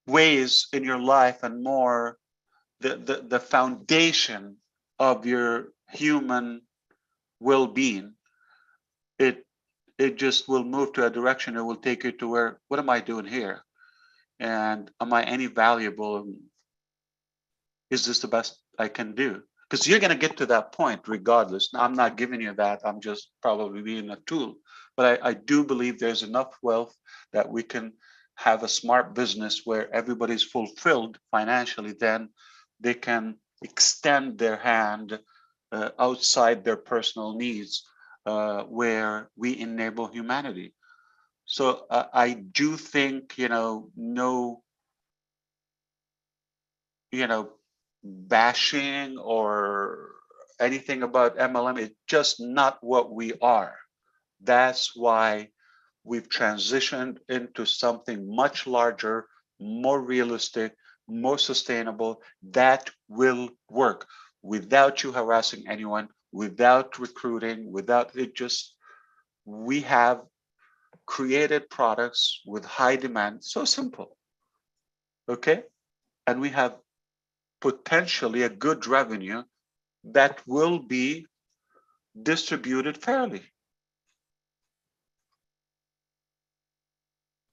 ways in your life, and more the foundation of your human well-being. It just will move to a direction. It will take you to where, what am I doing here? And am I any valuable? Is this the best I can do? Because you're going to get to that point regardless. Now, I'm not giving you that. I'm just probably being a tool. But I do believe there's enough wealth that we can have a smart business where everybody's fulfilled financially, then they can extend their hand outside their personal needs, where we enable humanity. So I do think, no, bashing or anything about MLM. It's just not what we are. That's why we've transitioned into something much larger, more realistic, more sustainable, that will work without you harassing anyone, without recruiting, without it. Just, we have created products with high demand, so simple, okay? And we have potentially a good revenue that will be distributed fairly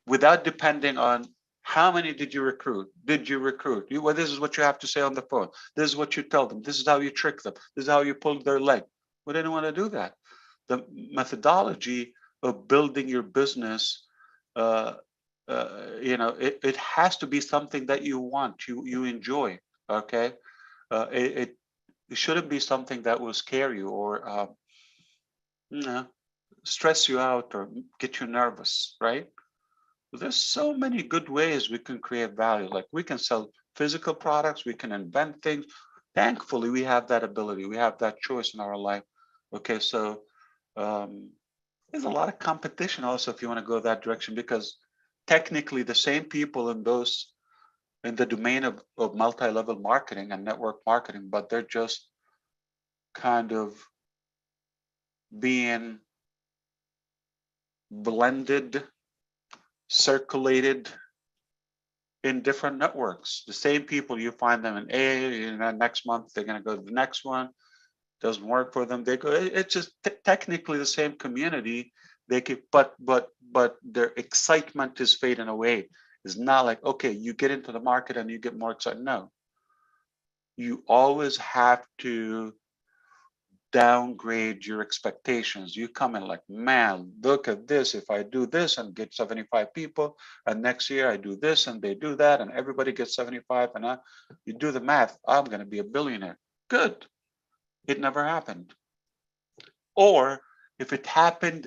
without depending on how many did you recruit? Did you recruit? Well, this is what you have to say on the phone. This is what you tell them. This is how you trick them. This is how you pull their leg. We didn't want to do that. The methodology of building your business, it has to be something that you want, you enjoy. Okay, it shouldn't be something that will scare you or stress you out or get you nervous, right? There's so many good ways we can create value. Like, we can sell physical products, we can invent things. Thankfully, we have that ability. We have that choice in our life. Okay, so there's a lot of competition also if you want to go that direction, because technically the same people in the domain of multi-level marketing and network marketing, but they're just kind of being blended, circulated in different networks. The same people, you find them in A, and next month they're going to go to the next one. Doesn't work for them. They go. It's just technically the same community. They could, but their excitement is fading away. It's not like, okay, you get into the market and you get more excited. No, you always have to downgrade your expectations. You come in like, man, look at this. If I do this and get 75 people, and next year I do this and they do that, and everybody gets 75, and you do the math, I'm going to be a billionaire. Good. It never happened. Or if it happened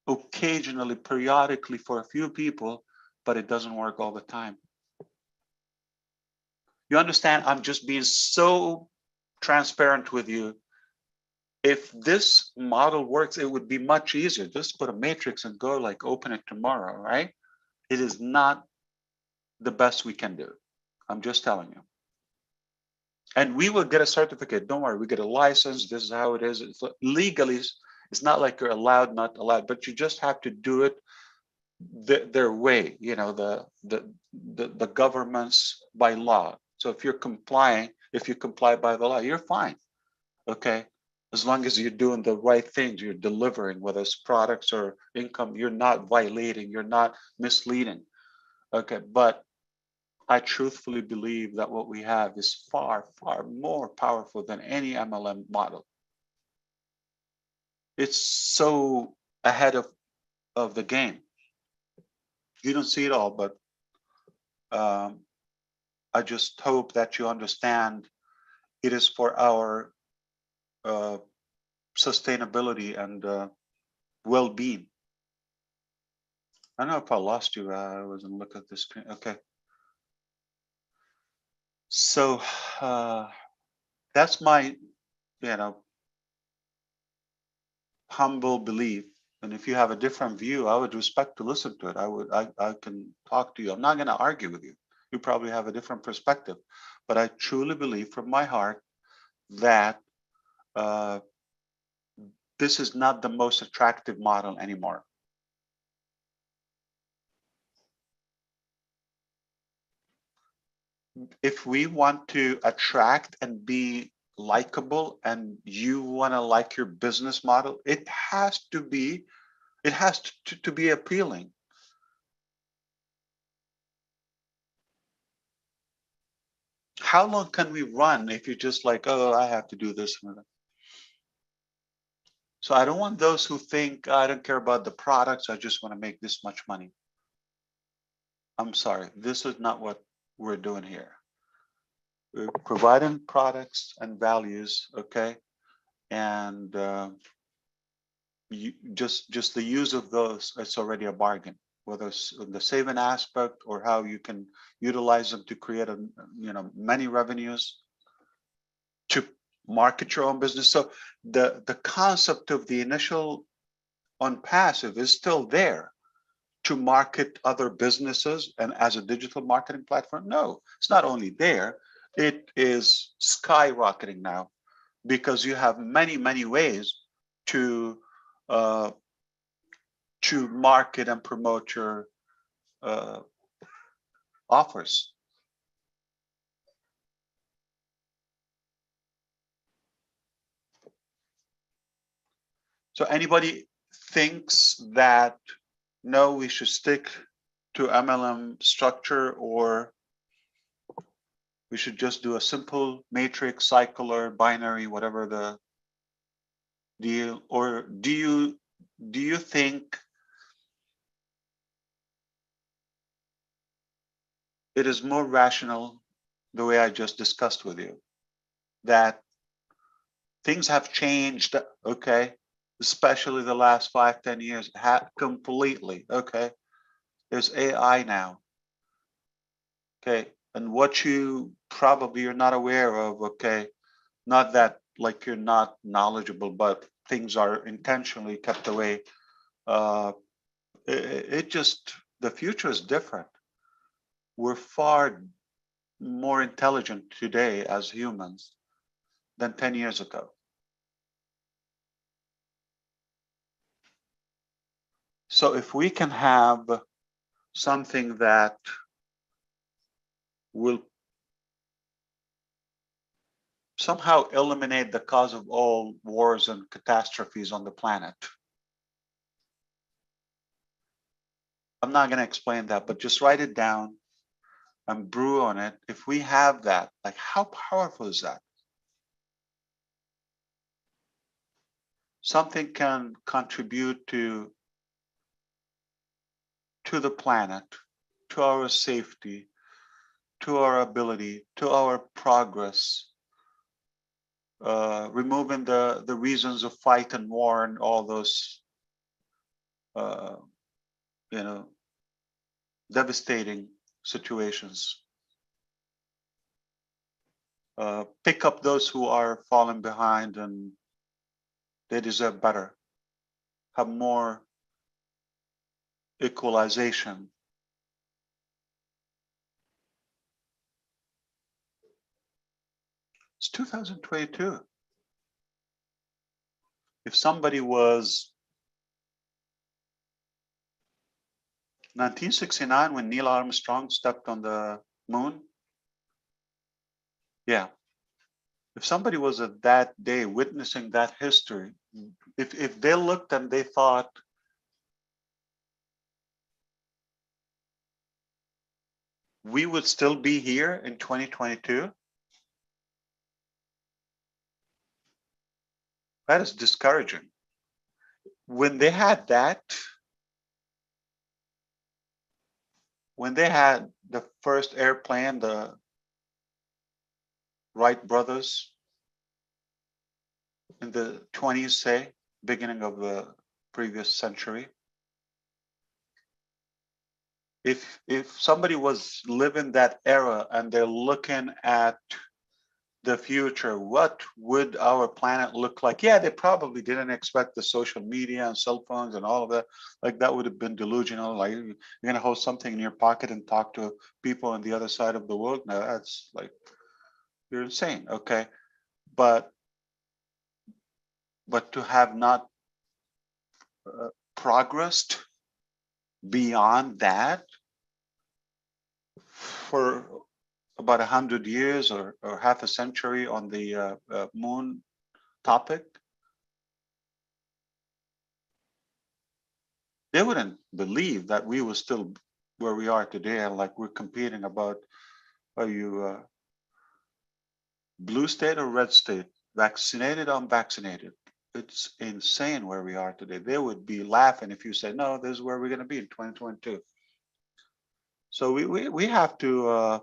occasionally, periodically for a few people, but it doesn't work all the time. You understand? I'm just being so transparent with you. If this model works, it would be much easier. Just put a matrix and go, like, open it tomorrow, right? It is not the best we can do. I'm just telling you. And we will get a certificate. Don't worry, we get a license. This is how it is. It's legally, it's not like you're allowed, not allowed, but you just have to do it their way. The governments by law. So if you're complying, if you comply by the law, you're fine. Okay. As long as you're doing the right things, you're delivering, whether it's products or income, you're not violating, you're not misleading. Okay, but I truthfully believe that what we have is far, far more powerful than any MLM model. It's so ahead of the game. You don't see it all, but I just hope that you understand it is for our sustainability and well-being. I don't know if I lost you. I wasn't looking at the screen. Okay. So that's my, humble belief. And if you have a different view, I would respect to listen to it. I can talk to you. I'm not going to argue with you. You probably have a different perspective, but I truly believe from my heart that this is not the most attractive model anymore. If we want to attract and be likable, and you want to like your business model, it has to be appealing. How long can we run if you're just like, oh, I have to do this and that? So I don't want those who think, I don't care about the products, I just want to make this much money. I'm sorry, this is not what we're doing here. We're providing products and values, okay? And just the use of those, it's already a bargain, whether it's the saving aspect or how you can utilize them to create many revenues to market your own business. So the concept of the initial ONPASSIVE is still there to market other businesses and as a digital marketing platform. No, it's not only there, it is skyrocketing now because you have many ways to market and promote your offers. So anybody thinks that no, we should stick to MLM structure, or we should just do a simple matrix, cycle, or binary, whatever the deal, or do you think it is more rational the way I just discussed with you, that things have changed, okay, especially the last 5-10 years, completely, okay? There's AI now, okay? And what you probably you're not aware of, okay, not that like you're not knowledgeable, but things are intentionally kept away. It just, the future is different. We're far more intelligent today as humans than 10 years ago. So if we can have something that will somehow eliminate the cause of all wars and catastrophes on the planet. I'm not going to explain that, but just write it down and brew on it. If we have that, like, how powerful is that? Something can contribute to the planet, to our safety, to our ability, to our progress, removing the reasons of fight and war and all those, devastating situations. Pick up those who are falling behind and they deserve better. Have more equalization. It's 2022. If somebody was 1969 when Neil Armstrong stepped on the moon, yeah. If somebody was at that day witnessing that history, if they looked and they thought, we would still be here in 2022, that is discouraging. When they had that, when they had the first airplane, the Wright brothers in the 20s, say, beginning of the previous century, if somebody was living that era and they're looking at the future, what would our planet look like? Yeah, they probably didn't expect the social media and cell phones and all of that. Like, that would have been delusional. Like, you're going to hold something in your pocket and talk to people on the other side of the world. No, that's like, you're insane. Okay. But to have not progressed beyond that for about 100 years or half a century on the moon topic, they wouldn't believe that we were still where we are today, and like we're competing about, are you blue state or red state, vaccinated or unvaccinated? It's insane where we are today. They would be laughing if you say, no, this is where we're going to be in 2022. So we have to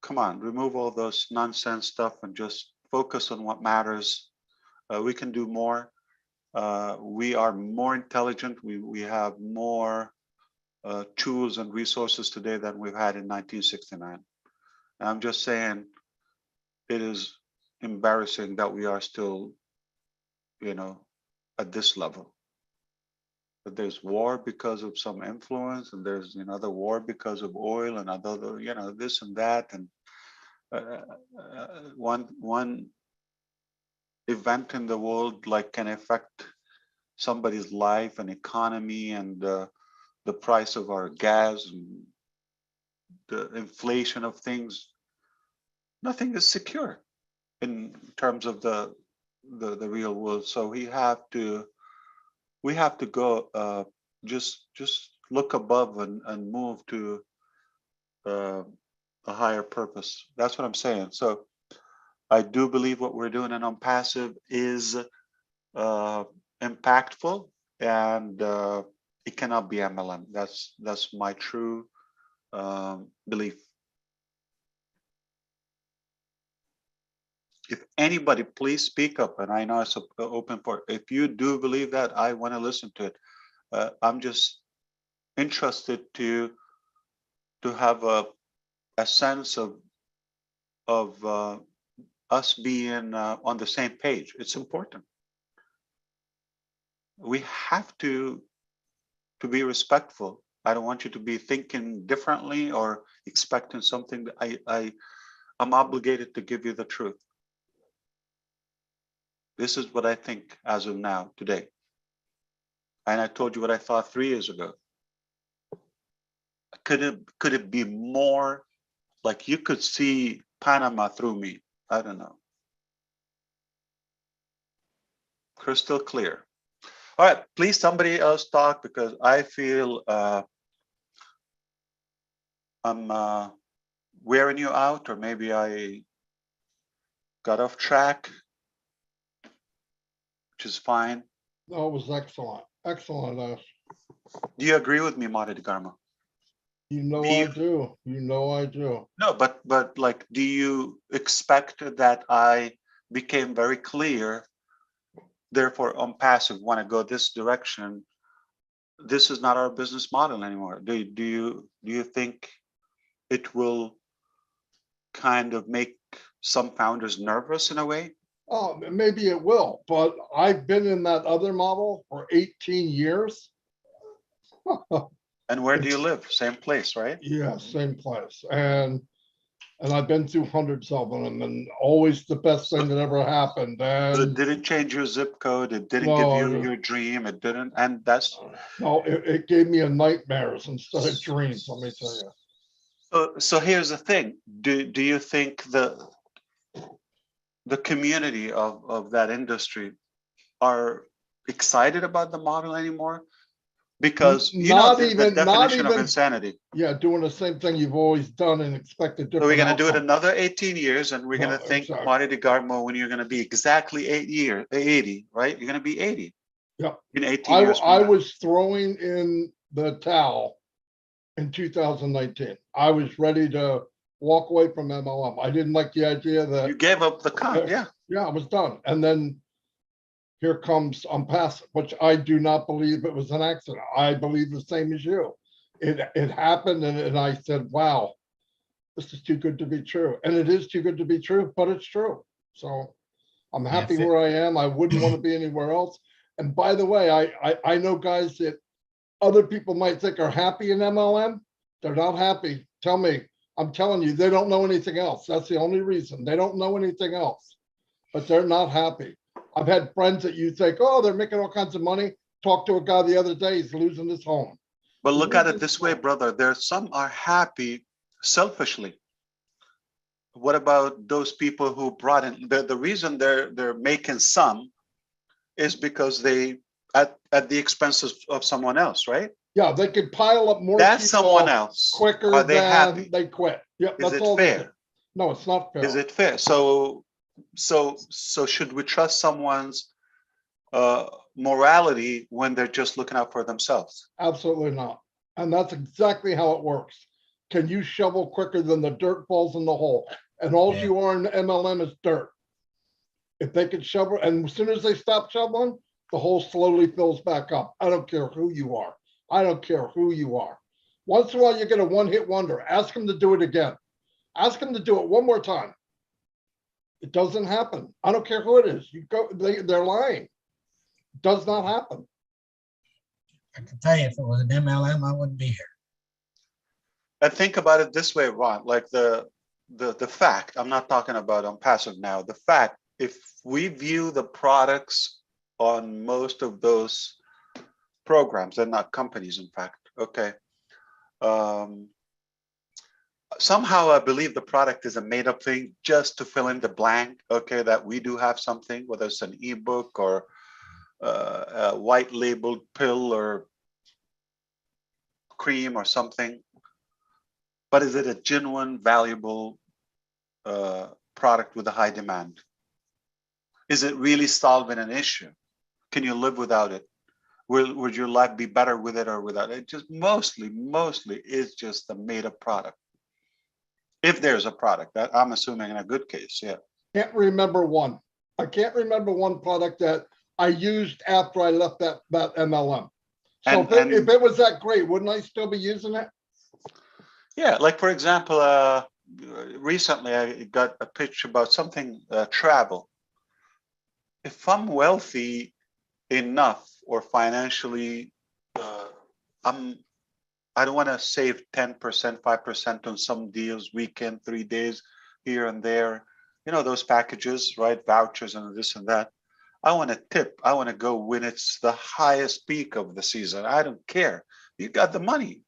come on, remove all those nonsense stuff and just focus on what matters. We can do more. We are more intelligent. We have more tools and resources today than we've had in 1969. And I'm just saying, it is embarrassing that we are still, at this level. But there's war because of some influence, and there's another war because of oil, and another, this and that, and one event in the world like can affect somebody's life and economy, and the price of our gas and the inflation of things. Nothing is secure in terms of the real world. So we have to go just look above and move to a higher purpose. That's what I'm saying. So I do believe what we're doing in ONPASSIVE is impactful, and it cannot be MLM. That's my true belief. If anybody, please speak up. And I know it's open for, if you do believe that, I want to listen to it. I'm just interested to have a sense of us being on the same page. It's important. We have to be respectful. I don't want you to be thinking differently or expecting something. That I'm obligated to give you the truth. This is what I think as of now, today. And I told you what I thought 3 years ago. Could it be more like you could see Panama through me? I don't know. Crystal clear. All right, please somebody else talk, because I feel I'm wearing you out, or maybe I got off track, which is fine. No, it was excellent. Excellent. Do you agree with me, Mari Garma? You know I do. You know I do. No, but like, do you expect that I became very clear? Therefore, ONPASSIVE want to go this direction. This is not our business model anymore. Do you think it will kind of make some founders nervous in a way? Oh, maybe it will, but I've been in that other model for 18 years. And where do you live? Same place, right? Yeah, same place. And I've been through hundreds of them, and always the best thing that ever happened. And it didn't change your zip code. It didn't give you your dream. It didn't. And that's no, it gave me a nightmares instead of dreams. Let me tell you. So here's the thing. Do you think the community of that industry are excited about the model anymore? Because you know the definition of insanity. Yeah, doing the same thing you've always done and expect a different. So we're going to do it another 18 years, and we're going to think, exactly. Marty DeGarmo, when you're going to be exactly 80, right? You're going to be 80. Yeah. In 18 years. I was throwing in the towel in 2019. I was ready to walk away from MLM. I didn't like the idea that you gave up the con. Yeah. Yeah, I was done. And then here comes ONPASSIVE, which I do not believe it was an accident. I believe the same as you. It happened, and I said, wow, this is too good to be true. And it is too good to be true, but it's true. So I'm happy where I am. I wouldn't want to be anywhere else. And by the way, I know guys that other people might think are happy in MLM. They're not happy. Tell me, I'm telling you, they don't know anything else. That's the only reason. They don't know anything else, but they're not happy. I've had friends that you think, oh, they're making all kinds of money. Talked to a guy the other day, he's losing his home. But look at it this way, brother. There's some are happy selfishly. What about those people who brought in the reason they're making some is because they at the expense of someone else, right? Yeah, they could pile up more. That's someone else. Quicker. Are they happy? They quit. Yeah, that's all. Is it fair? No, it's not fair. Is it fair? So should we trust someone's morality when they're just looking out for themselves? Absolutely not. And that's exactly how it works. Can you shovel quicker than the dirt falls in the hole? And all Yeah. you are in the MLM is dirt. If they can shovel, and as soon as they stop shoveling, the hole slowly fills back up. I don't care who you are. I don't care who you are. Once in a while, you get a one-hit wonder. Ask them to do it again. Ask them to do it one more time. It doesn't happen. I don't care who it is. You go, they're lying. It does not happen. I can tell you, if it was an MLM, I wouldn't be here. And think about it this way, Ron, like the fact, I'm not talking about ONPASSIVE now, the fact, if we view the products on most of those programs, they're not companies, in fact, okay. Somehow I believe the product is a made up thing just to fill in the blank, okay, that we do have something, whether it's an ebook or a white labeled pill or cream or something. But is it a genuine, valuable product with a high demand? Is it really solving an issue? Can you live without it? Would your life be better with it or without it? Just mostly is just a made up product. If there's a product, that I'm assuming in a good case, yeah. Can't remember one. I can't remember one product that I used after I left that MLM. So if it was that great, wouldn't I still be using it? Yeah, like for example, recently I got a pitch about something, travel. If I'm wealthy enough or financially, I don't want to save 10%, 5% on some deals, weekend, 3 days here and there. You know, those packages, right? Vouchers and this and that. I want to tip. I want to go when it's the highest peak of the season. I don't care. You got the money.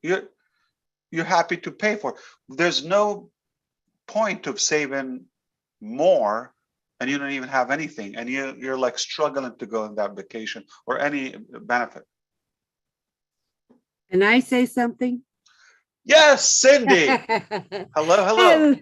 You're happy to pay for it. There's no point of saving more and you don't even have anything. And you're like struggling to go on that vacation or any benefit. Can I say something? Yes, Cindy. Hello.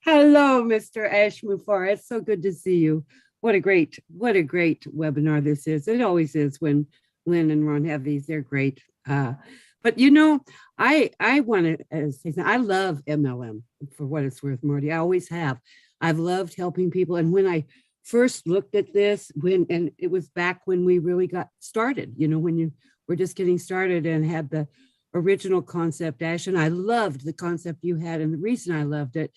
Hello, Mr. Ash Mufareh. It's so good to see you. What a great webinar this is. It always is when Lynn and Ron have these. They're great. But you know, I want to say something. I love MLM for what it's worth, Marty. I always have. I've loved helping people. And when I first looked at this, and it was back when we really got started, you know, when you were just getting started and had the original concept, Ash, and I loved the concept you had. And the reason I loved it,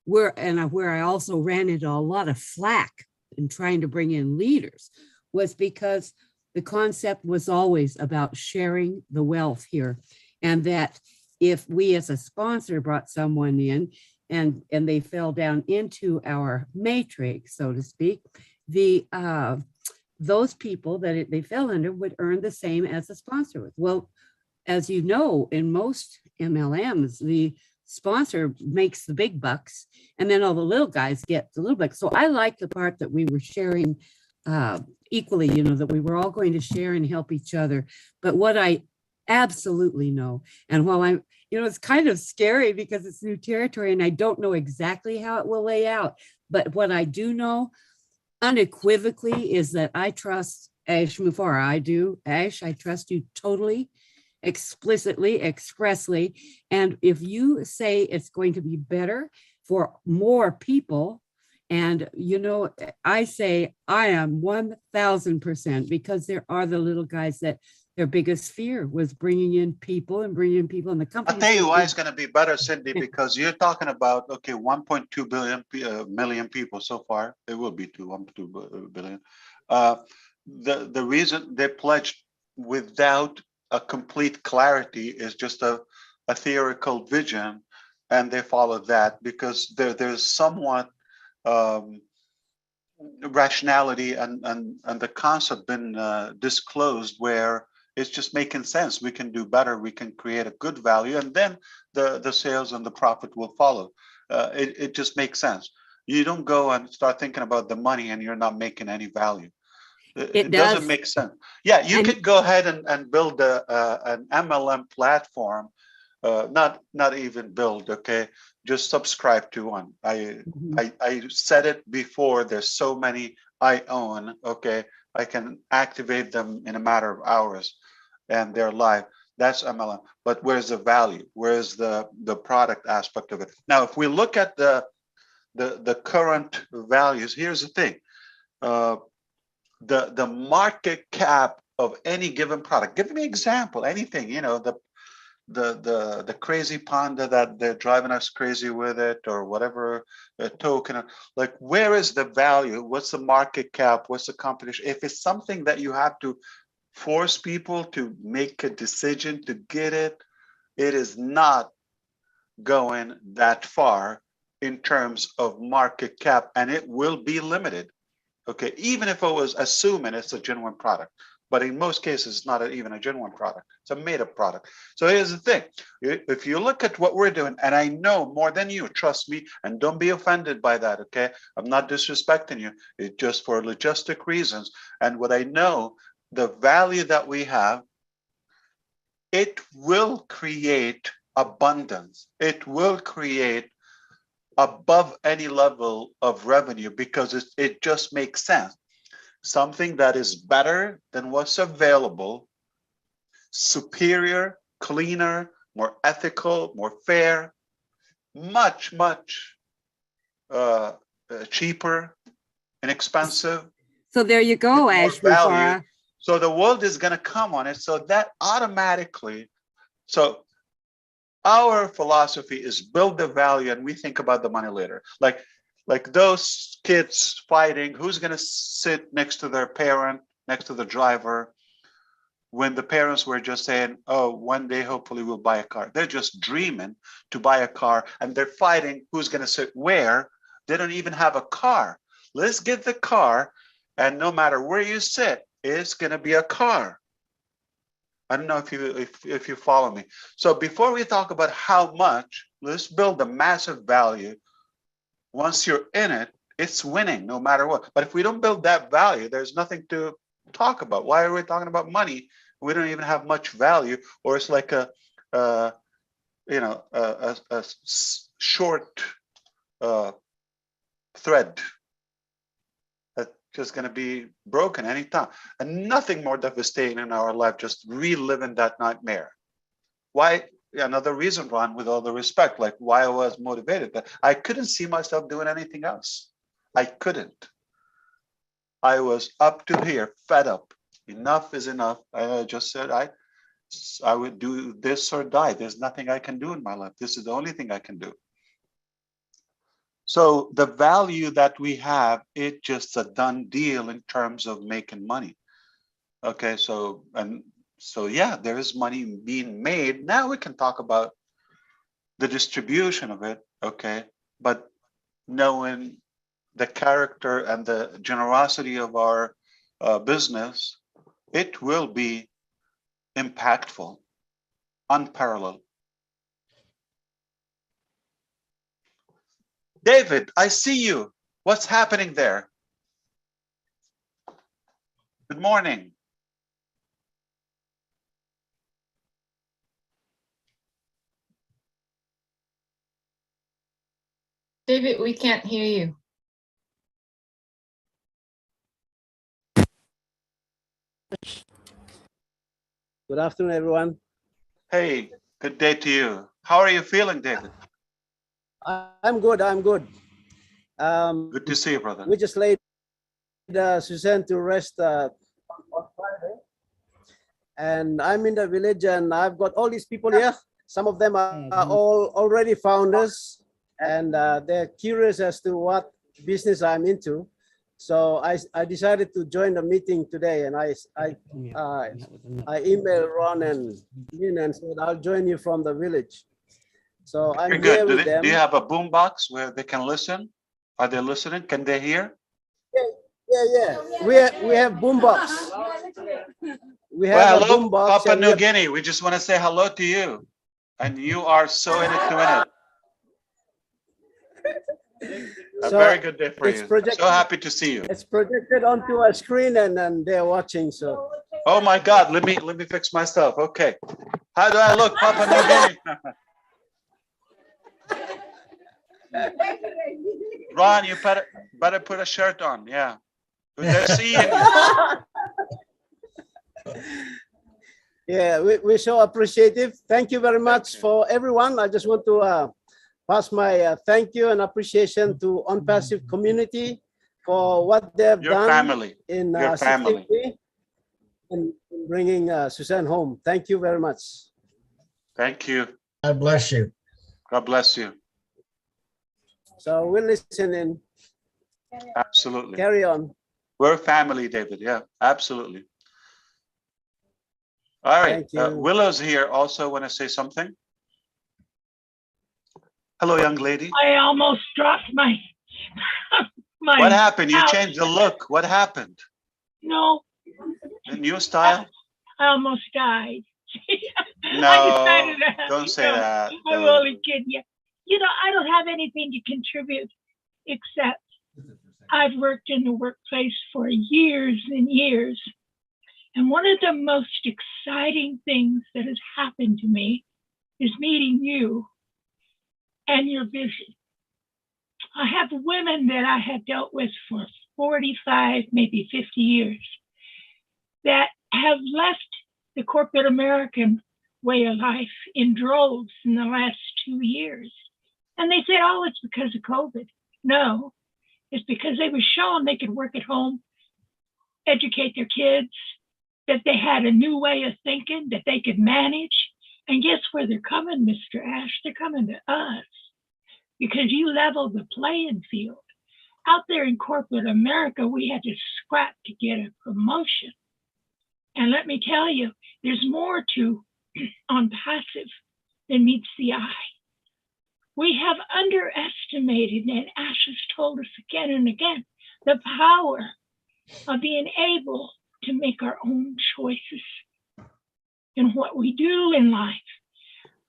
where I also ran into a lot of flack in trying to bring in leaders, was because the concept was always about sharing the wealth here. And that if we as a sponsor brought someone in and they fell down into our matrix, so to speak, those people that they fell under would earn the same as the sponsor would. Well, as you know, in most MLMs, the sponsor makes the big bucks and then all the little guys get the little bucks. So I like the part that we were sharing equally, you know, that we were all going to share and help each other. But what I absolutely know, and while I'm, you know, it's kind of scary because it's new territory and I don't know exactly how it will lay out. But what I do know unequivocally is that I trust Ash Mufareh. I do. Ash, I trust you totally, explicitly, expressly. And if you say it's going to be better for more people, and, you know, I say I am 1000%, because there are the little guys that their biggest fear was bringing in people and in the company. I'll tell you why it's going to be better, Cindy, because you're talking about, okay, 1.2 million people so far. It will be 1.2 billion. The reason they pledged without a complete clarity is just a theoretical vision, and they follow that because there's somewhat rationality and the concept been disclosed where it's just making sense. We can do better. We can create a good value, and then the sales and the profit will follow. It just makes sense. You don't go and start thinking about the money and you're not making any value. It doesn't make sense. Yeah, you could go ahead and build an MLM platform, not even build, okay? Just subscribe to one. I said it before, there's so many I own, okay? I can activate them in a matter of hours and they're live. That's MLM. But where's the value? Where's the product aspect of it? Now, if we look at the current values, here's the thing. The market cap of any given product. Give me an example, anything, you know, the crazy panda that they're driving us crazy with it, or whatever token, like, where is the value? What's the market cap? What's the competition? If it's something that you have to force people to make a decision to get it, it is not going that far in terms of market cap, and it will be limited. Okay, even if I was assuming it's a genuine product, but in most cases, it's not even a genuine product. It's a made-up product. So here's the thing. If you look at what we're doing, and I know more than you, trust me, and don't be offended by that, okay? I'm not disrespecting you. It's just for logistic reasons. And what I know, the value that we have, it will create abundance. It will create above any level of revenue, because it just makes sense. Something that is better than what's available, superior, cleaner, more ethical, more fair, much, much cheaper, inexpensive. So there you go, Ash Mufareh. So the world is going to come on it. So that automatically, so our philosophy is build the value and we think about the money later. Like those kids fighting, who's going to sit next to their parent, next to the driver, when the parents were just saying, oh, one day, hopefully we'll buy a car. They're just dreaming to buy a car, and they're fighting who's going to sit where. They don't even have a car. Let's get the car, and no matter where you sit, it's going to be a car. I don't know if you follow me. So before we talk about how much, let's build a massive value. Once you're in it, it's winning no matter what. But if we don't build that value, there's nothing to talk about. Why are we talking about money? We don't even have much value, or it's like a short thread that's just going to be broken anytime. And nothing more devastating in our life, just reliving that nightmare. Why? Another reason, Ron, with all the respect, like why I was motivated, that I couldn't see myself doing anything else. I couldn't. I was up to here, fed up. Enough is enough. I just said I would do this or die. There's nothing I can do in my life. This is the only thing I can do. So the value that we have, it's just a done deal in terms of making money. Okay, so yeah, there is money being made. Now we can talk about the distribution of it, okay? But knowing the character and the generosity of our business, it will be impactful, unparalleled. David, I see you. What's happening there? Good morning. David, we can't hear you. Good afternoon, everyone. Hey, good day to you. How are you feeling, David? I'm good. I'm good. Good to see you, brother. We just laid Suzanne to rest on Friday. And I'm in the village, and I've got all these people here. Some of them are all already founders, and they're curious as to what business I'm into. So I decided to join the meeting today, and I emailed Ron and Lynn and said I'll join you from the village. So I'm here with them. Do you have a boom box where they can listen? Are they listening? Can they hear? Yeah. We have boom box. We have well, a hello, boom box. Papua New Guinea. We just want to say hello to you, and you are so in it to win it. A very good day for you. I'm so happy to see you. It's projected onto a screen, and they're watching. So. Oh my God! Let me fix myself. Okay. How do I look, Papua New Guinea? Ron, you better put a shirt on. Yeah. They're seeing you. Yeah, we're so appreciative. Thank you very much for everyone. I just want to pass my thank you and appreciation to ONPASSIVE community for what they have Your done family. in Your family. in bringing Suzanne home. Thank you very much. Thank you. God bless you. God bless you. So we'll listen in. Absolutely. Carry on. We're family, David. Yeah, absolutely. All right. Thank you. Willow's here. Also want to say something. Hello, young lady. I almost dropped my What happened? You couch. changed the look. What happened? No, The new style? I almost died. No, I decided don't say that. I'm only kidding you. You know, I don't have anything to contribute except I've worked in the workplace for years and years. And one of the most exciting things that has happened to me is meeting you and your vision. I have women that I have dealt with for 45, maybe 50 years that have left the corporate American way of life in droves in the last 2 years. And they said, oh, it's because of COVID. No, it's because they were shown they could work at home, educate their kids, that they had a new way of thinking, that they could manage. And guess where they're coming, Mr. Ash? They're coming to us because you leveled the playing field. Out there in corporate America, we had to scrap to get a promotion. And let me tell you, there's more to ONPASSIVE than meets the eye. We have underestimated, and Ash has told us again and again, the power of being able to make our own choices in what we do in life.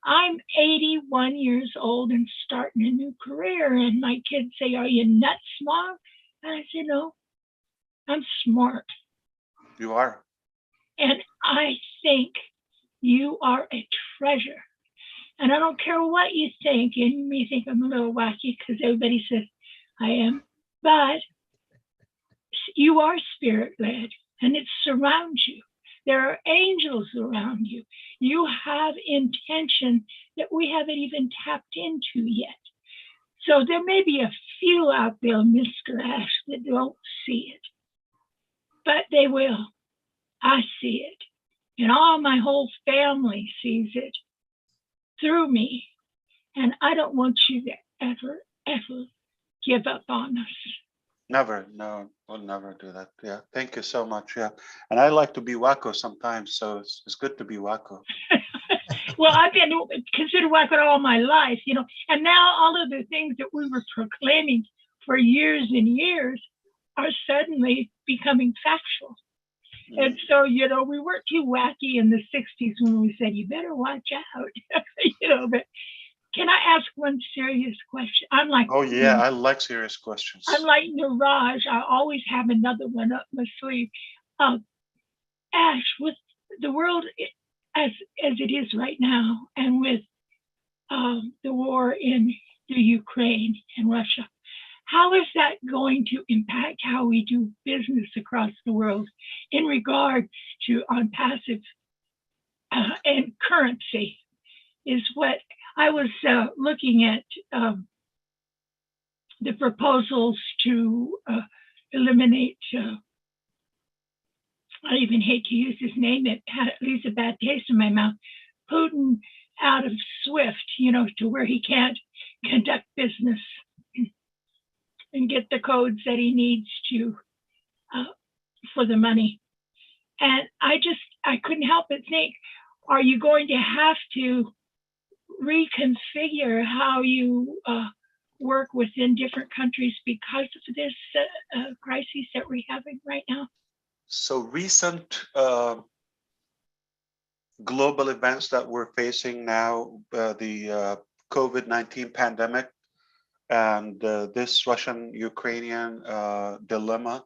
I'm 81 years old and starting a new career, and my kids say, are you nuts, Mom? And I said, no, I'm smart. You are. And I think you are a treasure. And I don't care what you think, and you may think I'm a little wacky because everybody says I am, but you are spirit-led, and it surrounds you. There are angels around you. You have intention that we haven't even tapped into yet. So there may be a few out there, Mr. Ash, that don't see it, but they will. I see it, and all my whole family sees it through me. And I don't want you to ever give up on us. Never, no, we'll never do that. Yeah, thank you so much. Yeah, and I like to be wacko sometimes, so it's good to be wacko. Well, I've been considered wacko all my life, you know, and now all of the things that we were proclaiming for years and years are suddenly becoming factual. And so, you know, we weren't too wacky in the 60s when we said, you better watch out, you know, but can I ask one serious question? I'm like, oh yeah, I like serious questions. I'm like Niraj. I always have another one up my sleeve. Ash, with the world as it is right now, and with the war in the Ukraine and Russia, how is that going to impact how we do business across the world in regard to ONPASSIVE and currency? Is what I was looking at the proposals to eliminate, I even hate to use his name, it leaves a bad taste in my mouth, Putin out of SWIFT, you know, to where he can't conduct business and get the codes that he needs to for the money. And I couldn't help but think, are you going to have to reconfigure how you work within different countries because of this crisis that we're having right now? So recent global events that we're facing now, the COVID-19 pandemic and this Russian-Ukrainian dilemma,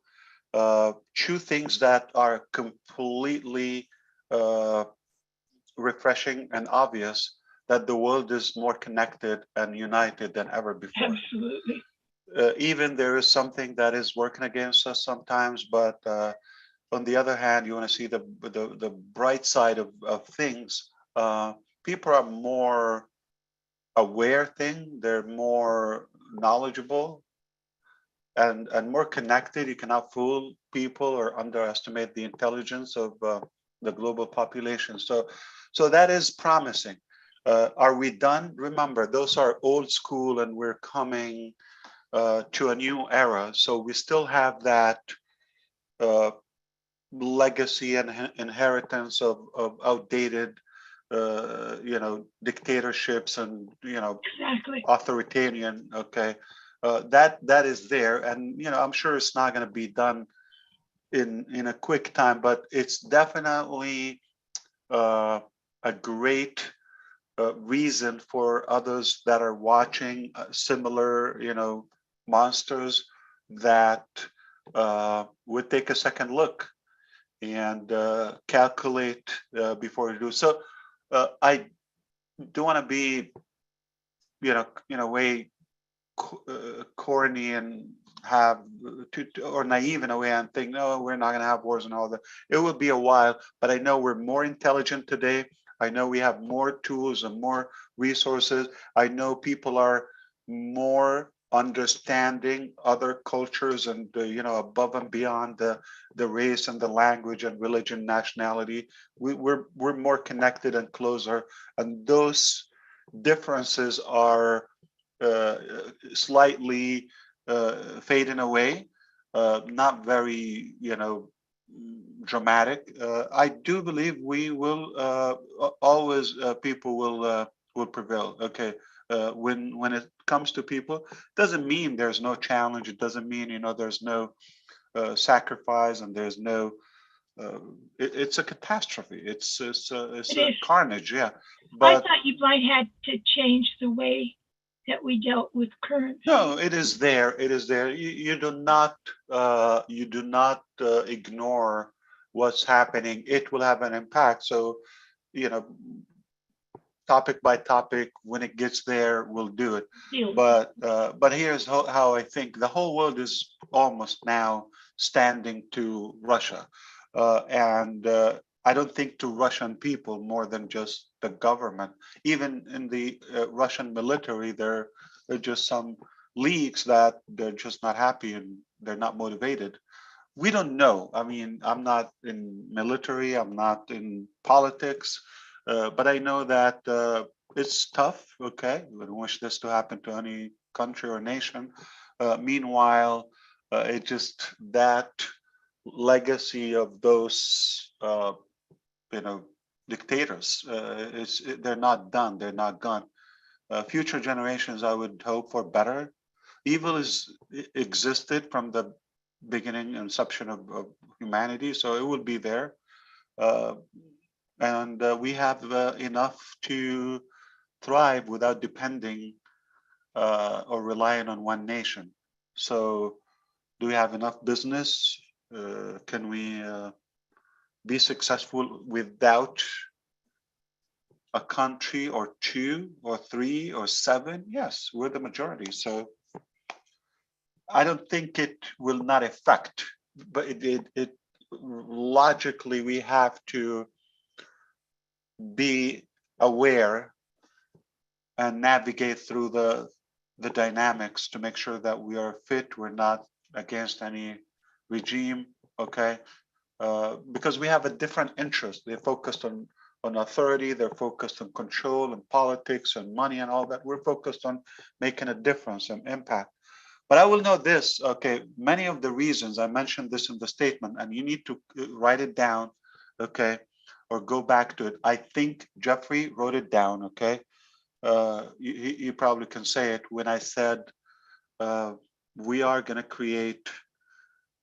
two things that are completely refreshing and obvious, that the world is more connected and united than ever before. Absolutely. Even there is something that is working against us sometimes, but on the other hand, you want to see the bright side of things. People are more aware they're more knowledgeable and more connected. You cannot fool people or underestimate the intelligence of the global population. So that is promising. Are we done? Remember, those are old school, and we're coming to a new era. So we still have that legacy and inheritance of outdated dictatorships and Exactly. authoritarian. Okay, that is there, and I'm sure it's not going to be done in a quick time, but it's definitely a great reason for others that are watching similar monsters that would take a second look and calculate before you do. So I do want to be, in a way, corny and have or naive in a way and think, no, we're not going to have wars and all that. It will be a while, but I know we're more intelligent today. I know we have more tools and more resources. I know people are more understanding other cultures and above and beyond the race and the language and religion, nationality. We're more connected and closer, and those differences are slightly fading away, not very dramatic. I do believe we will always people will prevail. Okay, when it comes to people, doesn't mean there's no challenge. It doesn't mean there's no sacrifice and there's no. It's a catastrophe. It's a carnage. Yeah, I but thought you might have to change the way that we dealt with currency. no, it is there. It is there. You do not ignore what's happening. It will have an impact. So, topic by topic, when it gets there, we'll do it. But here's how I think the whole world is almost now standing to Russia, and I don't think to Russian people more than just the government. Even in the Russian military, there are just some leaks that they're just not happy and they're not motivated. We don't know. I mean, I'm not in military, I'm not in politics, but I know that it's tough. Okay, we don't wish this to happen to any country or nation. Meanwhile, it just that legacy of those dictators. They're not done. They're not gone. Future generations, I would hope for better. Evil existed from the beginning inception of humanity, so it will be there, and we have enough to thrive without depending or relying on one nation. So, do we have enough business? Can we be successful without a country or two or three or seven? Yes, we're the majority. So I don't think it will not affect, but it logically we have to be aware and navigate through the dynamics to make sure that we are fit. We're not against any regime. Okay. Because we have a different interest. They're focused on authority, they're focused on control and politics and money and all that. We're focused on making a difference and impact. But I will know this, okay, many of the reasons, I mentioned this in the statement, and you need to write it down, okay, or go back to it. I think Jeffrey wrote it down, okay? You probably can say it when I said we are going to create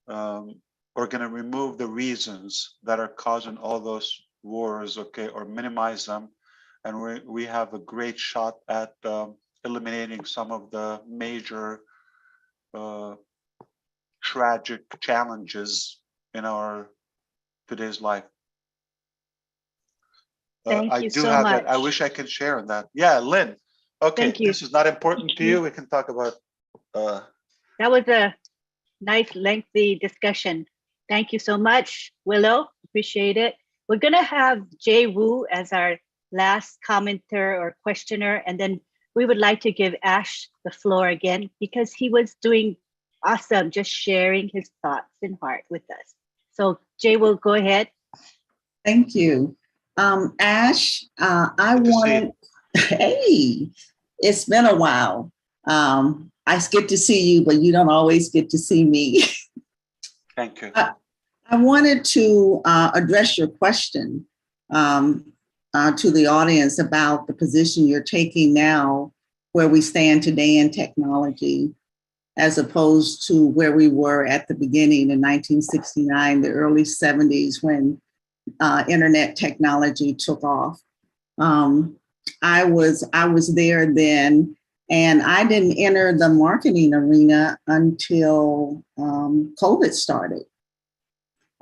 we're going to remove the reasons that are causing all those wars, okay, or minimize them. And we have a great shot at eliminating some of the major tragic challenges in our today's life. Thank I you do so have much. that. I wish I could share on that. Yeah, Lynn. Okay, Thank you. this is not important to you. We can talk about. That was a nice, lengthy discussion. Thank you so much, Willow. Appreciate it. We're going to have Jay Wu as our last commenter or questioner, and then we would like to give Ash the floor again because he was doing awesome, just sharing his thoughts and heart with us. So Jay Wu, go ahead. Thank you. Ash, I wanted, hey, it's been a while. I get to see you, but you don't always get to see me. Thank you. I wanted to address your question to the audience about the position you're taking now, where we stand today in technology, as opposed to where we were at the beginning in 1969, the early 70s, when internet technology took off. I was there then, and I didn't enter the marketing arena until COVID started.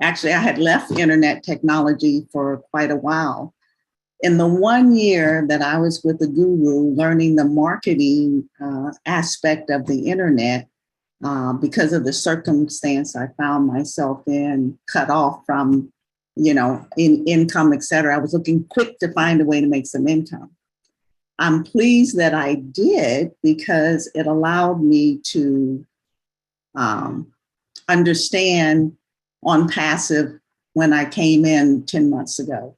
Actually, I had left internet technology for quite a while. In the 1 year that I was with the guru learning the marketing aspect of the internet, because of the circumstance I found myself in, cut off from, in income, et cetera, I was looking quick to find a way to make some income. I'm pleased that I did because it allowed me to understand ONPASSIVE when I came in 10 months ago.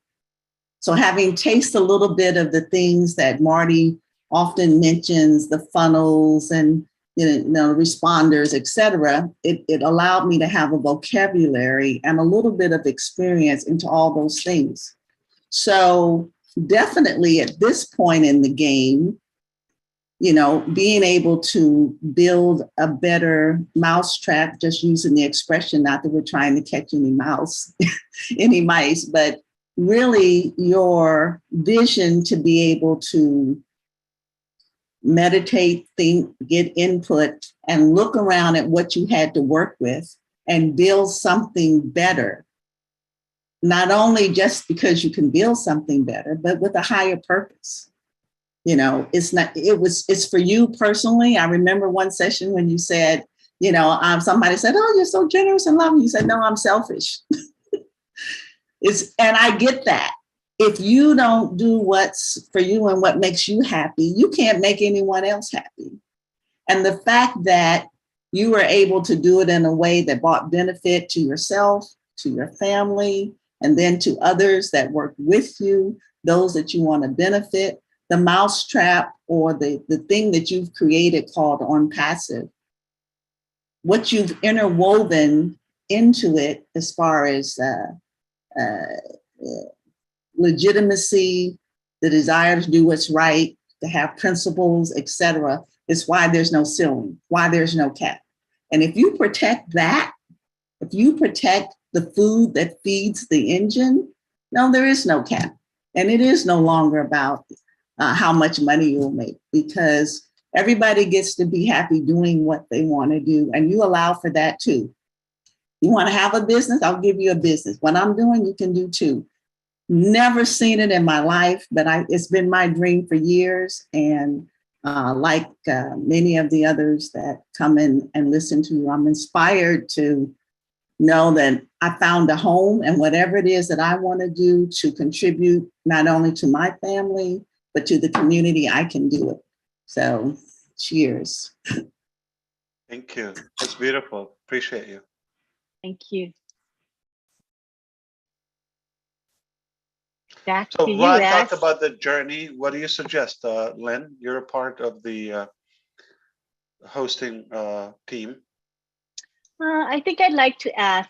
So having tasted a little bit of the things that Marty often mentions, the funnels and responders, et cetera, it allowed me to have a vocabulary and a little bit of experience into all those things. So definitely at this point in the game, being able to build a better mousetrap, just using the expression, not that we're trying to catch any mice, but really your vision to be able to meditate, think, get input, and look around at what you had to work with and build something better. Not only just because you can build something better, but with a higher purpose. It's for you personally. I remember one session when you said, somebody said, "Oh, you're so generous and loving." You said, "No, I'm selfish." And I get that. If you don't do what's for you and what makes you happy, you can't make anyone else happy. And the fact that you were able to do it in a way that brought benefit to yourself, to your family, and then to others that work with you, those that you want to benefit, the mousetrap or the thing that you've created called ONPASSIVE, what you've interwoven into it as far as legitimacy, the desire to do what's right, to have principles, etc., is why there's no ceiling, why there's no cap. And if you protect that, if you protect the food that feeds the engine, no, there is no cap. And it is no longer about how much money you'll make, because everybody gets to be happy doing what they want to do. And you allow for that too. You want to have a business? I'll give you a business. What I'm doing, you can do too. Never seen it in my life, but it's been my dream for years. And like many of the others that come in and listen to you, I'm inspired to know that I found a home, and whatever it is that I want to do to contribute not only to my family, but to the community, I can do it. So cheers. Thank you. It's beautiful. Appreciate you. Thank you. Back so to you, Ron Ash. talked about the journey. What do you suggest, Lynn? You're a part of the hosting team. I think I'd like to ask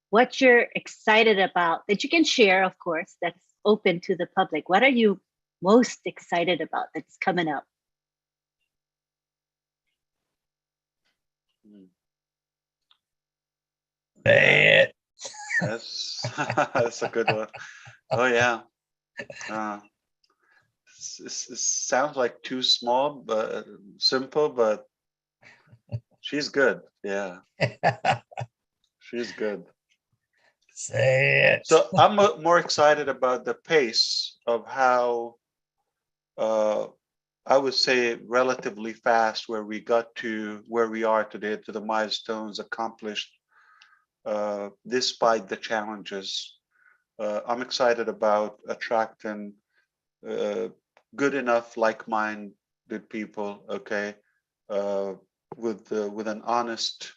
what you're excited about that you can share, of course, that's open to the public. What are you most excited about that's coming up? Bad. That's a good one. Oh yeah. It sounds like too small, but simple, but she's good. Yeah. She's good. Say it. So I'm more excited about the pace of how I would say relatively fast where we got to where we are today, to the milestones accomplished despite the challenges. I'm excited about attracting good enough, like-minded people, okay, with an honest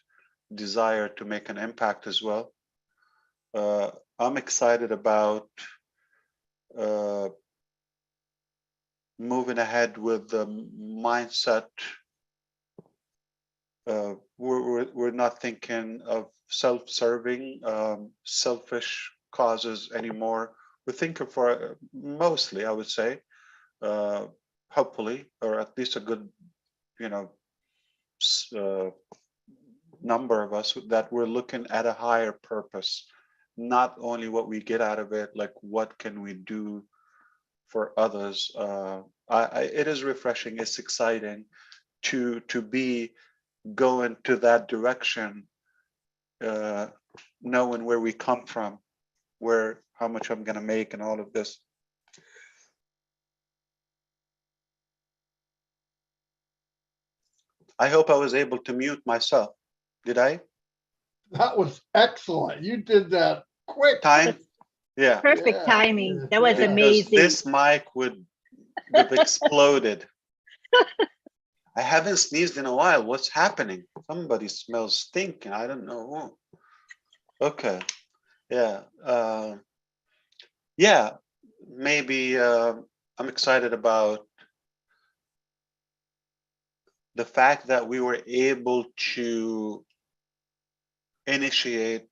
desire to make an impact as well. I'm excited about moving ahead with the mindset. We're not thinking of self-serving, selfish causes anymore. We're thinking for mostly, I would say, hopefully, or at least a good, number of us, that we're looking at a higher purpose, not only what we get out of it, like what can we do for others. It is refreshing. It's exciting to be going to that direction, knowing where we come from, how much I'm going to make, and all of this. I hope I was able to mute myself. Did I? That was excellent. You did that quick. Time? Yeah. Perfect timing. That was Because amazing. this mic would have exploded. I haven't sneezed in a while. What's happening? Somebody smells stinking. I don't know who. Okay. Yeah. Yeah. Maybe I'm excited about the fact that we were able to initiate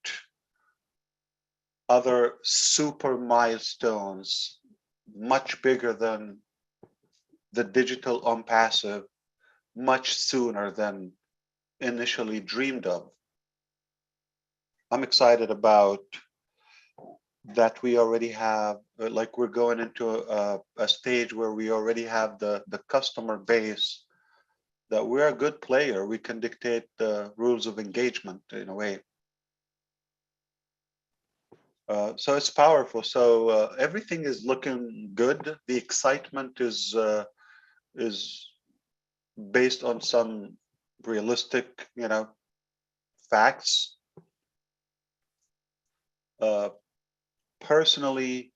other super milestones, much bigger than the digital ONPASSIVE, much sooner than initially dreamed of. I'm excited about that we already have, like we're going into a stage where we already have the customer base, that we're a good player. We can dictate the rules of engagement in a way. So it's powerful. So everything is looking good. The excitement is based on some realistic, facts. Personally,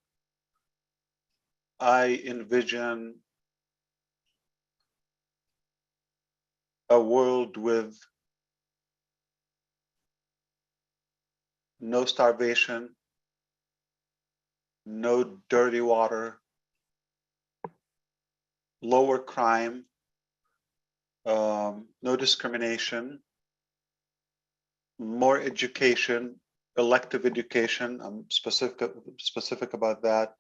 I envision a world with no starvation, no dirty water, lower crime, no discrimination, more education, elective education. I'm specific about that.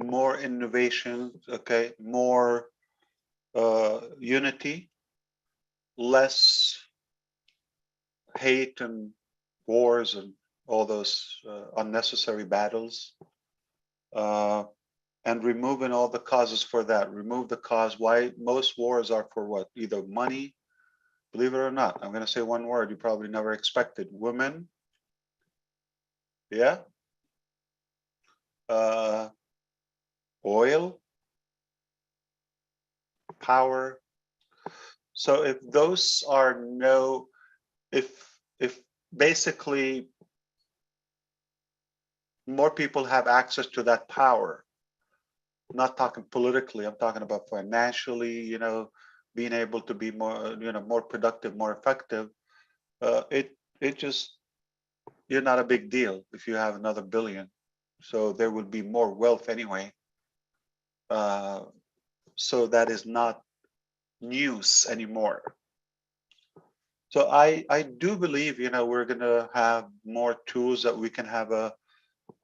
More innovation, okay, more unity, less hate and wars and all those unnecessary battles, and removing all the causes for that. Remove the cause. Why most wars are for what? Either money, believe it or not. I'm going to say one word you probably never expected: women. Yeah. Oil, power. So if those are if basically more people have access to that power, I'm not talking politically, I'm talking about financially, being able to be more, more productive, more effective, it just, you're not a big deal if you have another billion. So there will be more wealth anyway. So that is not news anymore. So I do believe, we're going to have more tools that we can have a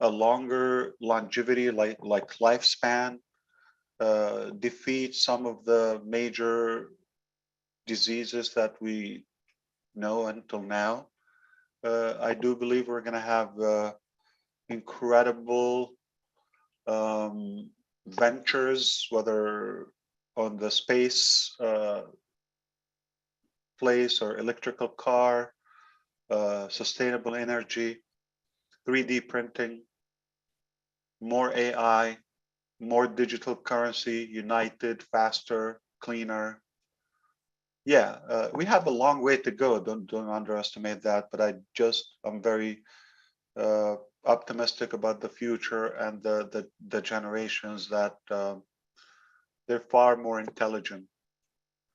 longer longevity, like lifespan, defeat some of the major diseases that we know until now. I do believe we're going to have incredible ventures, whether on the space place or electrical car, sustainable energy, 3D printing, more AI, more digital currency, united, faster, cleaner. we have a long way to go. Don't underestimate that. But I'm very optimistic about the future and the generations that they're far more intelligent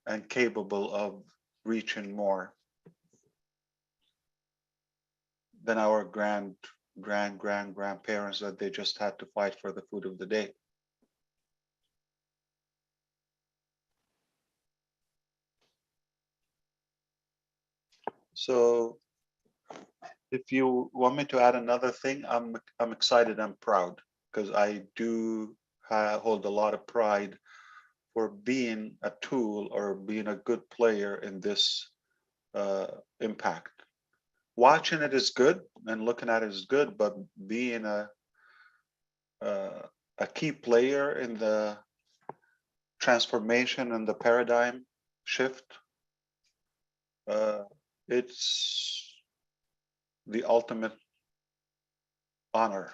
and capable of reaching more than our grandparents that they just had to fight for the food of the day. So if you want me to add another thing, I'm excited and proud because I do hold a lot of pride for being a tool or being a good player in this impact. Watching it is good and looking at it is good, but being a key player in the transformation and the paradigm shift, it's the ultimate honor.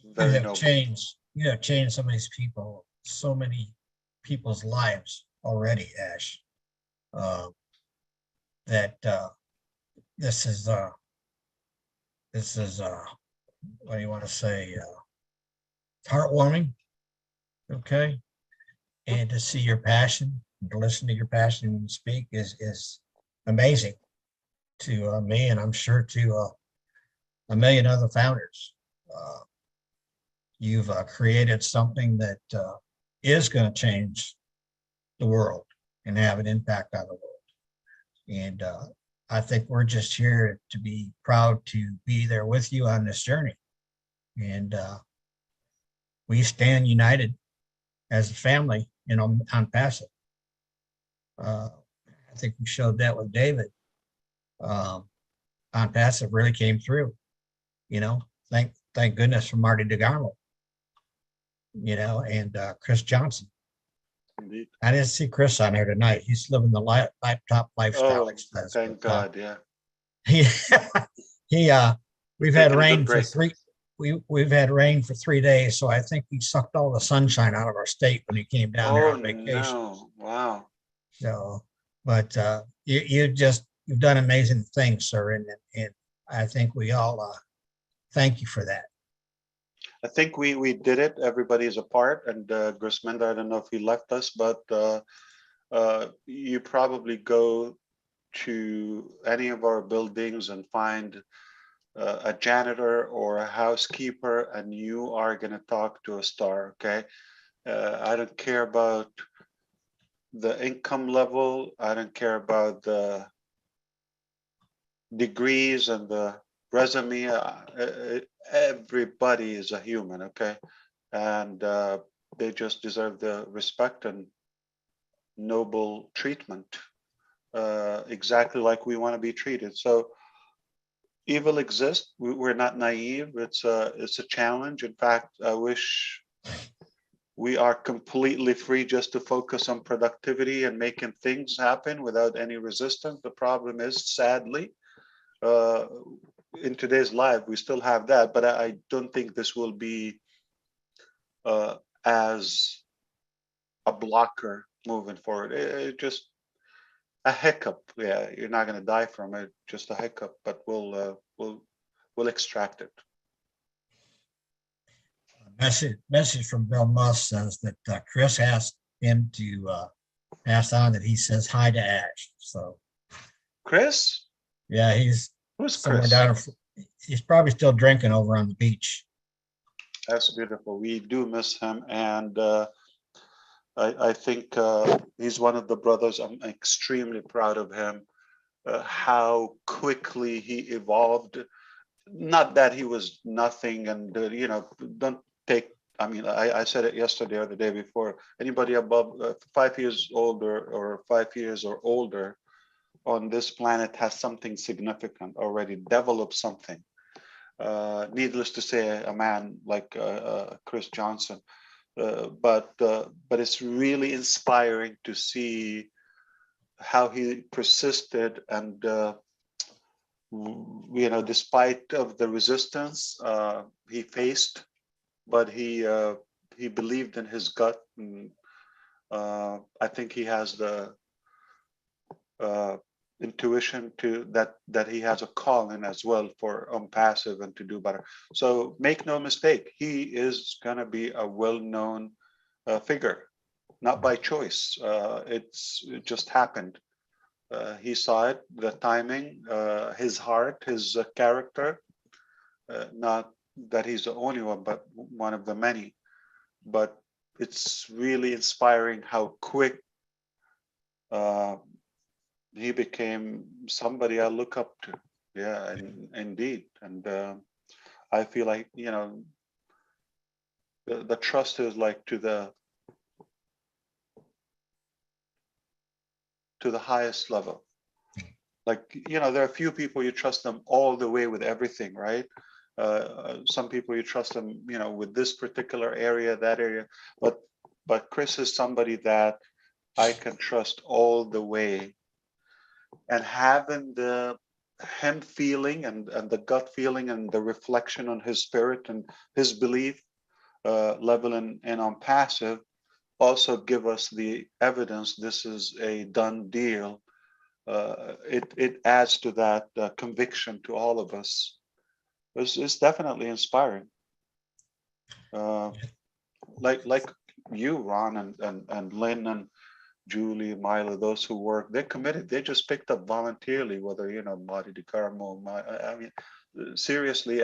Very you have noble. changed so many people's lives already, Ash. That this is what do you want to say? Heartwarming, okay, and to see your passion, to listen to your passion when you speak is amazing to me, and I'm sure to a million other founders. You've created something that is going to change the world and have an impact on the world. And I think we're just here to be proud to be there with you on this journey. And we stand united as a family on ONPASSIVE. I think we showed that with David. ONPASSIVE really came through. Thank goodness for Marty DeGarmo, and Chris Johnson. Indeed. I didn't see Chris on here tonight. He's living the laptop lifestyle. Oh, thank God, yeah. We've had rain for we've had rain for 3 days, so I think he sucked all the sunshine out of our state when he came down here on vacation. No. Wow. So, but you've done amazing things, sir, and I think we all thank you for that. I think we did it. Everybody is a part, and Grisminda, I don't know if he left us, but you probably go to any of our buildings and find a janitor or a housekeeper, and you are going to talk to a star. Okay, I don't care about the income level. I don't care about the degrees and the resume. Everybody is a human, okay, and they just deserve the respect and noble treatment, exactly like we want to be treated. So evil exists. We're not naive. It's a challenge. In fact, I wish we are completely free just to focus on productivity and making things happen without any resistance. The problem is, sadly, in today's life, we still have that, but I don't think this will be as a blocker moving forward. It just a hiccup. Yeah, you're not going to die from it. Just a hiccup, but we'll extract it. Message from Bill Musk says that Chris asked him to pass on that he says hi to Ash. So Chris? Yeah, who's somewhere Chris? down. He's probably still drinking over on the beach. That's beautiful. We do miss him, and I think he's one of the brothers. I'm extremely proud of him. How quickly he evolved. Not that he was nothing, and don't take. I mean, I said it yesterday or the day before. Anybody above 5 years older or 5 years or older on this planet has something significant already, developed something. Needless to say, a man like Chris Johnson, but it's really inspiring to see how he persisted, and despite of the resistance he faced, but he he believed in his gut, and I think he has the intuition to that he has a calling as well for ONPASSIVE and to do better. So make no mistake, he is going to be a well-known figure, not by choice. It just happened. He saw it, the timing, his heart, his character. Not that he's the only one, but one of the many. But it's really inspiring how quick he became somebody I look up to. Yeah, indeed. And I feel like, you know, the trust is like to the highest level. Like, you know, there are a few people you trust them all the way with everything, right? Some people you trust them, you know, with this particular area, that area. But Chris is somebody that I can trust all the way. And having him feeling and the gut feeling and the reflection on his spirit and his belief level in ONPASSIVE also give us the evidence this is a done deal. It adds to that conviction to all of us. It's definitely inspiring. Like you, Ron, and Lynn and Julie, Milo, those who work, they're committed. They just picked up voluntarily, whether, you know, Marty DiCarmo, I mean, seriously,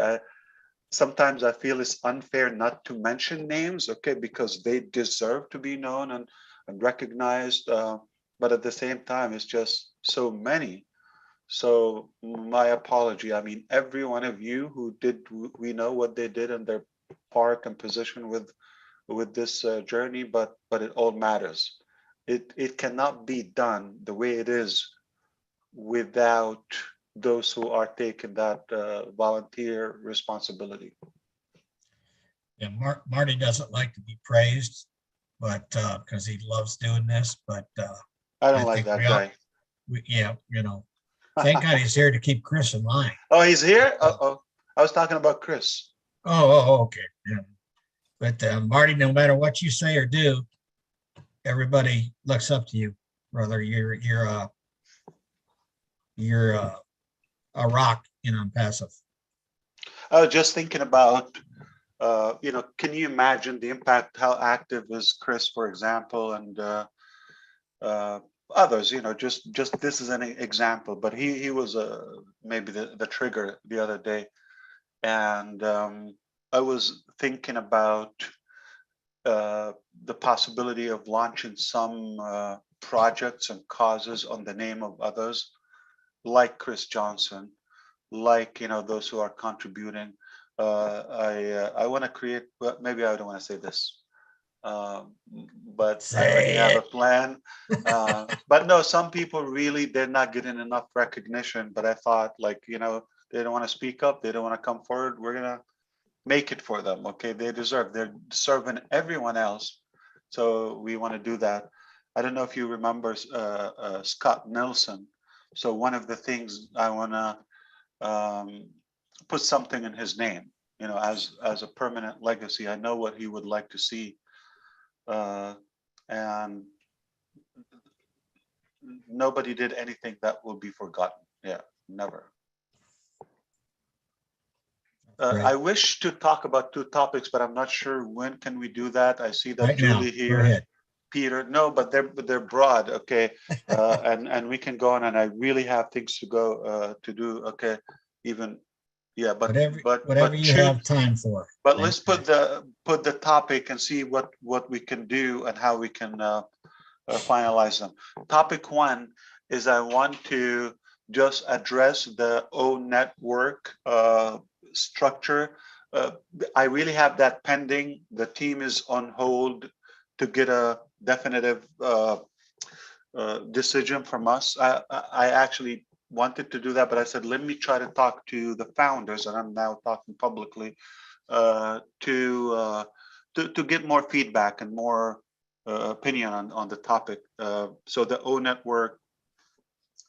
sometimes I feel it's unfair not to mention names, okay, because they deserve to be known and recognized. But at the same time, it's just so many. So my apology. I mean, every one of you who did, we know what they did and their part and position with this journey, but it all matters. It cannot be done the way it is without those who are taking that volunteer responsibility. Yeah, Marty doesn't like to be praised, but because he loves doing this, but I don't like that guy. Yeah, you know, thank God he's here to keep Chris in line. Oh, he's here? Uh-oh. I was talking about Chris. Okay. Yeah. But Marty, no matter what you say or do, everybody looks up to you, brother. You're a rock in ONPASSIVE. I was just thinking about, you know, can you imagine the impact? How active is Chris, for example, and others? You know, just this is an example, but he was maybe the trigger the other day, and I was thinking about the possibility of launching some projects and causes on the name of others, like Chris Johnson, like, you know, those who are contributing. I want to create, well, maybe I don't want to say this, but I already have a plan. But no, some people really, they're not getting enough recognition. But I thought, like, you know, they don't want to speak up, they don't want to come forward. We're gonna make it for them. Okay, they deserve. They're serving everyone else, so we want to do that. I don't know if you remember Scott Nelson. So one of the things I want to put something in his name, you know, as a permanent legacy. I know what he would like to see, and nobody did anything that will be forgotten. Yeah, never. I wish to talk about two topics, but I'm not sure when can we do that. I see that right Julie now. here. Go ahead. Peter, no, but they're broad, okay, and we can go on, and I really have things to go to do, okay, even, yeah, but whatever you have time for. But let's put the topic and see what we can do and how we can finalize them. Topic one is I want to just address the O network structure. I really have that pending. The team is on hold to get a definitive decision from us. I actually wanted to do that, but I said, let me try to talk to the founders, and I'm now talking publicly, to get more feedback and more opinion on the topic. So the O network,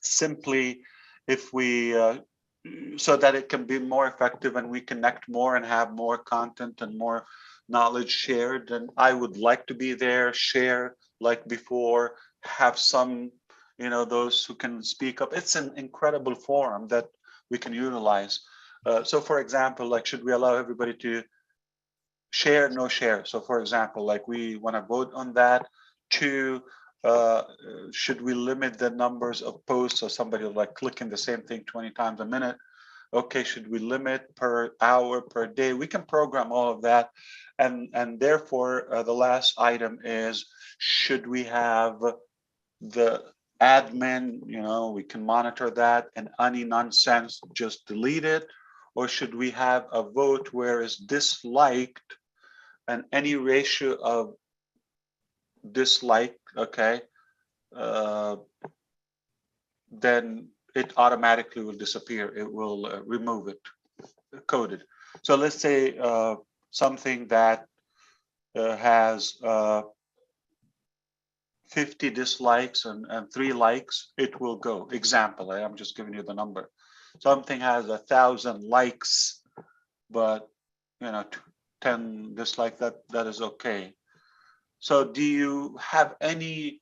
simply, if we so that it can be more effective and we connect more and have more content and more knowledge shared, and I would like to be there, share like before, have some, those who can speak up. It's an incredible forum that we can utilize. So for example, like, should we allow everybody to share, no share? So for example, like, we want to vote on that. Two, should we limit the numbers of posts, so somebody like clicking the same thing 20 times a minute? Okay, should we limit per hour, per day? We can program all of that. And therefore, the last item is, should we have the admin, we can monitor that, and any nonsense, just delete it? Or should we have a vote where it's disliked, and any ratio of dislike, okay, then it automatically will disappear. It will remove it, coded. So let's say something that has 50 dislikes and 3 likes, it will go. Example, I'm just giving you the number. Something has 1,000 likes, but 10 dislike, that is okay. So do you have any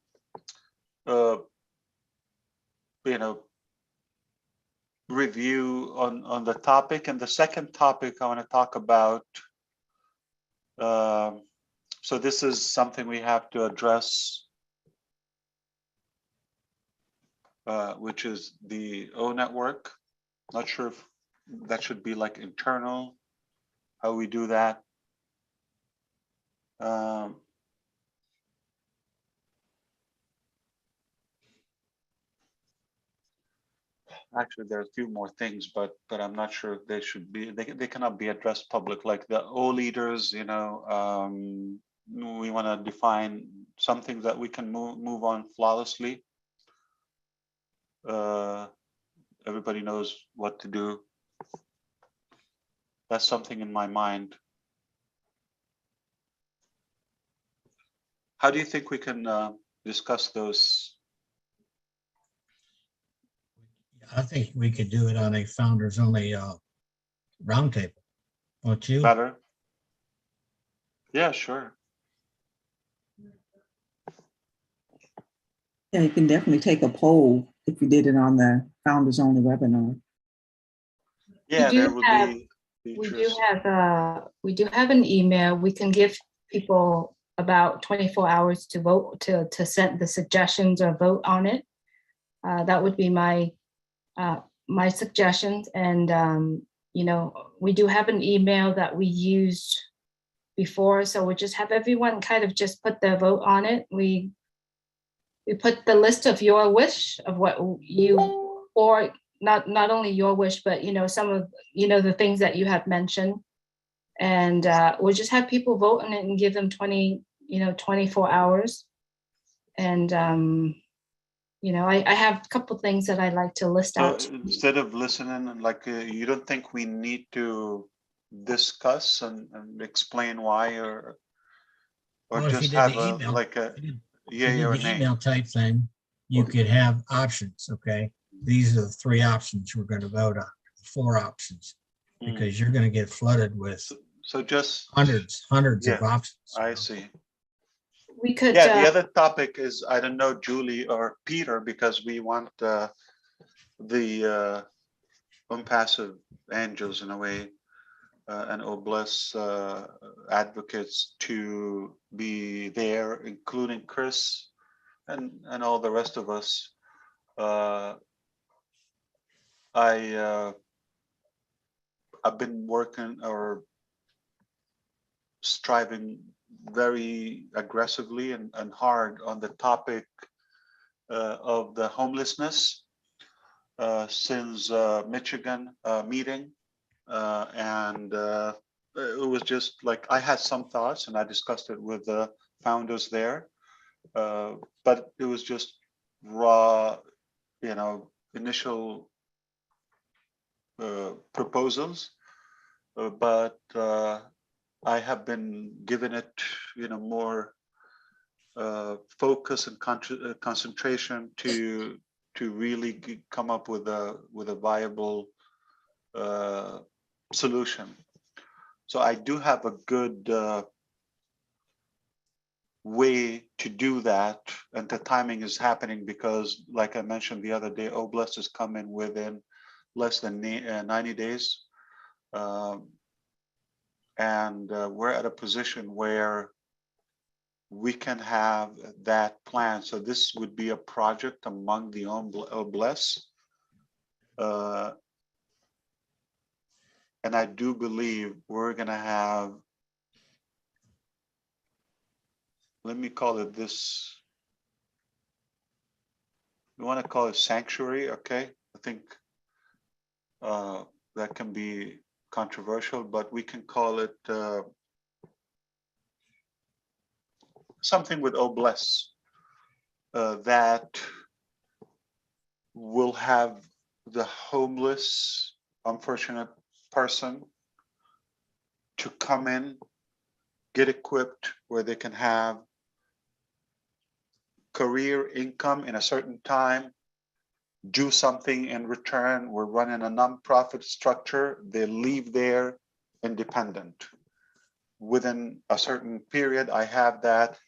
review on the topic? And the second topic I want to talk about, so this is something we have to address, which is the O network. Not sure if that should be like internal, how we do that. Actually, there are a few more things, but I'm not sure if they should be. They cannot be addressed public. Like the O leaders, we want to define something that we can move on flawlessly. Everybody knows what to do. That's something in my mind. How do you think we can discuss those? I think we could do it on a founders only roundtable. Don't you? Better. Yeah, sure. Yeah, you can definitely take a poll if you did it on the founders only webinar. Yeah, there would be features. We do have an email. We can give people about 24 hours to vote, to send the suggestions or vote on it. That would be my suggestions. And we do have an email that we used before, so we just have everyone kind of just put their vote on it. We put the list of your wish of what you, or not only your wish, but some of the things that you have mentioned, and we'll just have people vote on it and give them 24 hours. And I have a couple things that I'd like to list out. Instead of listening, and like, you don't think we need to discuss and explain why, or Well, just have a email, like a yay or nay email type thing? You could have options. Okay, these are the 3 options we're going to vote on. 4 options, because you're going to get flooded with just hundreds of options. I see. We could. Yeah, the other topic is, I don't know, Julie or Peter, because we want the ONPASSIVE angels in a way, and OBLESS advocates to be there, including Chris and all the rest of us. I've been working or striving very aggressively and hard on the topic of the homelessness since Michigan meeting, and it was just like, I had some thoughts and I discussed it with the founders there, but it was just raw, initial proposals, but I have been given it, more focus and concentration to really come up with a viable solution. So I do have a good way to do that, and the timing is happening because, like I mentioned the other day, Oblast is coming within less than 90 days. And we're at a position where we can have that plan. So this would be a project among the Oblast. And I do believe we're going to have, let me call it this, we want to call it sanctuary, okay? I think that can be controversial, but we can call it something with Oblast that will have the homeless, unfortunate person to come in, get equipped where they can have career income in a certain time, do something in return. We're running a nonprofit structure. They leave there independent. Within a certain period, I have that,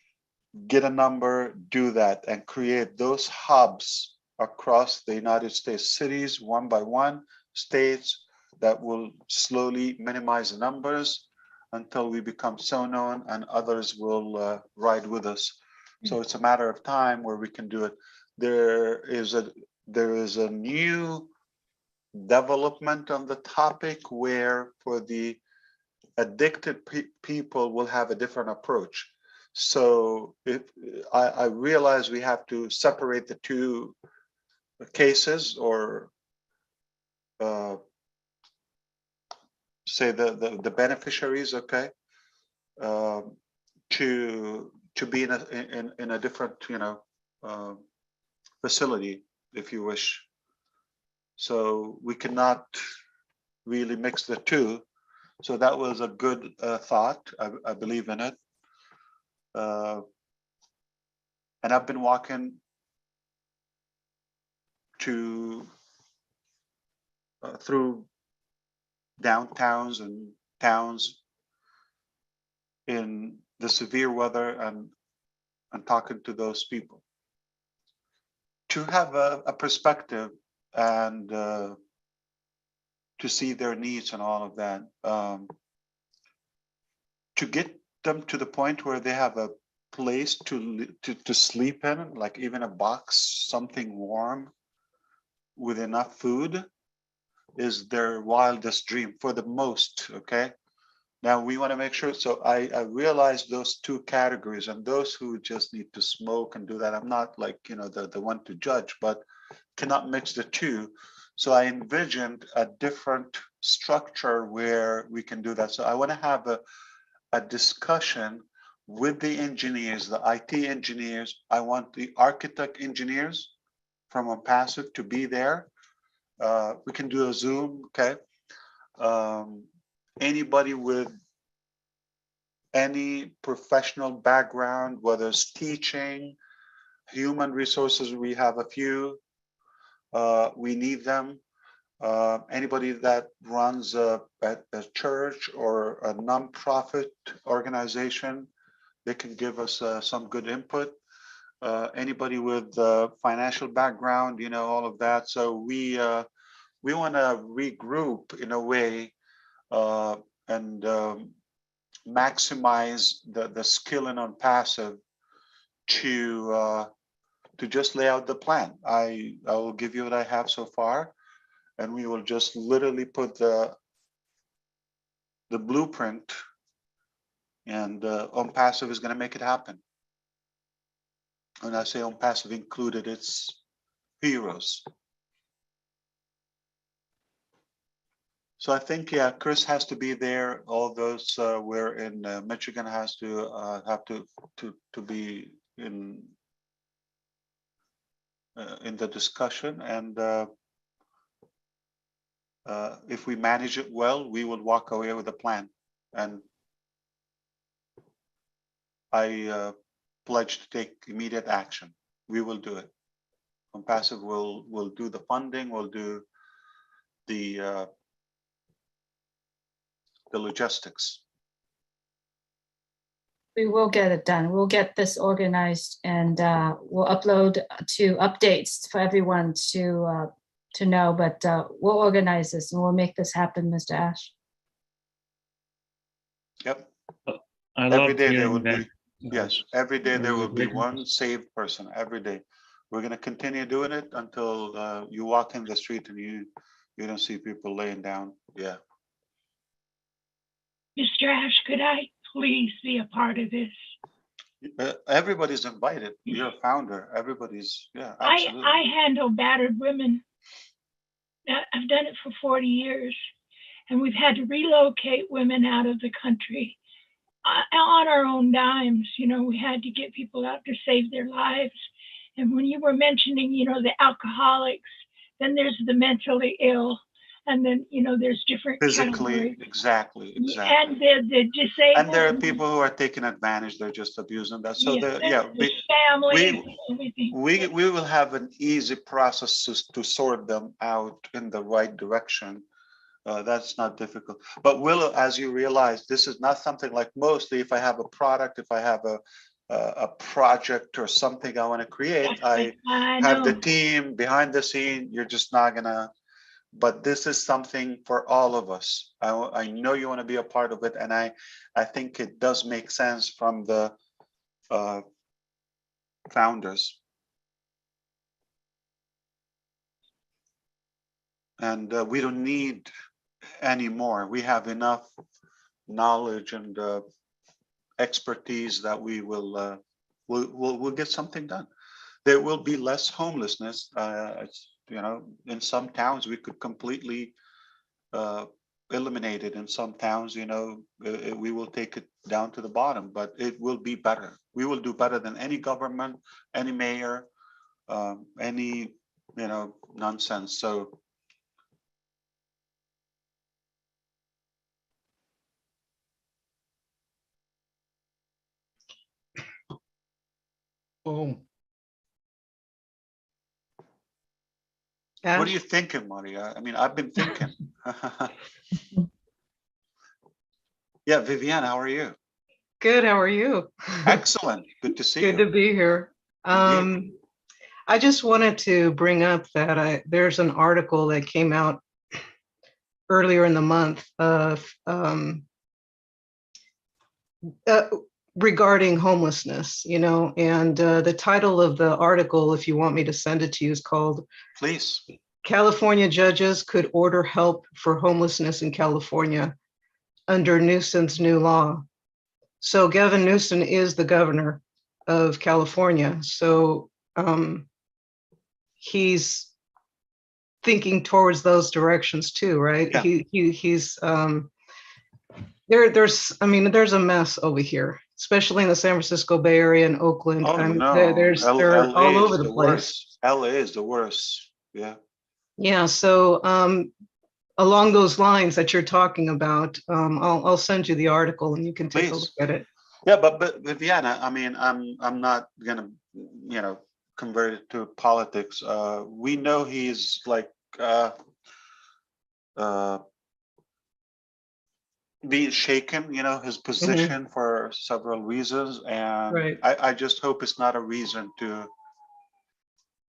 get a number, do that, and create those hubs across the United States, cities, one by one, states, that will slowly minimize the numbers until we become so known and others will ride with us. So it's a matter of time where we can do it. There is a new development on the topic where for the addicted people will have a different approach. So if I realize we have to separate the two cases, or say the beneficiaries, okay, to be in a different, you know, facility, if you wish. So we cannot really mix the two. So that was a good thought. I believe in it. And I've been walking to through downtowns and towns in the severe weather and talking to those people to have a perspective and to see their needs and all of that, to get them to the point where they have a place to sleep in, like even a box, something warm with enough food, is their wildest dream for the most, okay? Now we want to make sure, so I realize those two categories, and those who just need to smoke and do that, I'm not like, you know, the one to judge, but cannot mix the two. So I envisioned a different structure where we can do that. So I want to have a discussion with the engineers, the IT engineers. I want the architect engineers from ONPASSIVE to be there. We can do a Zoom, okay? Anybody with any professional background, whether it's teaching, human resources, we have a few. We need them. Anybody that runs a church or a nonprofit organization, they can give us some good input. Anybody with financial background, you know, all of that. So we want to regroup in a way and maximize the skill in ONPASSIVE to just lay out the plan. I will give you what I have so far, and we will just literally put the blueprint, and ONPASSIVE is going to make it happen. When I say ONPASSIVE included, it's heroes. So I think, yeah, Chris has to be there. All those we're in Michigan has to have to be in the discussion, and if we manage it well, we will walk away with a plan. And I pledge to take immediate action. We will do it. ONPASSIVE will do the funding, will do the logistics. We will get it done. We'll get this organized, and we'll upload to updates for everyone to know. But we'll organize this and we'll make this happen, Mr. Ash. Yep. I Every love day there hearing will that. be, yes, every day there will be Great. one saved person every day. We're going to continue doing it until you walk in the street and you don't see people laying down. Yeah. Mr. Ash, could I please be a part of this? Everybody's invited. You're a founder. Everybody's, yeah, absolutely. I handle battered women. I've done it for 40 years, and we've had to relocate women out of the country on our own dimes. You know, we had to get people out to save their lives. And when you were mentioning, you know, the alcoholics, then there's the mentally ill, and then, you know, there's different Physically, categories. exactly. And the disabled. And there are people who are taking advantage. They're just abusing that. So the families, everything. we will have an easy process to sort them out in the right direction. That's not difficult. But Willow, as you realize, this is not something like mostly if I have a product, if I have a project or something I want to create, I have the team behind the scene. You're just not gonna. But this is something for all of us. I know you want to be a part of it, and I think it does make sense from the founders. And we don't need any more. We have enough knowledge and expertise that we will we'll get something done. There will be less homelessness. You know, in some towns we could completely eliminate it. In some towns, you know, we will take it down to the bottom, but it will be better. We will do better than any government, any mayor, any, you know, nonsense. So boom. What are you thinking, Maria? I mean, I've been thinking. Yeah, Viviane, how are you? Good, how are you? Excellent, good to see you. Good to be here. I just wanted to bring up that there's an article that came out earlier in the month of regarding homelessness, you know, and the title of the article, if you want me to send it to you, is called Please. California Judges Could Order Help for Homelessness in California Under Newsom's New Law. So Gavin Newsom is the governor of California. So he's thinking towards those directions too, right? Yeah. He's there's a mess over here, especially in the San Francisco Bay Area and Oakland. Oh, no. They're all over the place. LA is the worst. Yeah. Yeah. So along those lines that you're talking about, I'll send you the article and you can take a look at it. Yeah, but Viviana, I mean, I'm not gonna, you know, convert it to politics. We know he's like being shaken, you know, his position for several reasons, and I just hope it's not a reason to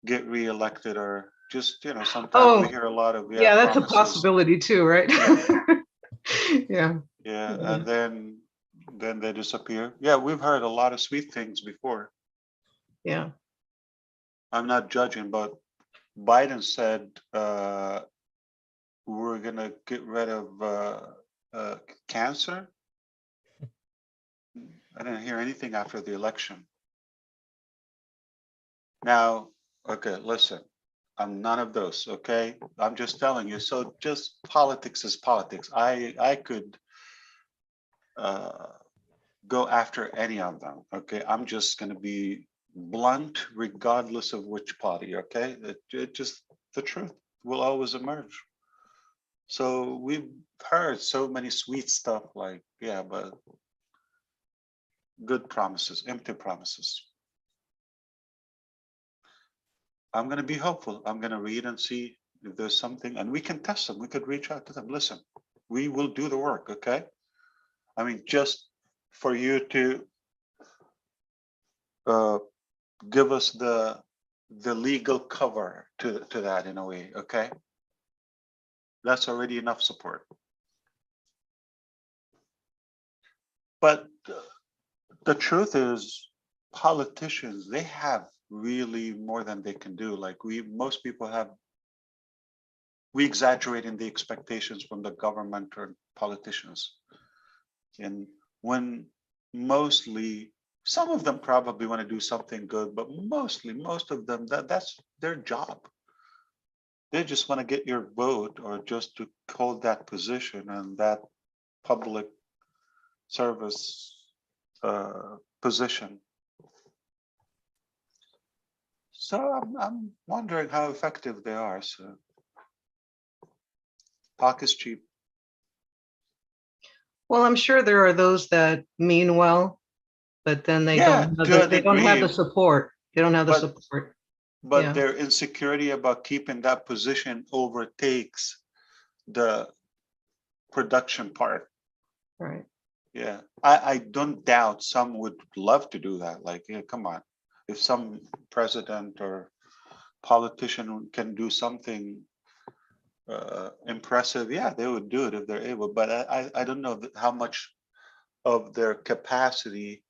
get reelected or just, you know, sometimes we hear a lot of that's promises. a possibility too, right? Yeah. And then they disappear. Yeah, we've heard a lot of sweet things before. Yeah. I'm not judging, but Biden said we're gonna get rid of cancer. I didn't hear anything after the election. Now, okay, listen, I'm none of those, okay? I'm just telling you. So just politics is politics. I could go after any of them, okay? I'm just gonna be blunt regardless of which party, okay? It just, the truth will always emerge. So we've heard so many sweet stuff like, yeah, but good promises, empty promises. I'm going to be hopeful. I'm going to read and see if there's something, and we can test them. We could reach out to them. Listen, we will do the work, okay? I mean, just for you to give us the legal cover to that in a way, okay? That's already enough support. But the truth is, politicians, they have really more than they can do. Like most people we exaggerate in the expectations from the government or politicians. And when mostly, some of them probably want to do something good, but most of them, that's their job. They just want to get your vote or just to hold that position and that public service position. So I'm wondering how effective they are. So talk is cheap. Well, I'm sure there are those that mean well, but then they don't have the support. They don't have the support. But their insecurity about keeping that position overtakes the production part. Right. Yeah, I don't doubt some would love to do that. Like, yeah, come on, if some president or politician can do something impressive, yeah, they would do it if they're able. But I don't know how much of their capacity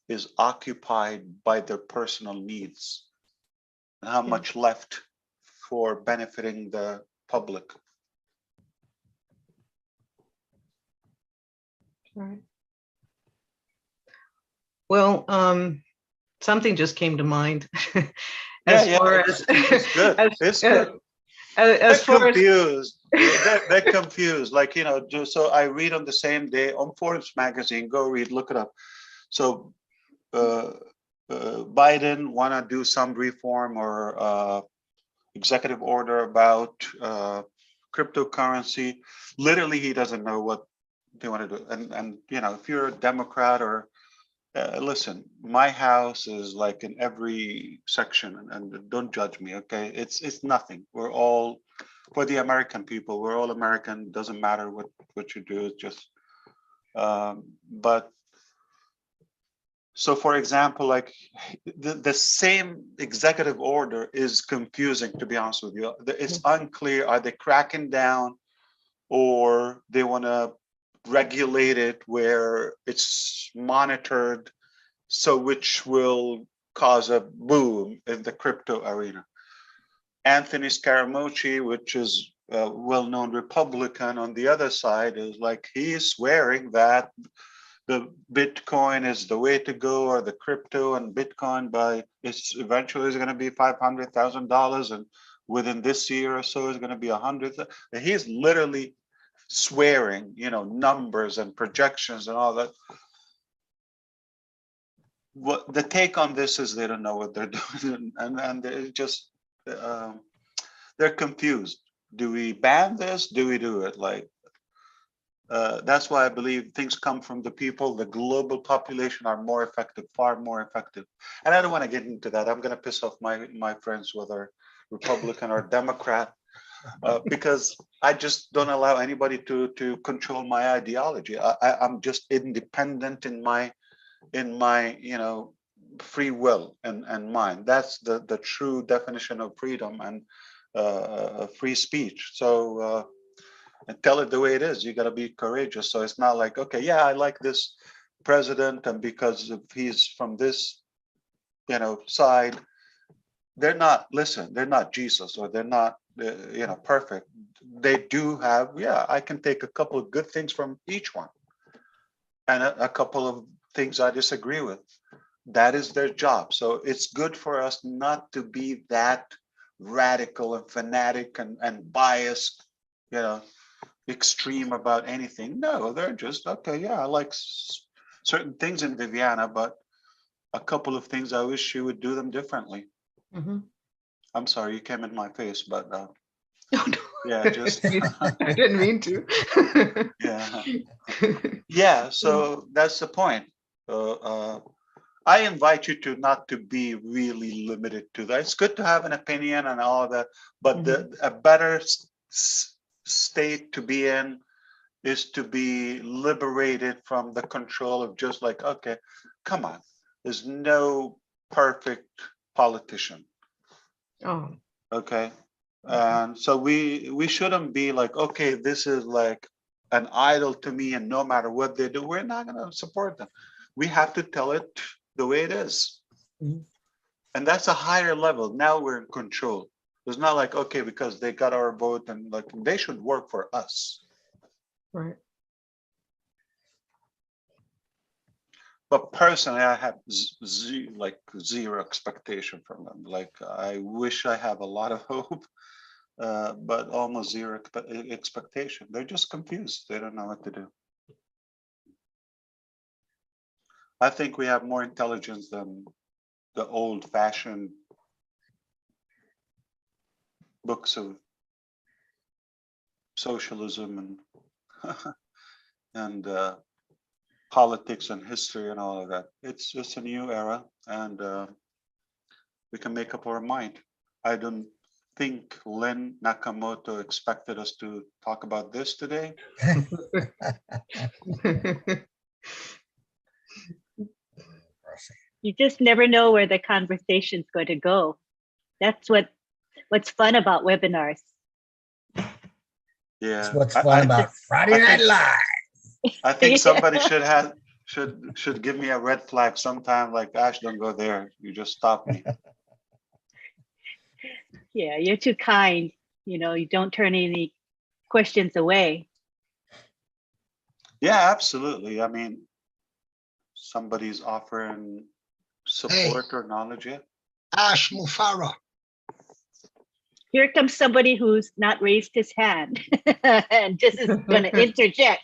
is occupied by their personal needs and how much left for benefiting the public. Right. Well, something just came to mind. As confused. They're confused. Like, you know, just so I read on the same day on Forbes magazine, go read, look it up. So Biden want to do some reform or executive order about cryptocurrency. Literally, he doesn't know what they want to do. And you know, if you're a Democrat or listen, my house is like in every section, and don't judge me, okay? It's nothing. We're all, for the American people, we're all American. Doesn't matter what you do. It's just, but so for example, like the same executive order is confusing, to be honest with you. It's unclear, are they cracking down or they want to regulate it where it's monitored, so which will cause a boom in the crypto arena. Anthony Scaramucci, which is a well-known Republican on the other side, is like, he's swearing that the Bitcoin is the way to go, or the crypto and Bitcoin it's eventually is going to be $500,000, and within this year or so is going to be 100. He's literally swearing, you know, numbers and projections and all that. What the take on this is, they don't know what they're doing, and they're just they're confused. Do we ban this? Do we do it? Like that's why I believe things come from the people. The global population are more effective, far more effective. And I don't want to get into that. I'm going to piss off my friends, whether Republican or Democrat, because I just don't allow anybody to control my ideology. I'm just independent in my you know, free will and mind. That's the true definition of freedom and free speech. So and tell it the way it is. You got to be courageous. So it's not like, okay, yeah, I like this president, and because if he's from this, you know, side, they're not, listen, they're not Jesus, or they're not you know, perfect. They do have, yeah, I can take a couple of good things from each one and a couple of things I disagree with. That is their job. So it's good for us not to be that radical and fanatic and biased, you know, extreme about anything. No, they're just, okay, yeah, I like certain things in Viviana, but a couple of things I wish she would do them differently. I'm sorry, you came in my face, but yeah, just I didn't mean to. Yeah, so that's the point. I invite you to not to be really limited to that. It's good to have an opinion and all of that, but a better state to be in is to be liberated from the control of just like, okay, come on, there's no perfect politician. Oh, Okay. And so we shouldn't be like, okay, this is like an idol to me, and no matter what they do, we're not going to support them. We have to tell it the way it is. And that's a higher level. Now we're in control. It's not like, okay, because they got our vote and like they should work for us. right. But personally, I have like zero expectation from them. Like I wish I have a lot of hope, but almost zero expectation. They're just confused. They don't know what to do. I think we have more intelligence than the old-fashioned books of socialism and politics and history and all of that. It's just a new era, and we can make up our mind. I don't think Len Nakamoto expected us to talk about this today. You just never know where the conversation's going to go. That's what's fun about webinars. Yeah, That's what's fun about Friday Night Live. I think somebody should give me a red flag sometime. Like, Ash, don't go there. You just stop me. Yeah, you're too kind. You know, you don't turn any questions away. Yeah, absolutely. I mean, somebody's offering support or knowledge. Yeah. Ash Mufareh. Here comes somebody who's not raised his hand and just is going to interject.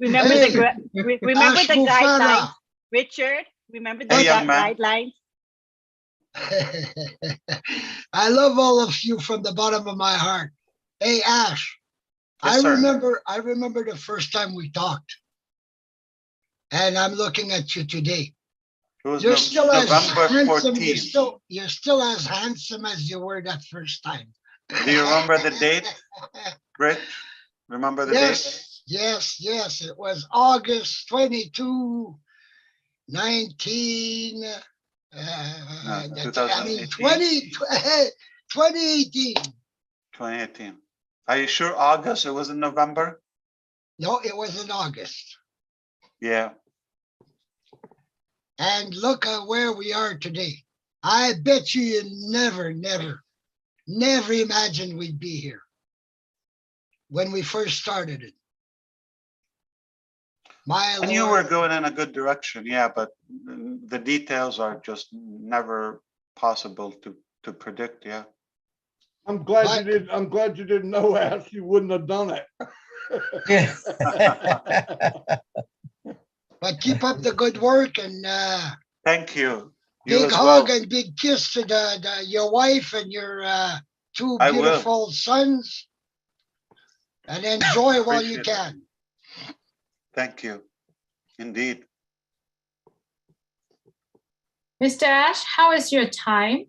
Remember remember the guidelines, Richard? Remember the guidelines? I love all of you from the bottom of my heart. Hey, Ash, Yes, I remember the first time we talked, and I'm looking at you today. It was You're still as November handsome. 14th. You're still as handsome as you were that first time. Do you remember the date, Rich? Remember the date? Yes. It was August 22, 19. I mean, 2018. 2018. Are you sure August? It was in November? No, it was in August. Yeah. And look at where we are today. I bet you never imagined we'd be here when we first started it. I knew we were going in a good direction, yeah, but the details are just never possible to predict, yeah. I'm glad you didn't know, Ash. You wouldn't have done it. But keep up the good work, and thank you. Big hug and big kiss to your wife and your two beautiful sons, and enjoy while you can. Thank you. Indeed. Mr. Ash, how is your time?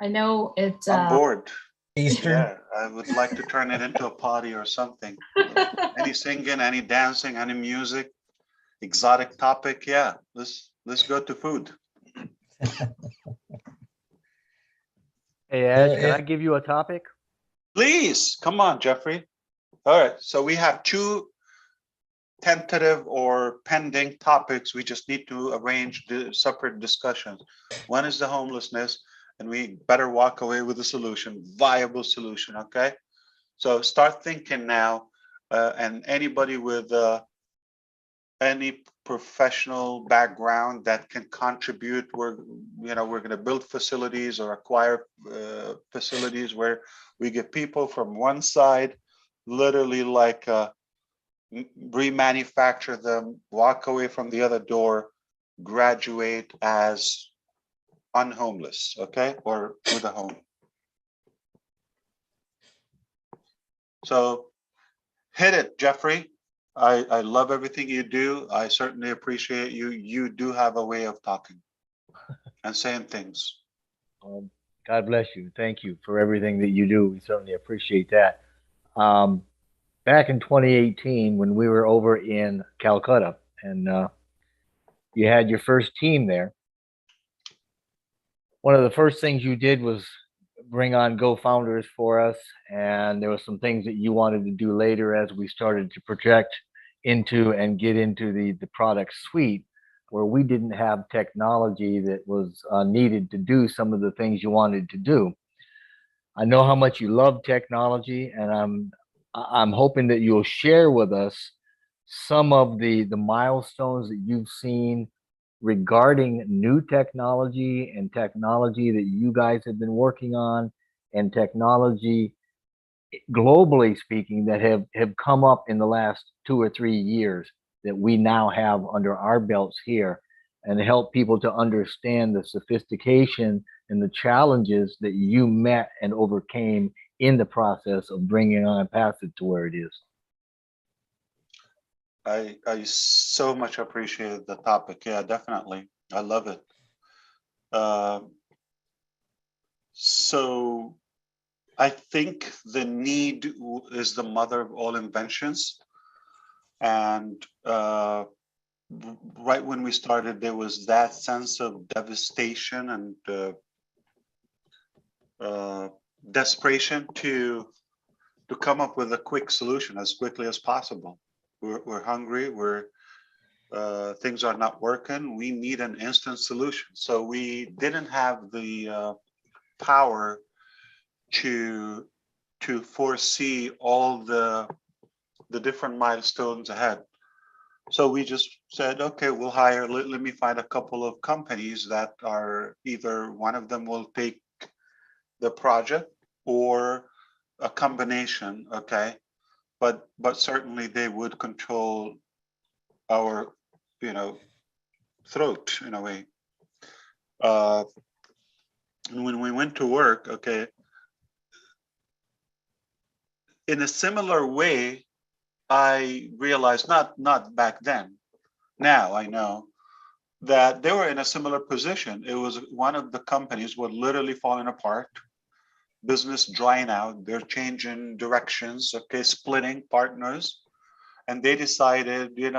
I know it's I'm bored. Eastern. Yeah, I would like to turn it into a party or something. Any singing, any dancing, any music, exotic topic. Yeah, let's go to food. Hey, Ash, can I give you a topic? Please, come on, Jeffrey. All right, so we have two tentative or pending topics. We just need to arrange the separate discussions. One is the homelessness, and we better walk away with a solution, viable solution, okay? So start thinking now, and anybody with any professional background that can contribute, we're going to build facilities or acquire facilities where we get people from one side, literally like remanufacture them, walk away from the other door, graduate as unhomeless, okay, or with a home. So hit it, Jeffrey. I love everything you do. I certainly appreciate you. You do have a way of talking and saying things. God bless you. Thank you for everything that you do. We certainly appreciate that. Back in 2018, when we were over in Calcutta, and you had your first team there, one of the first things you did was bring on Go Founders for us, and there were some things that you wanted to do later as we started to project into and get into the product suite, where we didn't have technology that was needed to do some of the things you wanted to do. I know how much you love technology, and I'm hoping that you'll share with us some of the milestones that you've seen regarding new technology and technology that you guys have been working on, and technology globally speaking that have come up in the last 2 or 3 years that we now have under our belts here, and help people to understand the sophistication and the challenges that you met and overcame in the process of bringing ONPASSIVE to where it is. I so much appreciate the topic. Yeah, definitely. I love it. So I think the need is the mother of all inventions. And right when we started, there was that sense of devastation and desperation to come up with a quick solution as quickly as possible. We're hungry, things are not working, we need an instant solution. So we didn't have the power to foresee all the different milestones ahead. So we just said, okay, we'll hire, let me find a couple of companies that are either one of them will take the project or a combination, okay? But certainly they would control our, throat in a way. And when we went to work, okay, in a similar way, I realized, not back then, now I know, that they were in a similar position. It was one of the companies were literally falling apart, business drying out, they're changing directions, okay, splitting partners. And they decided, they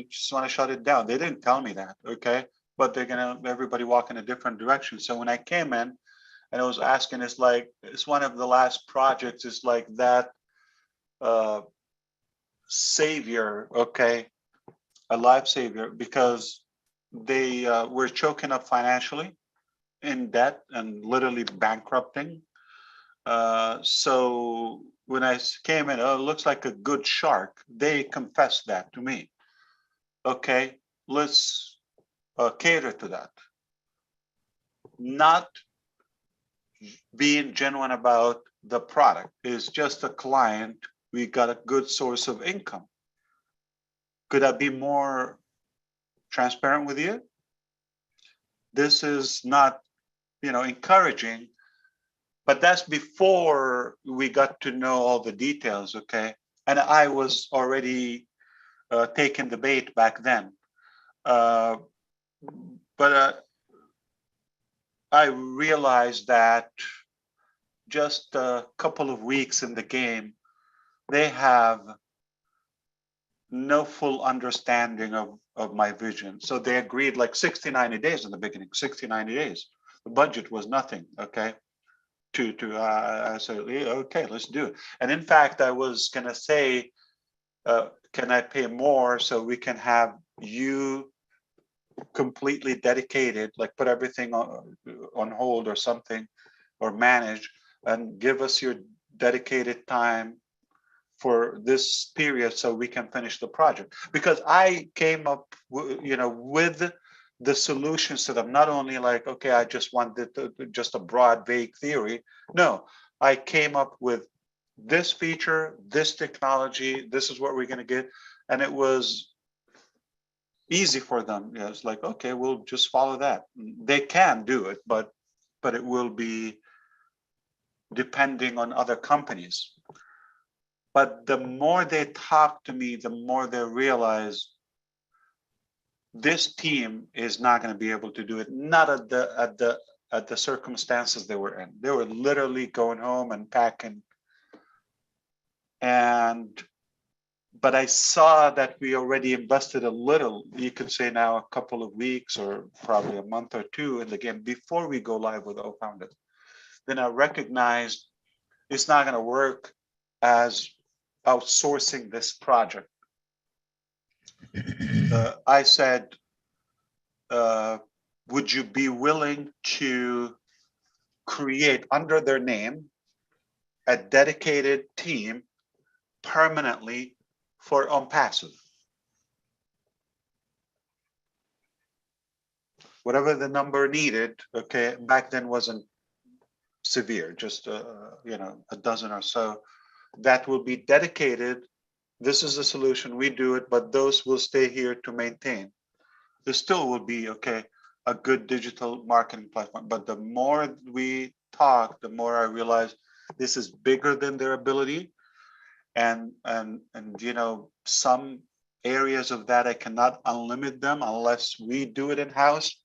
just want to shut it down. They didn't tell me that, okay? But they're gonna, everybody walk in a different direction. So when I came in and I was asking, it's like, it's one of the last projects, it's like that savior, okay? A life savior, because they were choking up financially, in debt and literally bankrupting. So when I came in, oh, it looks like a good shark. They confessed that to me. Okay, let's cater to that. Not being genuine about the product. It's just a client. We got a good source of income. Could I be more transparent with you? This is not, encouraging, but that's before we got to know all the details, okay? And I was already taking the bait back then. But I realized that just a couple of weeks in the game, they have no full understanding of my vision. So they agreed like 60, 90 days in the beginning, 60, 90 days. The budget was nothing, okay? I said, okay, let's do it. And in fact, I was gonna say, can I pay more so we can have you completely dedicated, like put everything on hold or something, or manage, and give us your dedicated time for this period so we can finish the project. Because I came up, with the solutions to them, not only like, okay, I just wanted just a broad, vague theory. No, I came up with this feature, this technology, this is what we're going to get. And it was easy for them. Yeah, it's like, okay, we'll just follow that. They can do it, but it will be depending on other companies. But the more they talk to me, the more they realize this team is not going to be able to do it. Not at the circumstances they were in. They were literally going home and packing. And but I saw that we already invested a little, you could say now a couple of weeks or probably a month or two in the game before we go live with O-Founded. Then I recognized it's not going to work as outsourcing this project. I said, would you be willing to create under their name a dedicated team permanently for ONPASSIVE? Whatever the number needed, okay, back then wasn't severe, just you know, a dozen or so, that will be dedicated. This is the solution, we do it, but those will stay here to maintain. There still will be, okay, a good digital marketing platform, but the more we talk, the more I realize this is bigger than their ability. And you know, some areas of that I cannot unlimit them unless we do it in-house.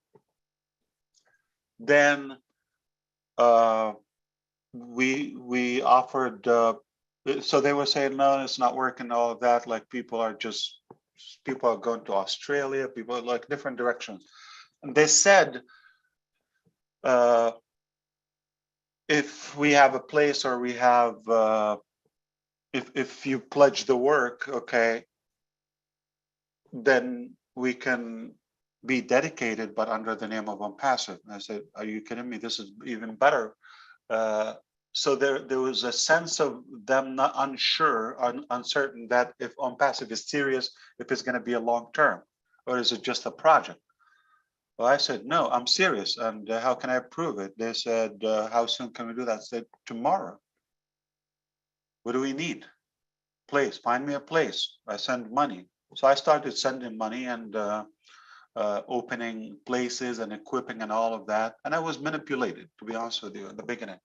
Then we offered, so they were saying, no, it's not working, all of that, like people are going to Australia, people are like different directions. And they said, if we have a place or we have, if you pledge the work, okay, then we can be dedicated, but under the name of ONPASSIVE. And I said, are you kidding me? This is even better. So there was a sense of them not unsure, uncertain that if ONPASSIVE is serious, if it's going to be a long term, or is it just a project? Well, I said, no, I'm serious. And how can I prove it? They said, how soon can we do that? I said, tomorrow. What do we need? Place, find me a place. I send money. So I started sending money and opening places and equipping and all of that. And I was manipulated, to be honest with you, in the beginning.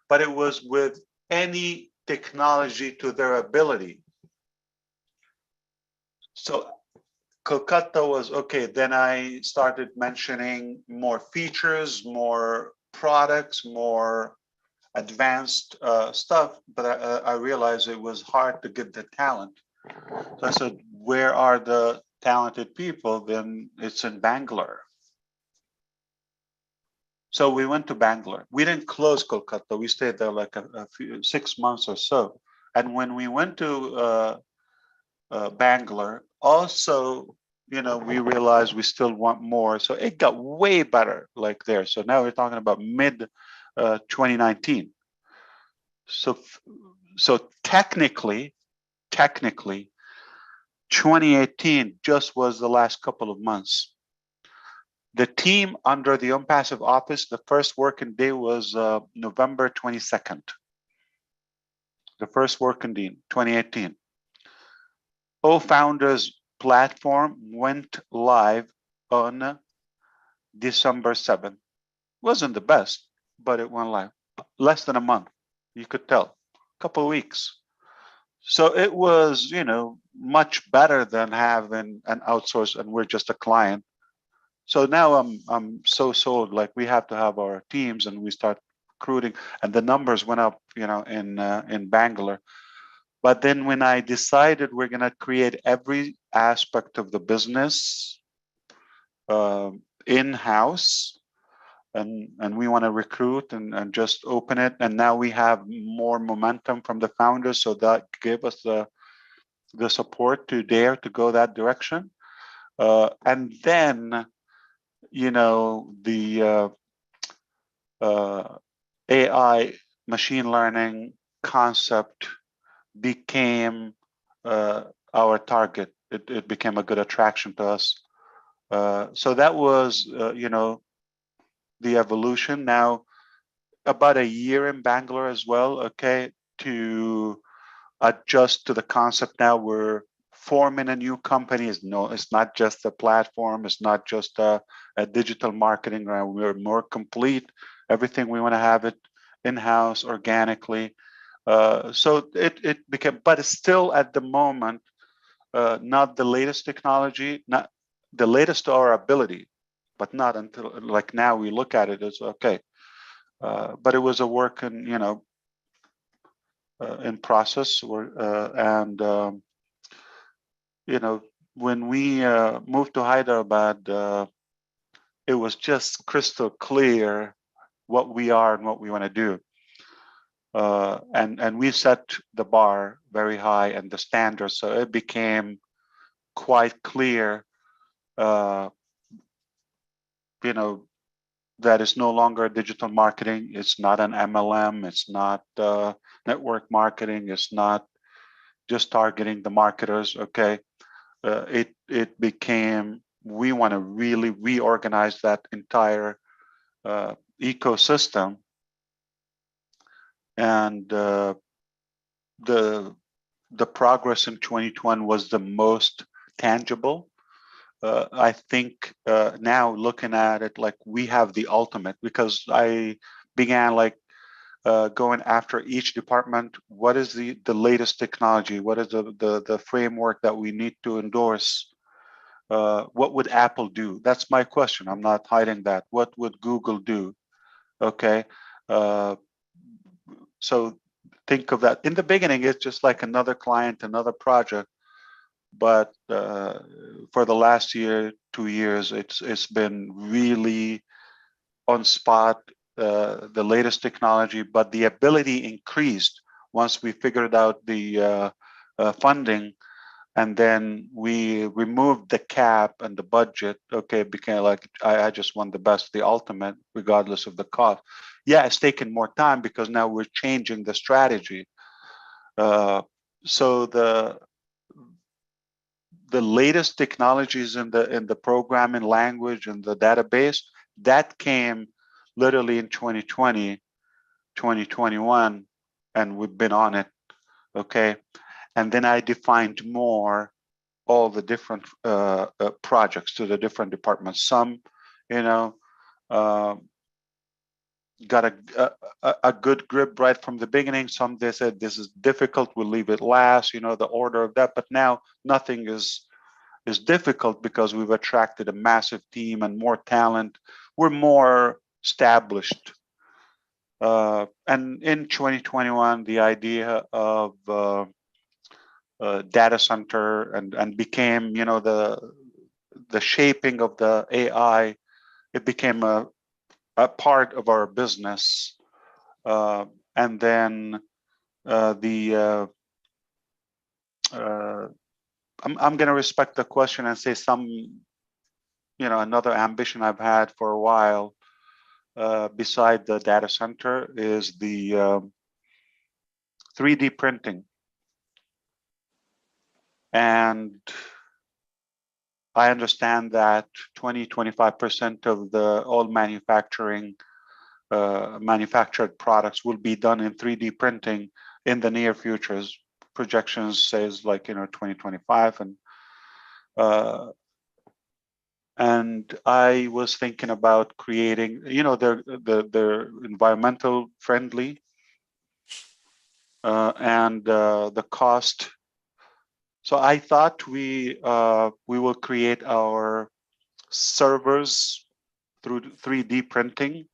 But it was with any technology to their ability. So Kolkata was okay. Then I started mentioning more features, more products, more advanced stuff. But I realized it was hard to get the talent. So I said, where are the talented people? Then it's in Bangalore. So we went to Bangalore. We didn't close Kolkata. We stayed there like a few, 6 months or so. And when we went to Bangalore, also, you know, we realized we still want more. So it got way better like there. So now we're talking about mid 2019. So technically, 2018 just was the last couple of months. The team under the ONPASSIVE office, the first working day was November 22nd. The first working day, 2018. O-Founders platform went live on December 7th. Wasn't the best, but it went live. Less than a month, you could tell. A couple of weeks. So it was, you know, much better than having an outsource and we're just a client. So now I'm so sold, like we have to have our teams and we start recruiting and the numbers went up, you know, in Bangalore. But then when I decided we're going to create every aspect of the business in-house and we want to recruit and just open it. And now we have more momentum from the founders. So that gave us the support to dare to go that direction. And then, you know, the AI machine learning concept became our target. It became a good attraction to us. So that was, you know, the evolution. Now, about a year in Bangalore as well, okay, to adjust to the concept. Now we're forming a new company. It's not just a platform. It's not just a digital marketing. We're more complete. Everything we want to have it in-house organically. So it became, but it's still at the moment, not the latest technology, not the latest to our ability, but not until like now we look at it as okay. But it was a work in, you know, in process and when we moved to Hyderabad, it was just crystal clear what we are and what we want to do. And we set the bar very high and the standard, so it became quite clear, that it's no longer digital marketing. It's not an MLM. It's not network marketing. It's not just targeting the marketers. Okay, it became, we want to really reorganize that entire ecosystem, and the progress in 2020 was the most tangible. I think now looking at it, like, we have the ultimate, because I began going after each department. What is the latest technology? What is the framework that we need to endorse? What would Apple do? That's my question. I'm not hiding that. What would Google do? Okay. So think of that. In the beginning, it's just like another client, another project. But for the last year, 2 years, it's been really on spot, the latest technology, but the ability increased once we figured out the funding, and then we removed the cap and the budget. Okay, it became like, I just want the best, the ultimate, regardless of the cost. Yeah, it's taken more time because now we're changing the strategy. So the latest technologies in the programming language and the database, that came literally in 2020, 2021, and we've been on it. Okay, and then I defined more all the different projects to the different departments. Some, got a good grip right from the beginning. Some, they said, this is difficult, we'll leave it last, the order of that. But now nothing is difficult because we've attracted a massive team and more talent. We're more established. And in 2021, the idea of data center and became, the shaping of the AI, it became a part of our business. And then I'm going to respect the question and say another ambition I've had for a while, beside the data center, is the 3D printing. And I understand that 20-25% of all manufactured products will be done in 3D printing in the near future. Projections says 2025, and I was thinking about creating, they're environmental friendly, and the cost. So I thought we will create our servers through 3D printing.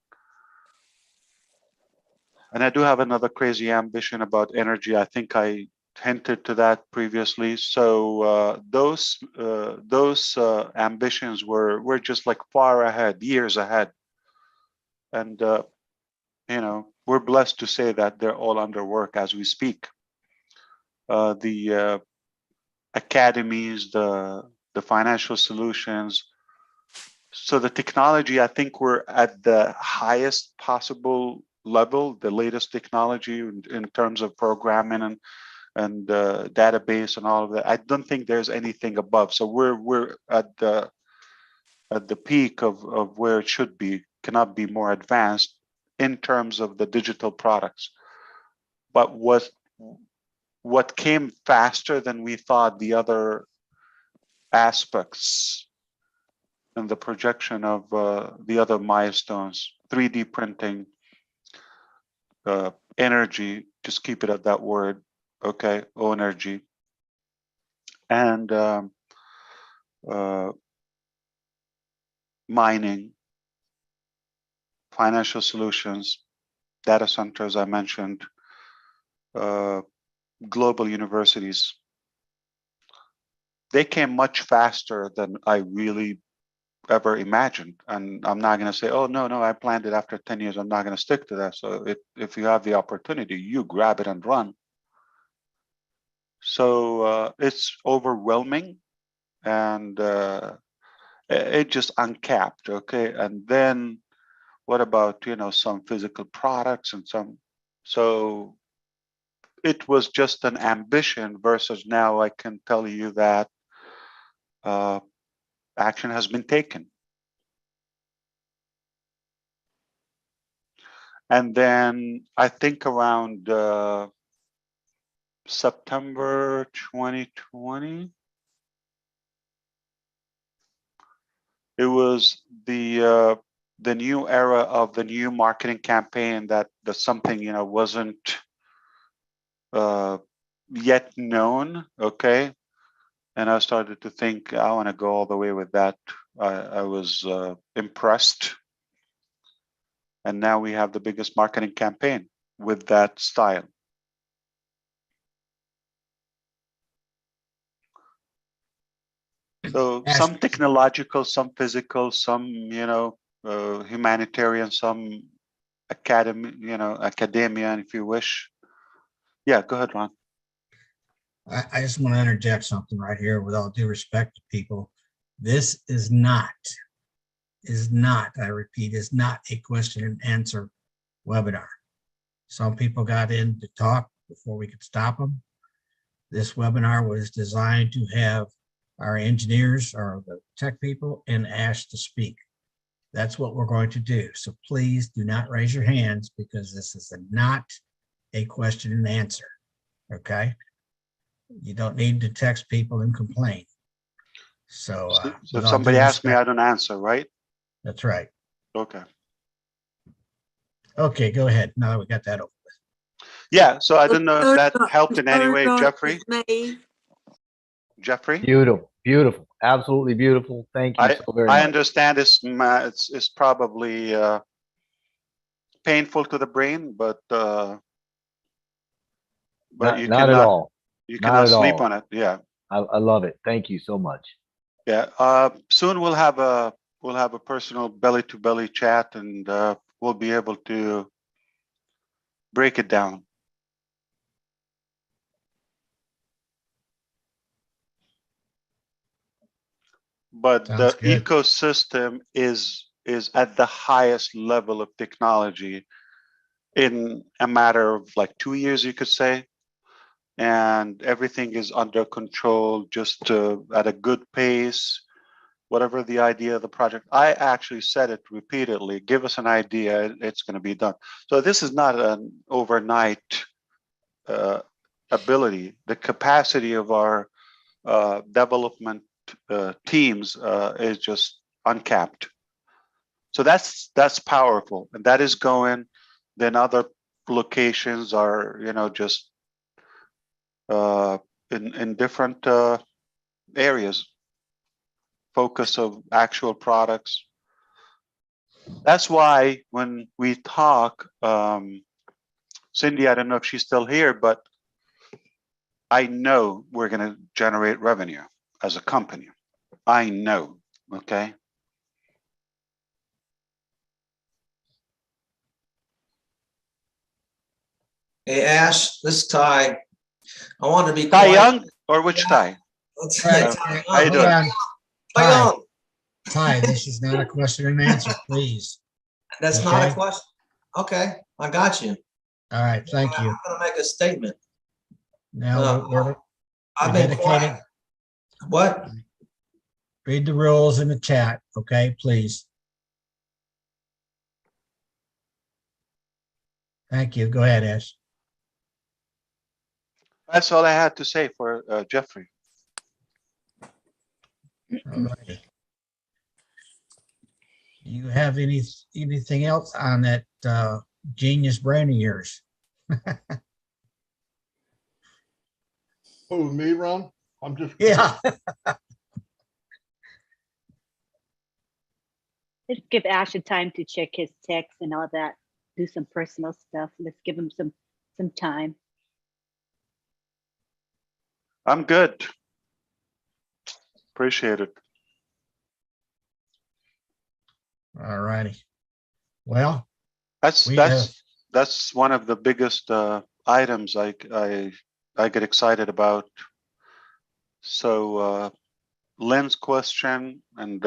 And I do have another crazy ambition about energy. I think I hinted to that previously. So those ambitions were just far ahead, years ahead. And we're blessed to say that they're all under work as we speak. The academies, the financial solutions. So the technology, I think we're at the highest possible level, the latest technology in terms of programming and database and all of that. I don't think there's anything above. So we're at the peak of where it should be. Cannot be more advanced in terms of the digital products. But what came faster than we thought, the other aspects and the projection of the other milestones, 3D printing, energy, just keep it at that word, okay, energy, and mining, financial solutions, data centers, I mentioned, global universities. they came much faster than I really ever imagined. And I'm not going to say, oh, no, I planned it after 10 years. I'm not going to stick to that. So if you have the opportunity, you grab it and run. So it's overwhelming, and it just uncapped. Okay. And then what about, some physical products and some, so it was just an ambition versus now I can tell you that action has been taken. And then I think around September 2020, it was the new era of the new marketing campaign that something wasn't yet known. Okay, and I started to think I want to go all the way with that. I was impressed, and now we have the biggest marketing campaign with that style. So some technological, some physical, some humanitarian, some academia, if you wish. Yeah, go ahead, Ron. I just want to interject something right here with all due respect to people. This is not, I repeat, is not a question and answer webinar. Some people got in to talk before we could stop them. This webinar was designed to have our engineers or the tech people and Ash to speak. That's what we're going to do. So please do not raise your hands, because this is not a question and answer. Okay. You don't need to text people and complain. So if somebody asks me, I don't answer, right? That's right. Okay. Okay, go ahead. Now that we got that over with. Yeah, so I don't know if that helped in any way, Jeffrey. Jeffrey? Beautiful, absolutely beautiful. Thank you so very much. I understand it's probably painful to the brain, but you not at all. You cannot sleep on it. Yeah, I love it. Thank you so much. Yeah. Soon we'll have a personal belly-to-belly chat, and we'll be able to break it down. But the ecosystem is at the highest level of technology in a matter of like 2 years, you could say. And everything is under control, just at a good pace. Whatever the idea of the project, I actually said it repeatedly, give us an idea, it's going to be done. So this is not an overnight ability. The capacity of our development teams is just uncapped. So that's powerful, and that is going. Then other locations are, just in different areas, focus of actual products. That's why when we talk, Cindy, I don't know if she's still here, but I know we're going to generate revenue as a company. I know, okay? Hey, Ash, this is Ty. I want to be Ty Young, or which Ty? How you doing? Ty, this is not a question and answer, please. That's not a question. Okay, I got you. All right, thank you. I'm going to make a statement. Now we're I've been quiet. What? Read the rules in the chat, okay, please. Thank you. Go ahead, Ash. That's all I had to say for Jeffrey. All right. Do you have anything else on that genius brain of yours? Who, me, Ron? I'm just yeah. Let's give Ash a time to check his text and all that. Do some personal stuff. Let's give him some time. I'm good. Appreciate it. All righty. Well, that's one of the biggest items I get excited about. So Lynn's question and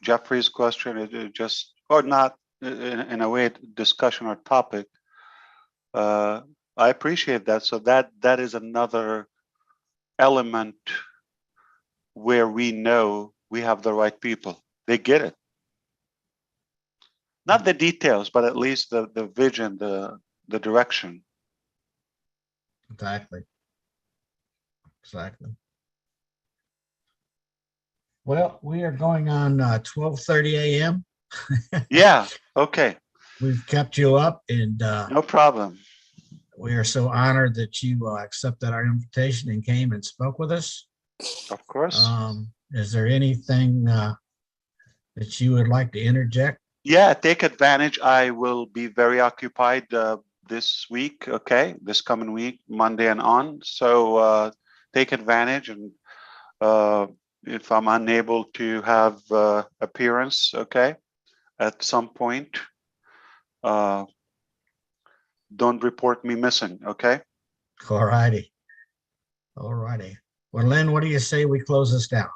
Jeffrey's question, it just, or not in a way, discussion or topic. I appreciate that. So that is another element where we know we have the right people. They get it. Not the details, but at least the vision, the direction. Exactly. Exactly. Well, we are going on 12:30 a.m. Yeah. Okay. We've kept you up, and no problem. We are so honored that you accepted our invitation and came and spoke with us. Of course. Is there anything that you would like to interject? Yeah, take advantage. I will be very occupied this week, okay? This coming week, Monday and on. So take advantage, and if I'm unable to have appearance, okay, at some point, don't report me missing, okay? All righty. All righty. Well, Lynn, what do you say we close this down?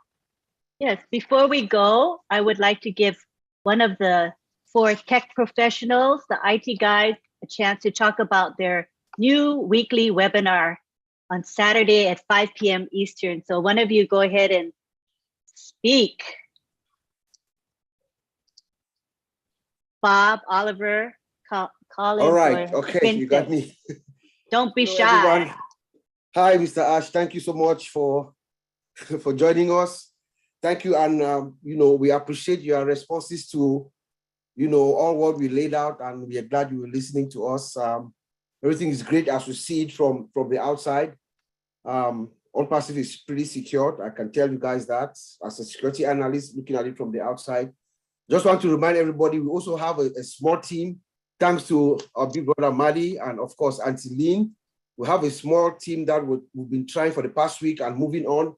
Yes, before we go, I would like to give one of the 4 tech professionals, the IT guys, a chance to talk about their new weekly webinar on Saturday at 5 p.m. Eastern. So one of you go ahead and speak. Bob, Oliver, Colin. All right, okay, you got me. Don't be shy. Everyone. Hi, Mr. Ash. Thank you so much for joining us. Thank you, and we appreciate your responses to all what we laid out, and we are glad you were listening to us. Everything is great as we see it from the outside. ONPASSIVE is pretty secured. I can tell you guys that as a security analyst looking at it from the outside. Just want to remind everybody, we also have a small team, thanks to our big brother Madi and of course Auntie Lynn. We have a small team that we've been trying for the past week and moving on.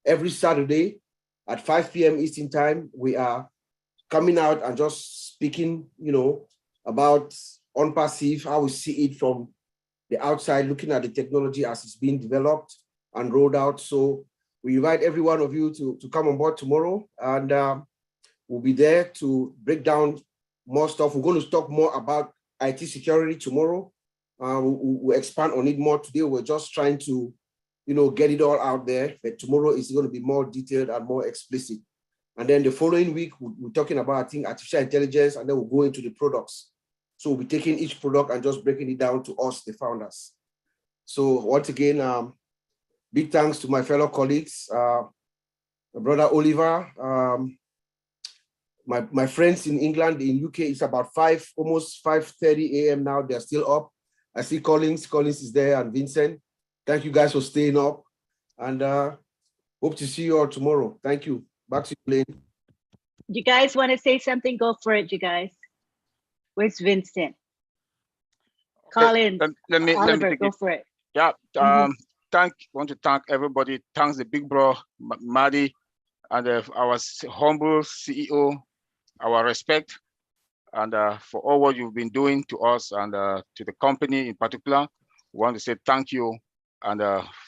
Every Saturday at 5 p.m. Eastern time, we are coming out and just speaking, about ONPASSIVE, how we see it from the outside, looking at the technology as it's being developed and rolled out. So we invite every one of you to come on board tomorrow, and we'll be there to break down more stuff. We're going to talk more about IT security tomorrow. We'll expand on it more today. We're just trying to, get it all out there. But tomorrow is going to be more detailed and more explicit. And then the following week, we're talking about, I think, artificial intelligence, and then we'll go into the products. So we'll be taking each product and just breaking it down to us, the founders. So once again, big thanks to my fellow colleagues, my brother Oliver, my friends in England, in UK, it's about almost 5:30 a.m. now. They're still up. I see Collins is there, and Vincent. Thank you guys for staying up, and hope to see you all tomorrow. Thank you. Back to you, Lynn. You guys want to say something? Go for it, you guys. Where's Vincent? Colin, Oliver, go for it. Yeah, want to thank everybody. Thanks the big bro, Madi, and our humble CEO, our respect, and for all what you've been doing to us and to the company in particular. We want to say thank you, and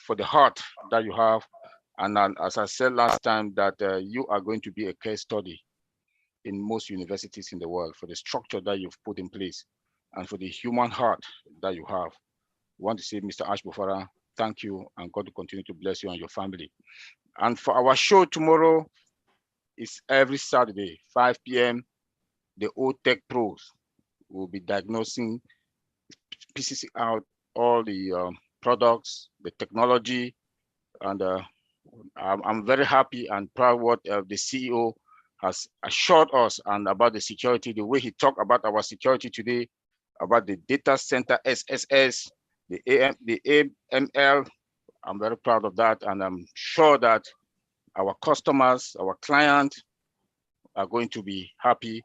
for the heart that you have. And as I said last time, that you are going to be a case study in most universities in the world for the structure that you've put in place and for the human heart that you have. We want to say, Mr. Ash Mufareh, thank you, and God will continue to bless you and your family. And for our show tomorrow, it's every Saturday, 5 p.m. The old tech pros will be diagnosing, piecing out all the products, the technology, and I'm very happy and proud what the CEO has assured us and about the security, the way he talked about our security today, about the data center SSS, the AML. I'm very proud of that, and I'm sure that our customers, our clients are going to be happy,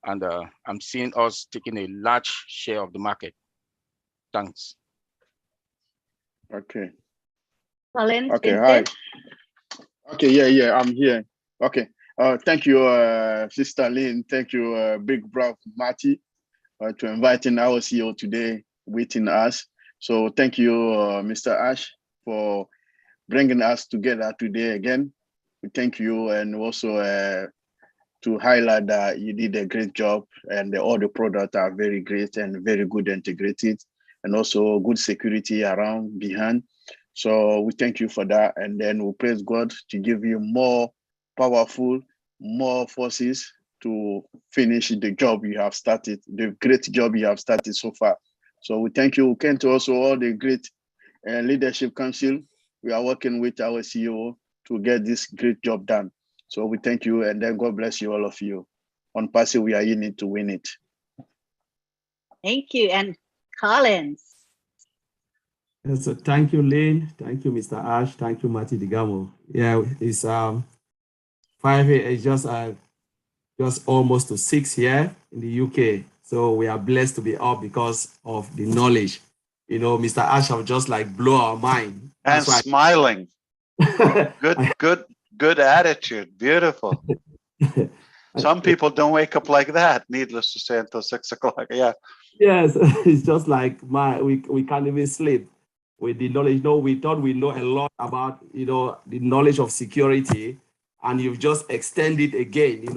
and I'm seeing us taking a large share of the market. Thanks. Okay. Colin, okay, hi. Okay, yeah, I'm here. Okay. Thank you, Sister Lynn. Thank you, Big Brother Marty, to inviting our CEO today within us. So thank you, Mr. Ash, for bringing us together today again. We thank you, and also to highlight that you did a great job, and all the products are very great and very good integrated, and also good security around behind. So we thank you for that, and then we praise God to give you more powerful, more forces to finish the job you have started, the great job you have started so far. So we thank you. We can to also all the great leadership council. We are working with our CEO to get this great job done. So we thank you, and then God bless you, all of you. ONPASSIVE, we are in it to win it. Thank you. And Collins. Yes, so thank you, Lynn. Thank you, Mr. Ash. Thank you, Marty Digamo. Yeah, it's 5 years, just almost to 6 here in the UK. So we are blessed to be up because of the knowledge. You know, Mr. Ash have just like blow our mind. That's and smiling. Good attitude. Beautiful. Some people don't wake up like that, needless to say, until 6 o'clock. Yeah. Yes, it's just like we can't even sleep with the knowledge. No, we thought we know a lot about, the knowledge of security, and you've just extended again.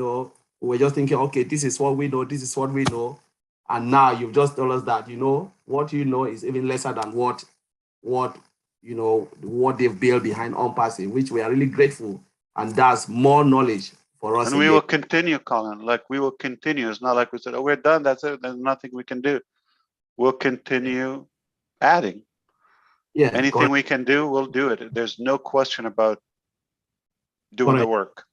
We're just thinking, okay, this is what we know, this is what we know. And now you've just told us that, what you know is even lesser than what they've built behind ONPASSIVE, which we are really grateful. And that's more knowledge for us. And we will continue, Colin. Like, we will continue. It's not like we said, oh, we're done. That's it. There's nothing we can do. We'll continue adding. Yeah. Anything we can do, we'll do it. There's no question about doing the work.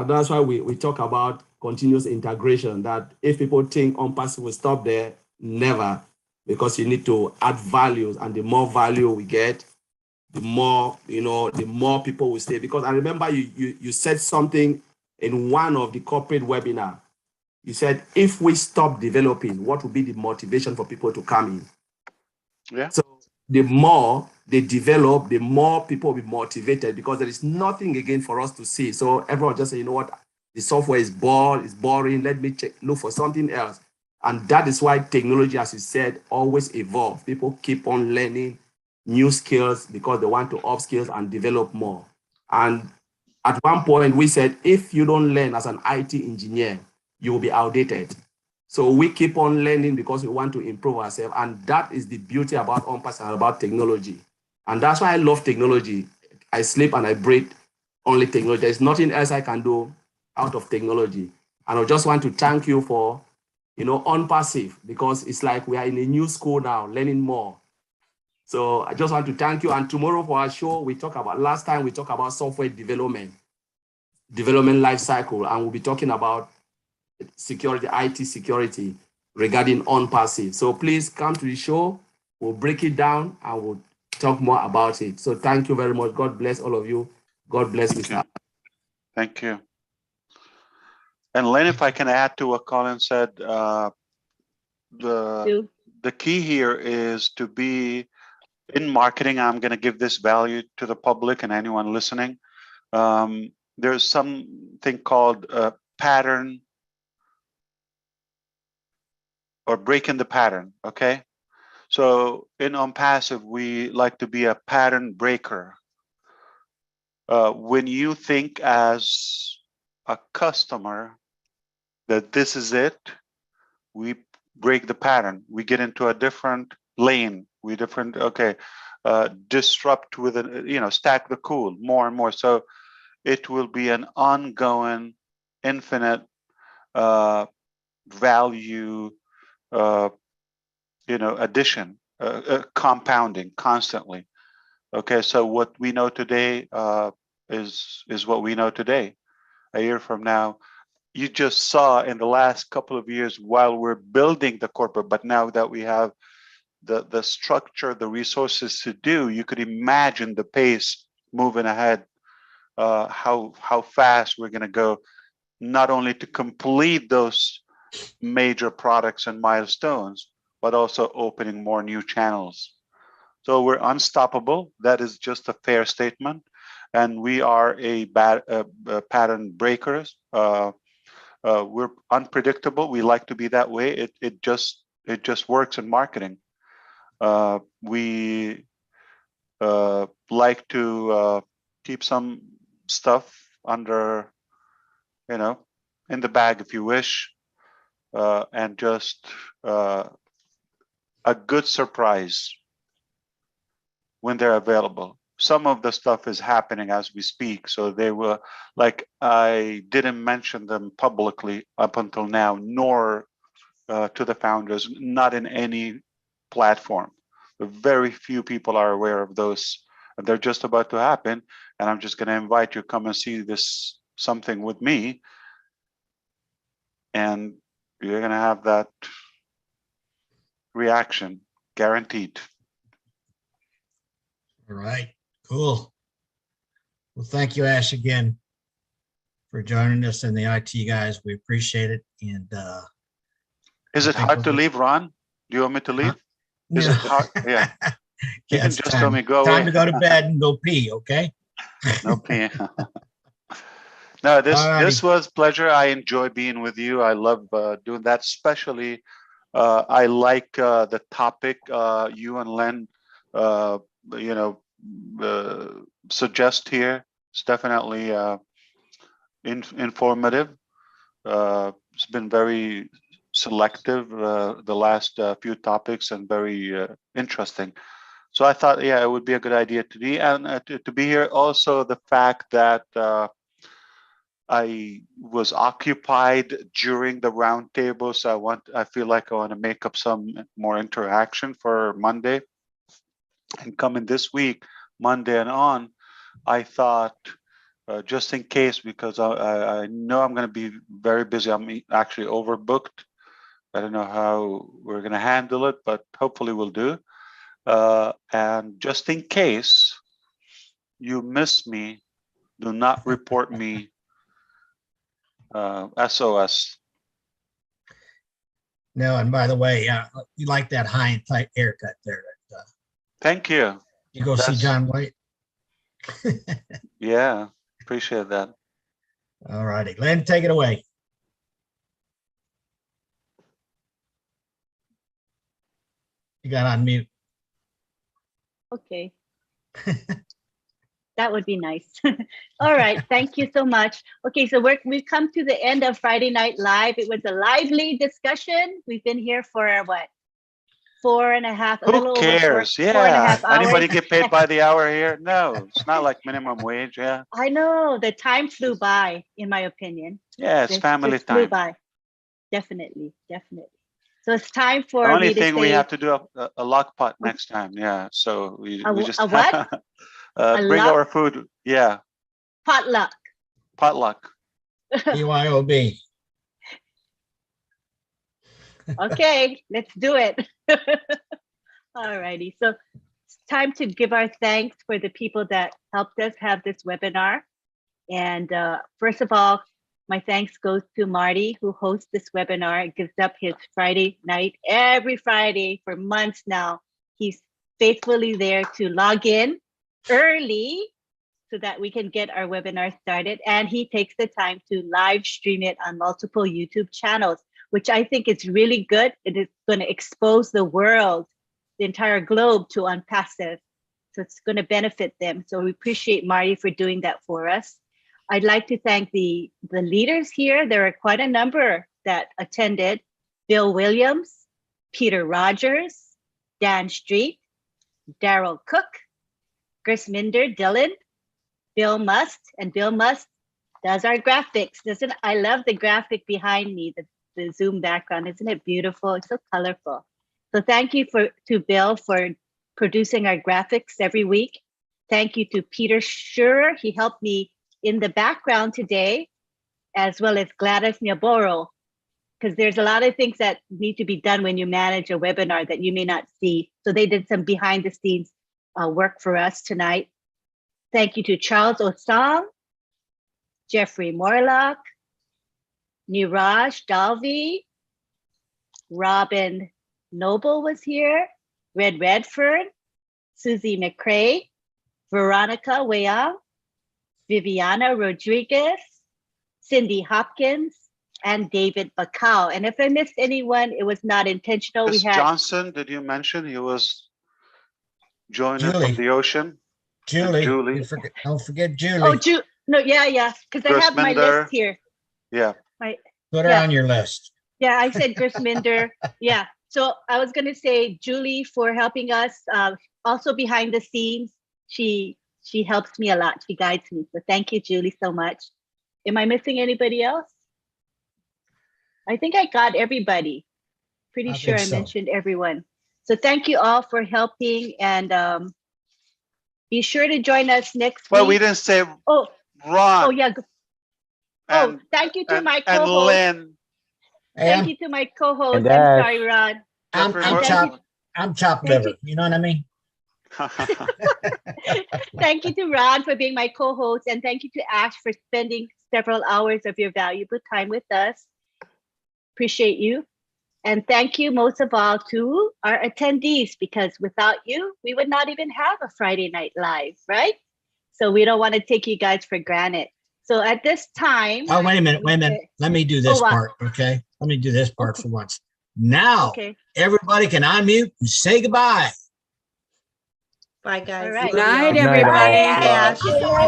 That's why we talk about continuous integration, that if people think ONPASSIVE will stop there, never, because you need to add values, and the more value we get, the more, the more people will stay. Because I remember you said something in one of the corporate webinar. You said, if we stop developing, what would be the motivation for people to come in? Yeah. So the more they develop, the more people will be motivated, because there is nothing again for us to see. So everyone just say, you know what, the software is boring. Let me look for something else. And that is why technology, as you said, always evolves. People keep on learning new skills because they want to upskill and develop more. And at one point we said, if you don't learn as an IT engineer, you will be outdated. So we keep on learning because we want to improve ourselves. And that is the beauty about ONPASSIVE and about technology. And that's why I love technology. I sleep and I breathe only technology. There's nothing else I can do out of technology. And I just want to thank you for, ONPASSIVE, because it's like we are in a new school now, learning more. So I just want to thank you. And tomorrow for our show, last time we talked about software development life cycle, and we'll be talking about security, IT security regarding ONPASSIVE. So please come to the show. We'll break it down and we'll talk more about it. So thank you very much. God bless all of you. God bless Mr. Thank you. And Len, if I can add to what Colin said, the key here is to be in marketing. I'm going to give this value to the public and anyone listening. There's something called a pattern, or breaking the pattern. Okay. So in ONPASSIVE, we like to be a pattern breaker. When you think as a customer that this is it, we break the pattern. We get into a different lane. Disrupt with stack the cool more and more. So it will be an ongoing, infinite value, addition, compounding constantly. Okay, so what we know today is what we know today. A year from now, you just saw in the last couple of years while we're building the corporate, but now that we have the structure, the resources to do, you could imagine the pace moving ahead, how fast we're going to go, not only to complete those major products and milestones, but also opening more new channels. So we're unstoppable. That is just a fair statement. and we are a pattern breakers. We're unpredictable. We like to be that way. It just works in marketing. We like to keep some stuff under, in the bag, if you wish, and just a good surprise when they're available. Some of the stuff is happening as we speak, so they were like, I didn't mention them publicly up until now, nor to the founders, not in any platform. Very few people are aware of those. They're just about to happen, and I'm just going to invite you to come and see this something with me, and you're going to have that reaction, guaranteed. All right, cool. Well, thank you, Ash, again for joining us and the IT guys. We appreciate it. And is it hard to leave, Ron? Do you want me to leave? Is it hard? Yeah. You can just tell me go away. Time to go to bed and go pee, okay? No pee. No, this was pleasure. I enjoy being with you. I love doing that. Especially, I like the topic you and Len, suggest here. It's definitely informative. It's been very selective the last few topics, and very interesting. So I thought, yeah, it would be a good idea to be here. Also, the fact that I was occupied during the roundtable, so I feel like I want to make up some more interaction for Monday. And coming this week, Monday and on, I thought, just in case, because I know I'm going to be very busy. I'm actually overbooked. I don't know how we're going to handle it, but hopefully we'll do. And just in case you miss me, do not report me SOS. No, and by the way, you like that high and tight haircut there. Thank you. You go see John White? Yeah, appreciate that. All righty. Len, take it away. You got on mute. Okay. That would be nice. All right. Thank you so much. Okay, so we've come to the end of Friday Night Live. It was a lively discussion. We've been here for what? 4.5. Who cares? Yeah. 4.5 hours. Anybody get paid by the hour here? No, it's not like minimum wage. Yeah. I know the time flew by, in my opinion. Yeah, it's family time. Flew by. Definitely. So it's time for the only me to thing say, we have to do a lock pot next time. Yeah. So we just a what? Bring our food. Yeah. Potluck. BYOB. Okay, let's do it. All righty. So it's time to give our thanks for the people that helped us have this webinar. And first of all, my thanks goes to Marty, who hosts this webinar. It gives up his Friday night every Friday for months now. He's faithfully there to log in early so that we can get our webinar started. And he takes the time to live stream it on multiple YouTube channels, which I think is really good. It is going to expose the world, the entire globe, to ONPASSIVE. So it's going to benefit them. So we appreciate Marty for doing that for us. I'd like to thank the leaders here. There are quite a number that attended. Bill Williams, Peter Rogers, Dan Street, Daryl Cook, Chris Minder, Dylan, Bill Must, and Bill Must does our graphics. I love the graphic behind me, the Zoom background. Isn't it beautiful? It's so colorful. So thank you to Bill for producing our graphics every week. Thank you to Peter Schurer. He helped me in the background today, as well as Gladys Nyaboro, because there's a lot of things that need to be done when you manage a webinar that you may not see. So they did some behind the scenes work for us tonight. Thank you to Charles Osang, Jeffrey Morlock, Niraj Dalvi, Robin Noble was here, Red Redford, Susie McCrae, Veronica Weyang, Viviana Rodriguez, Cindy Hopkins, and David Bacau. And if I missed anyone, it was not intentional. Miss Johnson, did you mention he was joining from the ocean? Julie. Julie. Don't forget Julie. Oh, no, yeah. Because I have my list here. Yeah. Put her on your list. Yeah, I said Grisminder. Yeah. So I was going to say Julie for helping us. Also behind the scenes, she helps me a lot. She guides me. So thank you, Julie, so much. Am I missing anybody else? I think I got everybody. Pretty sure I mentioned everyone. So thank you all for helping, and be sure to join us next week. Well, we didn't say Ron. Oh, yeah. Thank you to my co-host. And Lynn. Thank you to my co-host. I'm And sorry, Ron. I'm chopped liver. You know what I mean? Thank you to Ron for being my co-host, and thank you to Ash for spending several hours of your valuable time with us. Appreciate you. And thank you most of all to our attendees, because without you, we would not even have a Friday Night Live, right? So we don't want to take you guys for granted. So at this time. Oh, wait a minute. Let me do this part, okay? Let me do this part for once. Now, everybody can unmute and say goodbye. Bye, guys. All right. Good night, everybody. Ash. Good night,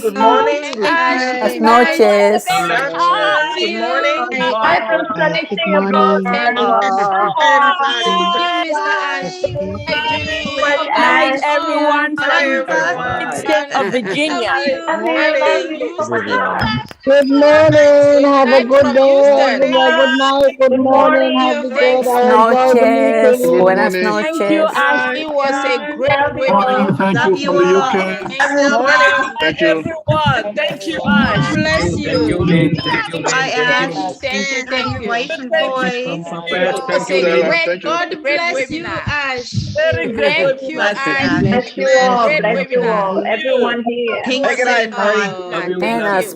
Good morning. Buenas noches. Good morning. Bye from sunny Singapore. Thank you, Mr. Ash. Good night, everyone from state of Virginia. Good morning. Have a good day. Good night. Good morning. Have a good Buenas noches. Thank you, Ash. It was a great webinar. Thank you for the UK. Thank you, everyone. Thank you, Ash. Bless you. Bye, Ash. Thank you. Thank you, wife and boys. God bless you, Ash. Very great. Thank you, Ash. Bless you all. Bless you all. Everyone here. Thank you. Buenas